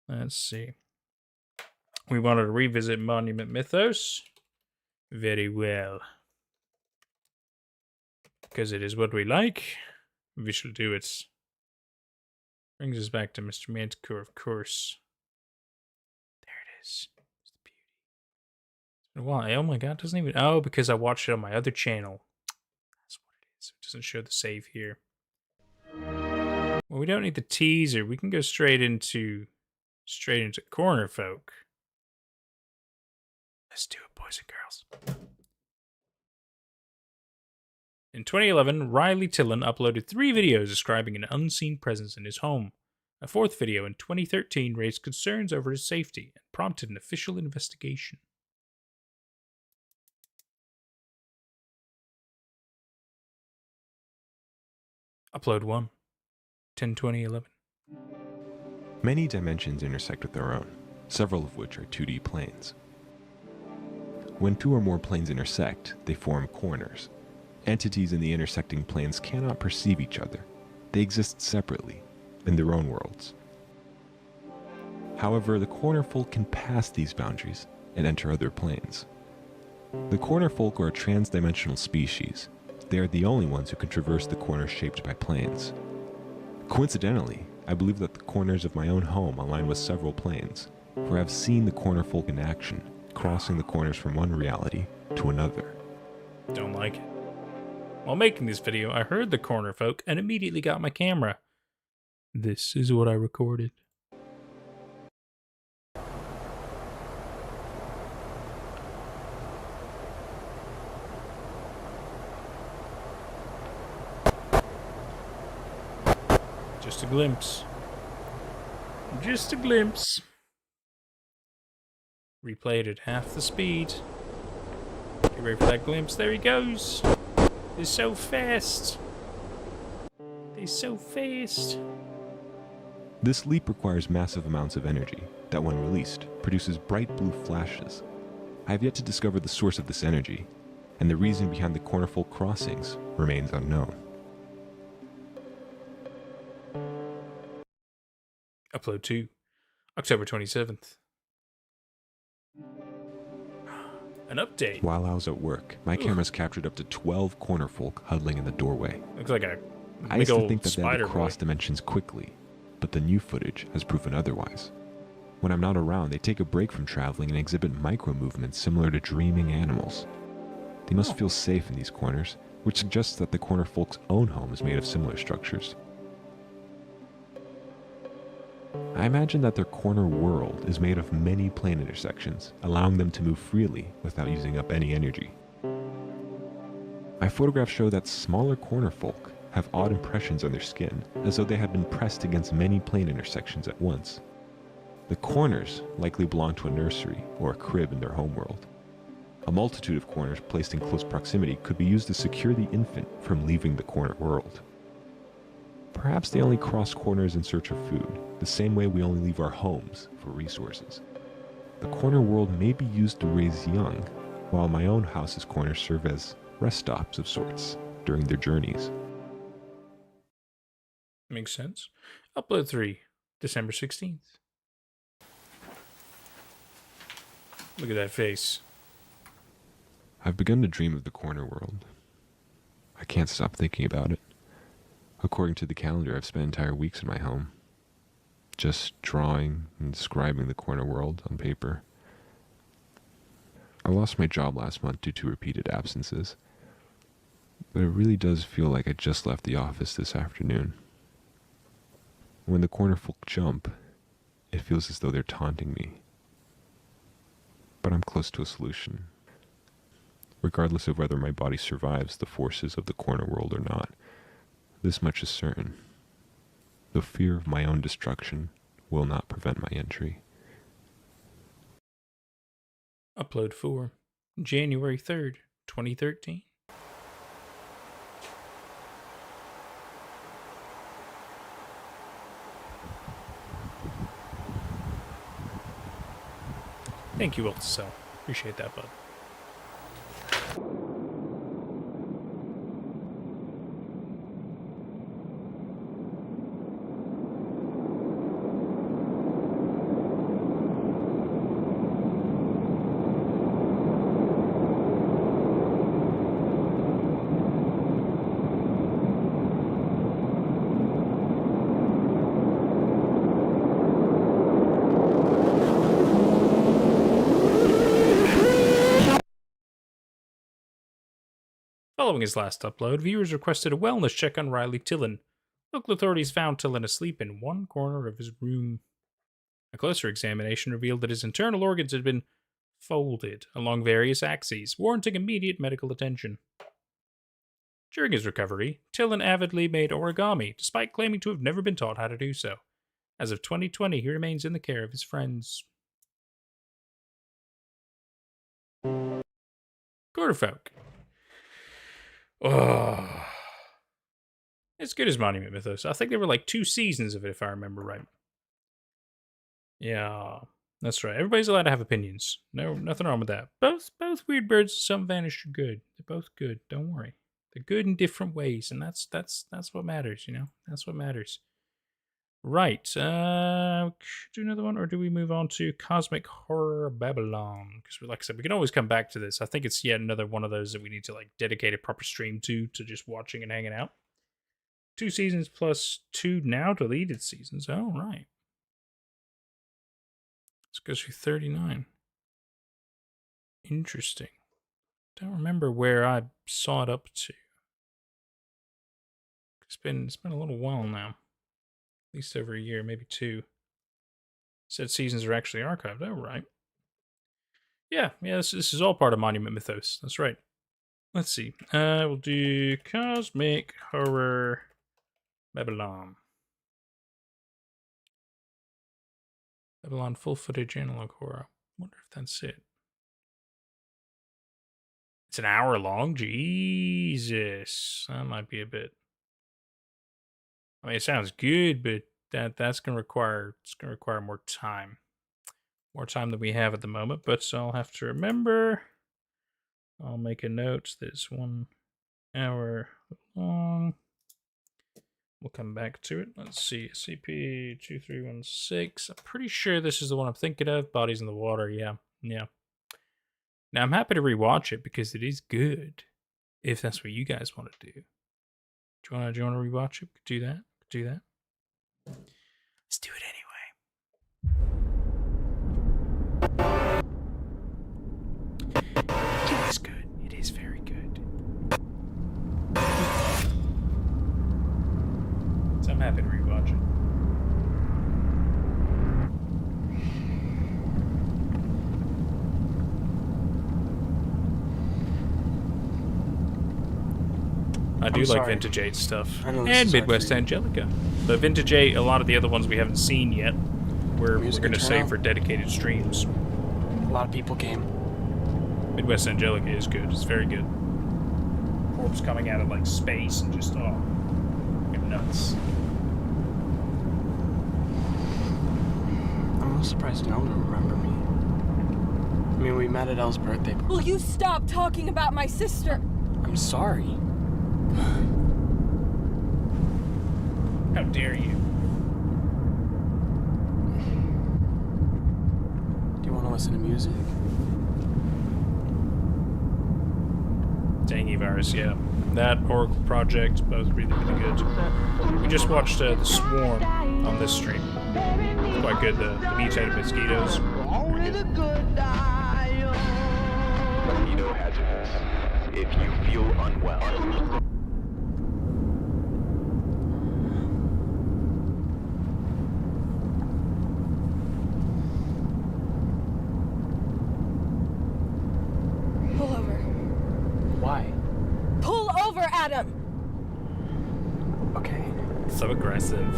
Let's see. We wanted to revisit Monument Mythos. Very well. Because it is what we like. We shall do it. Brings us back to Mr. Mythical, of course. There it is. It's the beauty. Why? Oh my god, it doesn't even... Oh, because I watched it on my other channel. That's what it is. It doesn't show the save here. Well, we don't need the teaser. We can go straight into Corner Folk. Let's do it, boys and girls. In 2011, Riley Tillon uploaded 3 videos describing an unseen presence in his home. A 4th video in 2013 raised concerns over his safety and prompted an official investigation. Upload 1. 10/2011.
Many dimensions intersect with their own, several of which are 2D planes. When 2 or more planes intersect, they form corners. Entities in the intersecting planes cannot perceive each other. They exist separately, in their own worlds. However, the corner folk can pass these boundaries and enter other planes. The corner folk are a trans-dimensional species. They are the only ones who can traverse the corners shaped by planes. Coincidentally, I believe that the corners of my own home align with several planes, for I have seen the corner folk in action, crossing the corners from one reality to another.
Don't like it. While making this video, I heard the corner folk and immediately got my camera. This is what I recorded. Just a glimpse. Just a glimpse. Replayed at half the speed. Get ready for that glimpse. There he goes. They're so fast. They're so fast.
This leap requires massive amounts of energy that, when released, produces bright blue flashes. I have yet to discover the source of this energy, and the reason behind the cornerfolk crossings remains unknown.
Upload 2, October 27th. An update.
While I was at work, my cameras captured up to 12 cornerfolk huddling in the doorway.
Looks like a
I
big
used to
old
think that they had
spider
to cross
boy.
dimensions quickly, but the new footage has proven otherwise. When I'm not around, they take a break from traveling and exhibit micro-movements similar to dreaming animals. They must feel safe in these corners, which suggests that the cornerfolk's own home is made of similar structures. I imagine that their corner world is made of many plane intersections, allowing them to move freely without using up any energy. My photographs show that smaller corner folk have odd impressions on their skin, as though they have been pressed against many plane intersections at once. The corners likely belong to a nursery or a crib in their homeworld. A multitude of corners placed in close proximity could be used to secure the infant from leaving the corner world. Perhaps they only cross corners in search of food, the same way we only leave our homes for resources. The corner world may be used to raise young, while my own house's corners serve as rest stops of sorts during their journeys.
Makes sense. Upload 3, December 16th. Look at that face.
I've begun to dream of the corner world. I can't stop thinking about it. According to the calendar, I've spent entire weeks in my home, just drawing and describing the corner world on paper. I lost my job last month due to repeated absences, but it really does feel like I just left the office this afternoon. When the corner folk jump, it feels as though they're taunting me. But I'm close to a solution. Regardless of whether my body survives the forces of the corner world or not, this much is certain. The fear of my own destruction will not prevent my entry.
Upload 4, January 3rd, 2013. Thank you, Ulticell. Appreciate that, bud. Following his last upload, viewers requested a wellness check on Riley Tillon. Local authorities found Tillon asleep in one corner of his room. A closer examination revealed that his internal organs had been folded along various axes, warranting immediate medical attention. During his recovery, Tillon avidly made origami, despite claiming to have never been taught how to do so. As of 2020, he remains in the care of his friends. Quarterfolk. Oh, as good as Monument Mythos. I think there were like 2 seasons of it, if I remember right. Yeah, that's right. Everybody's allowed to have opinions. No, nothing wrong with that. Both Weird Birds and Some Vanished are good. They're both good. Don't worry. They're good in different ways, and that's what matters. You know, that's what matters. Right. Do another one, or do we move on to Cosmic Horror Babylon? Because, like I said, we can always come back to this. I think it's yet another one of those that we need to like dedicate a proper stream to just watching and hanging out. 2 seasons plus 2 now deleted seasons. Oh, right. Let's go through 39. Interesting. Don't remember where I saw it up to. It's been a little while now. At least over a year, maybe 2. Said seasons are actually archived. Oh, right. Yeah, this is all part of Monument Mythos. That's right. Let's see. We'll do Cosmic Horror Babylon. Babylon full footage analog horror. Wonder if that's it. It's an hour long? Jesus. That might be a bit. I mean, it sounds good, but that's gonna require more time. More time than we have at the moment, but I'll have to remember. I'll make a note that it's 1 hour long. We'll come back to it. Let's see. SCP-2316. I'm pretty sure this is the one I'm thinking of. Bodies in the Water. Yeah. Now, I'm happy to rewatch it because it is good. If that's what you guys want to do. Do you want to rewatch it? Do that. Let's do it anyway. It is good. It is very good. So I'm happy to rewatch it. I do like Vintage 8 stuff. And Midwest Angelica. The Vintage 8, a lot of the other ones we haven't seen yet, we're going to save for dedicated streams.
A lot of people came.
Midwest Angelica is good. It's very good. Orbs coming out of, like, space and just, oh, nuts.
I'm a little surprised no one will remember me. I mean, we met at Elle's birthday party.
Will you stop talking about my sister?
I'm sorry.
How dare you?
Do you want to listen to music?
Tangi virus, yeah. That Oracle project, both really, really good. We just watched The Swarm on this stream. Quite good. The mutated mosquitoes.
Mosquito hazardous. If you feel unwell.
Pull over.
Why?
Pull over, Adam!
Okay.
So aggressive.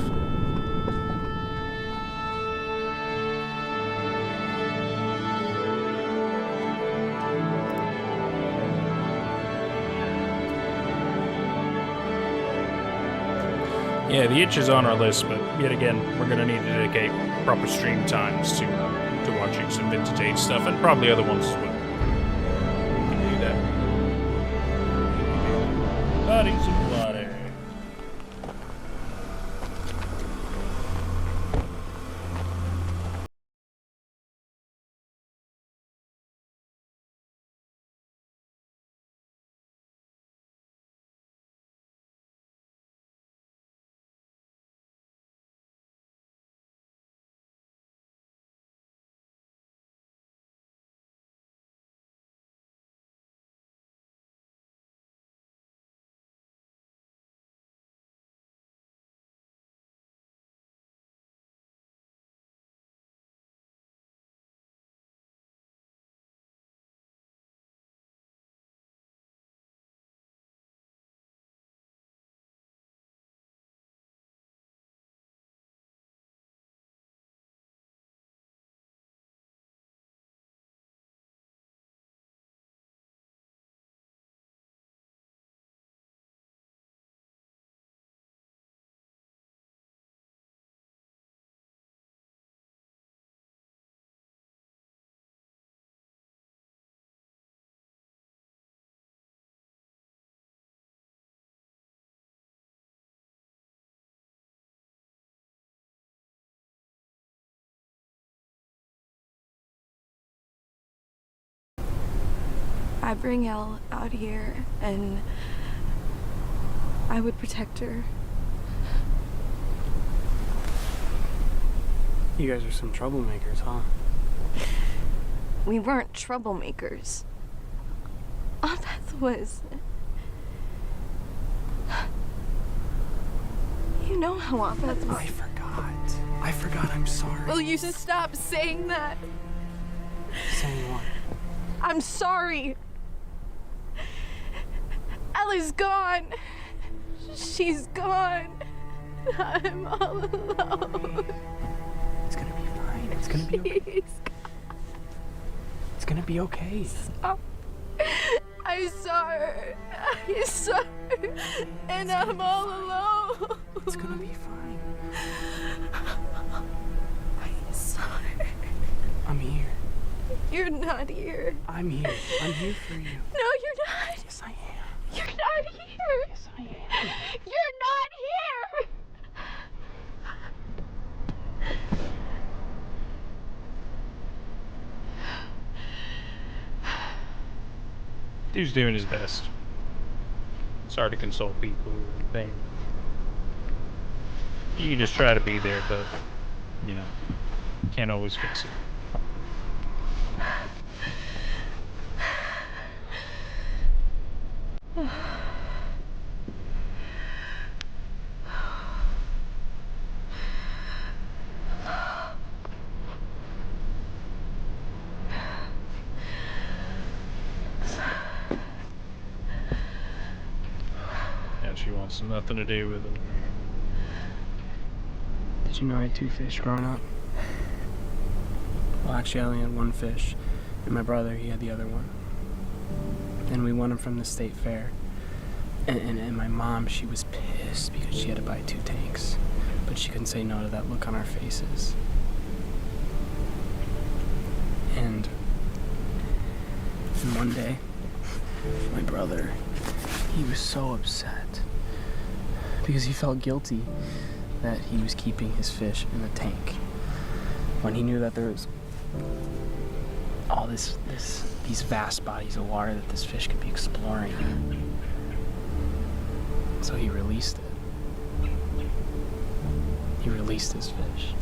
Yeah, the itch is on our list, but yet again, we're going to need to dedicate proper stream times to watching some Vintage Age stuff, and probably other ones as well. We can do that. Bodies of water.
I bring Elle out here, and I would protect her.
You guys are some troublemakers, huh?
We weren't troublemakers. Beth was. You know how Beth was.
I forgot. I'm sorry.
Will you just stop saying that?
Saying what?
I'm sorry. Ellie's gone. She's gone. I'm all alone.
It's gonna be fine. It's gonna be okay. It's gonna be okay.
Stop. I saw her. I saw her. And I'm all alone.
It's gonna be fine.
I saw her.
I'm here.
You're not here.
I'm here. I'm here for you.
No, you're not.
Yes, I am.
You're not here.
Yes, I am.
You're not here.
Dude's doing his best. Sorry to console people who are in pain. You can just try to be there, but, you know, can't always fix it. wants nothing to do with it.
Did you know I had 2 fish growing up? Well, actually, I only had 1 fish, and my brother, he had the other one. And we won him from the state fair. And my mom, she was pissed because she had to buy 2 tanks. But she couldn't say no to that look on our faces. And one day, my brother, he was so upset because he felt guilty that he was keeping his fish in the tank when he knew that there was all these vast bodies of water that this fish could be exploring. So he released it. He released his fish.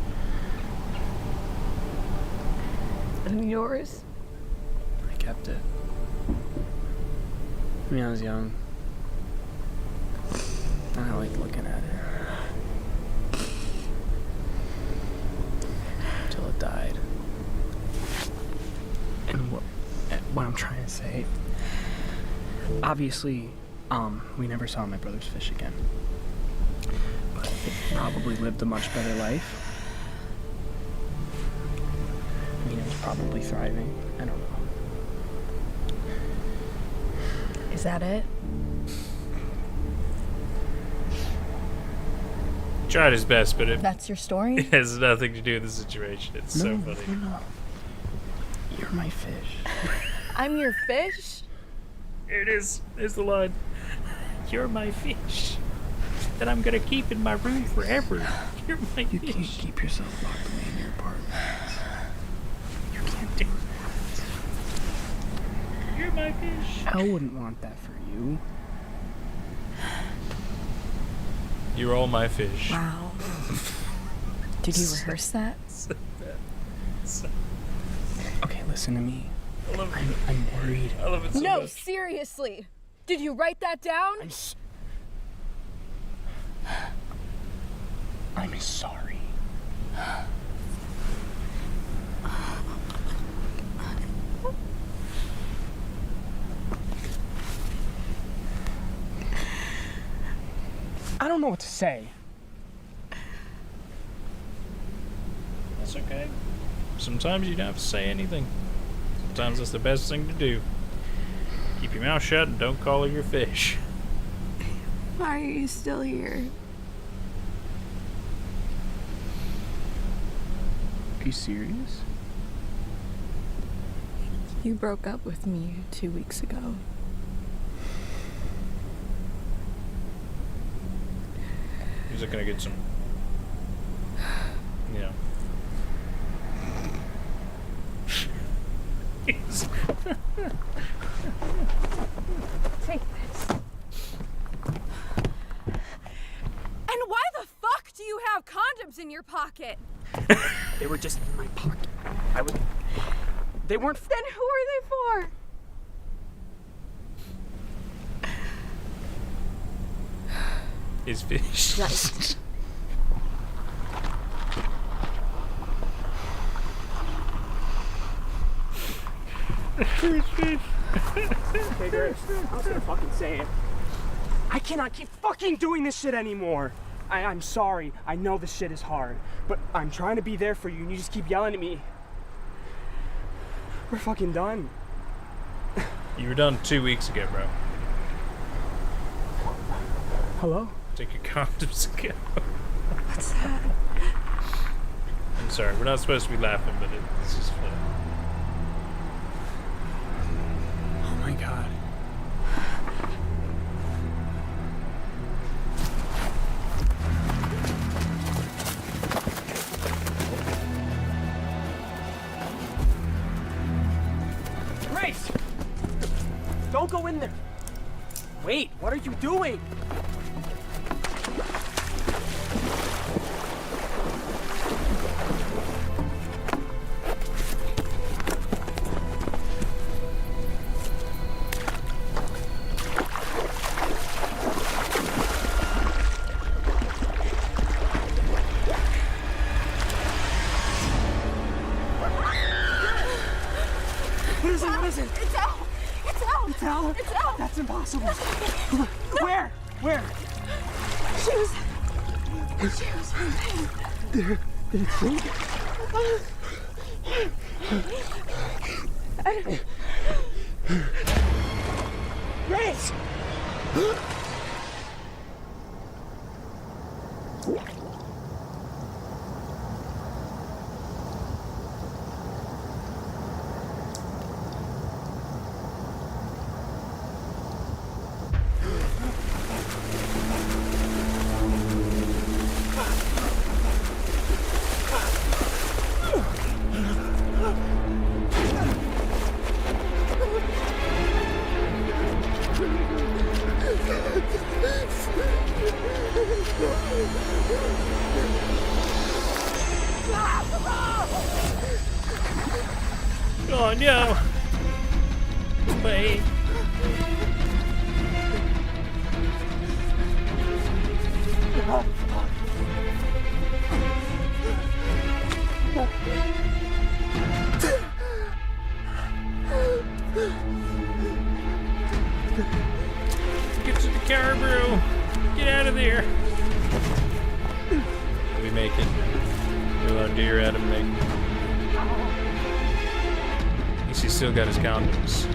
And yours?
I kept it. I mean, I was young. And I liked looking at it. Until it died. And what I'm trying to say, obviously, we never saw my brother's fish again. But it probably lived a much better life. I mean, it was probably thriving. I don't know.
Is that it?
Tried his best, but it
That's your story?
has nothing to do with the situation. It's so funny.
No. You're my fish.
I'm your fish?
Here it is. There's the line. You're my fish that I'm gonna keep in my room forever. You're my fish.
You can't keep yourself locked away in your apartment.
You can't do that. You're my fish.
I wouldn't want that for you.
You're all my fish.
Wow. Did you rehearse that?
Okay, listen to me.
I love it.
I'm worried.
I love it so
No,
much.
seriously. Did you write that down?
I'm sorry. I don't know what to say.
That's okay. Sometimes you don't have to say anything. Sometimes that's the best thing to do. Keep your mouth shut and don't call her your fish.
Why are you still here?
Are you serious?
You broke up with me 2 weeks ago.
He's gonna get some. Yeah.
Take this. And why the fuck do you have condoms in your pocket?
They were just in my pocket. They weren't.
Then who are they for?
His fish.
Right.
Okay, Grace, I'm just gonna fucking say it. I cannot keep fucking doing this shit anymore. I'm sorry. I know this shit is hard, but I'm trying to be there for you, and you just keep yelling at me. We're fucking done.
You were done 2 weeks ago, bro.
Hello?
Take your condoms and go.
What's that?
I'm sorry, we're not supposed to be laughing, but it's just funny.
Oh my god. Grace! Don't go in there! Wait, what are you doing? What is it?
It's out! It's out!
It's out?
It's out!
That's impossible. Where? Where?
She was in pain.
There. Did it sink?
Grace!
Oh no! Wait. Get to the caribou! Get out of there! Did we make it? Threw our deer at him, Nick. At least he still got his condoms.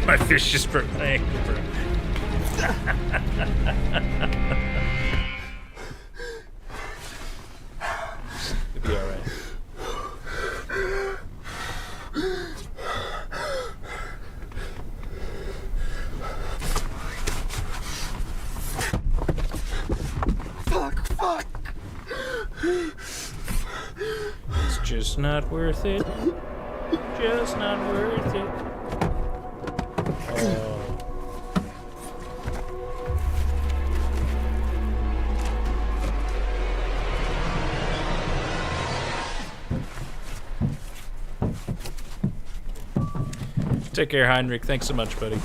My fish just broke my ankle, bro. It'll be alright.
Fuck.
It's just not worth it. Just not worth it. Oh. Take care, Heinrich. Thanks so much, buddy.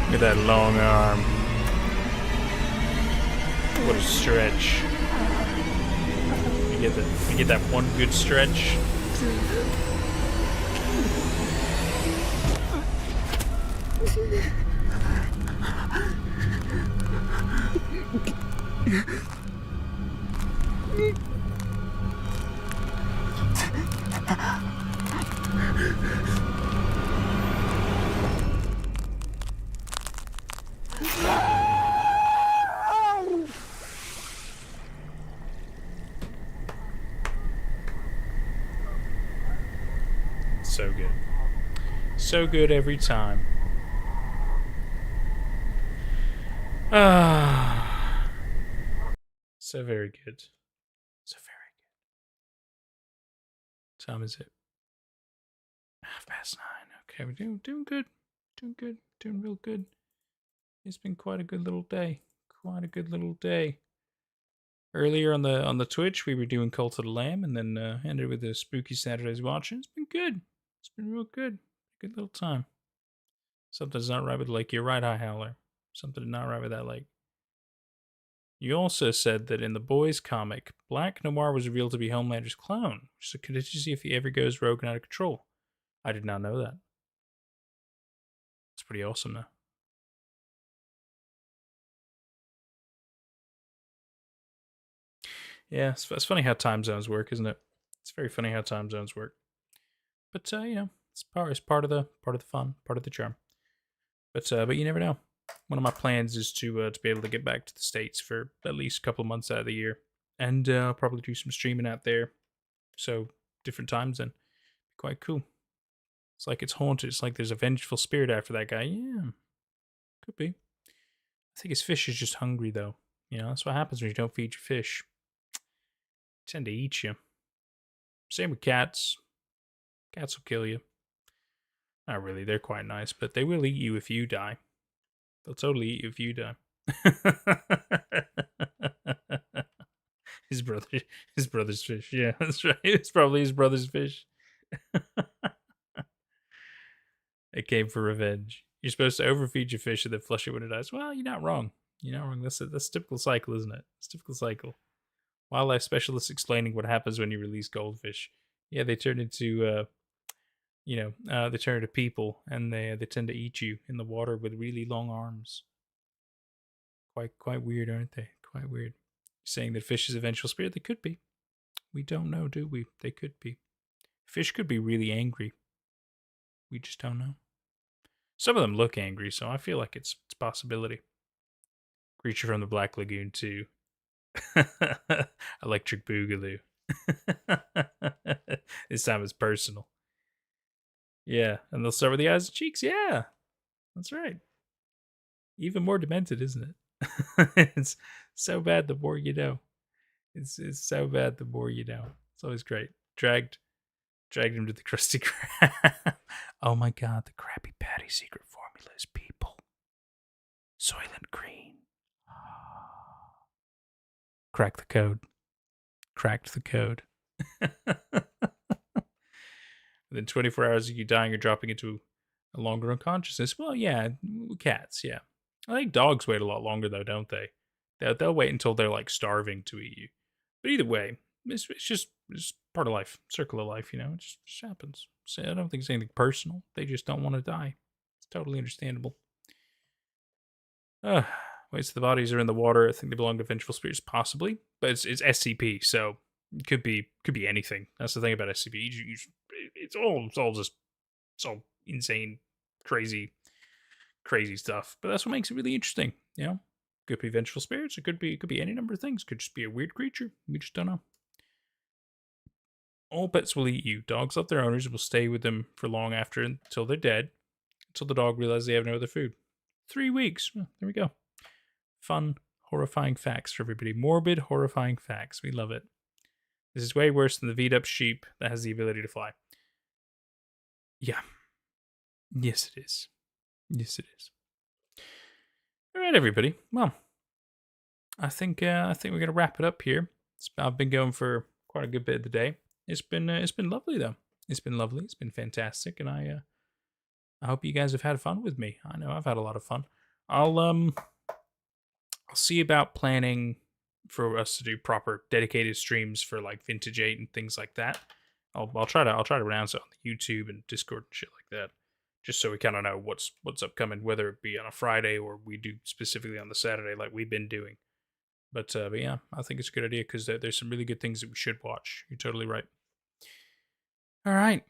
Look at that long arm. What a stretch. You get that one good stretch. So good. So good every time. Ah. So very good. So very good. What time is it? 9:30. Okay, we're doing good. Doing good. Doing real good. It's been quite a good little day. Quite a good little day. Earlier on the Twitch, we were doing Cult of the Lamb, and then ended with the Spooky Saturdays watching. It's been good. It's been real good. Good little time. Something's not right with Lake. You're right, High Howler. Something's not right with that lake. You also said that in the Boys comic, Black Noir was revealed to be Homelander's clone, which is a contingency if he ever goes rogue and out of control. I did not know that. It's pretty awesome, though. Yeah, it's funny how time zones work, isn't it? It's very funny how time zones work. But you know, it's part of the fun, part of the charm. But you never know. One of my plans is to be able to get back to the States for at least a couple of months out of the year, and I'll probably do some streaming out there. So different times then, quite cool. It's like it's haunted. It's like there's a vengeful spirit after that guy. Yeah, could be. I think his fish is just hungry though. You know, that's what happens when you don't feed your fish. They tend to eat you. Same with cats. Cats will kill you. Not really, they're quite nice, but they will eat you if you die. They'll totally eat you if you die. his brother's fish. Yeah, that's right. It's probably his brother's fish. It came for revenge. You're supposed to overfeed your fish and then flush it when it dies. Well, you're not wrong. You're not wrong. That's a typical cycle, isn't it? It's a typical cycle. Wildlife specialists explaining what happens when you release goldfish. Yeah, they turn into, they turn into people, and they tend to eat you in the water with really long arms. Quite weird, aren't they? Quite weird. Saying that fish is a vengeful spirit. They could be. We don't know, do we? They could be. Fish could be really angry. We just don't know. Some of them look angry, so I feel like it's a possibility. Creature from the Black Lagoon too. Electric Boogaloo. This time it's personal. Yeah, and they'll start with the eyes and cheeks. Yeah, that's right. Even more demented, isn't it? It's so bad the more you know. It's so bad the more you know. It's always great. Dragged him to the Krusty Krab. Oh my god, the Krabby Patty secret formula is people. Soylent Green. Crack the code. Cracked the code. Within 24 hours of you dying or dropping into a longer unconsciousness. Well, yeah, cats, yeah. I think dogs wait a lot longer, though, don't they? They'll wait until they're, like, starving to eat you. But either way, it's just part of life. Circle of life, you know? It just happens. So I don't think it's anything personal. They just don't want to die. It's totally understandable. Waits the bodies are in the water. I think they belong to vengeful spirits, possibly. But it's SCP, so it could be anything. That's the thing about SCP. It's all insane, crazy stuff. But that's what makes it really interesting. You know, could be vengeful spirits. It could be any number of things. Could just be a weird creature. We just don't know. All pets will eat you. Dogs love their owners and will stay with them for long after until they're dead. Until the dog realizes they have no other food. 3 weeks. Well, there we go. Fun, horrifying facts for everybody. Morbid, horrifying facts. We love it. This is way worse than the V'd-up sheep that has the ability to fly. Yeah. Yes, it is. Yes, it is. All right, everybody. Well, I think we're gonna wrap it up here. I've been going for quite a good bit of the day. It's been lovely though. It's been lovely. It's been fantastic, and I hope you guys have had fun with me. I know I've had a lot of fun. I'll see about planning for us to do proper dedicated streams for like Vintage 8 and things like that. I'll try to announce it on the YouTube and Discord and shit like that, just so we kind of know what's upcoming, whether it be on a Friday or we do specifically on the Saturday like we've been doing. But yeah, I think it's a good idea because there's some really good things that we should watch. You're totally right. All right.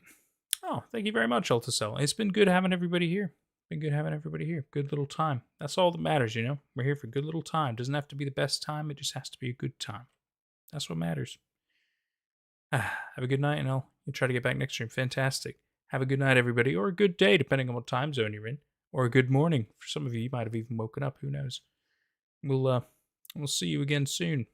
Oh, thank you very much, Ulticell. It's been good having everybody here. Good little time. That's all that matters, you know? We're here for good little time. Doesn't have to be the best time. It just has to be a good time. That's what matters. Have a good night, and I'll try to get back next stream. Fantastic. Have a good night, everybody, or a good day, depending on what time zone you're in, or a good morning. For some of you, you might have even woken up. Who knows? We'll see you again soon.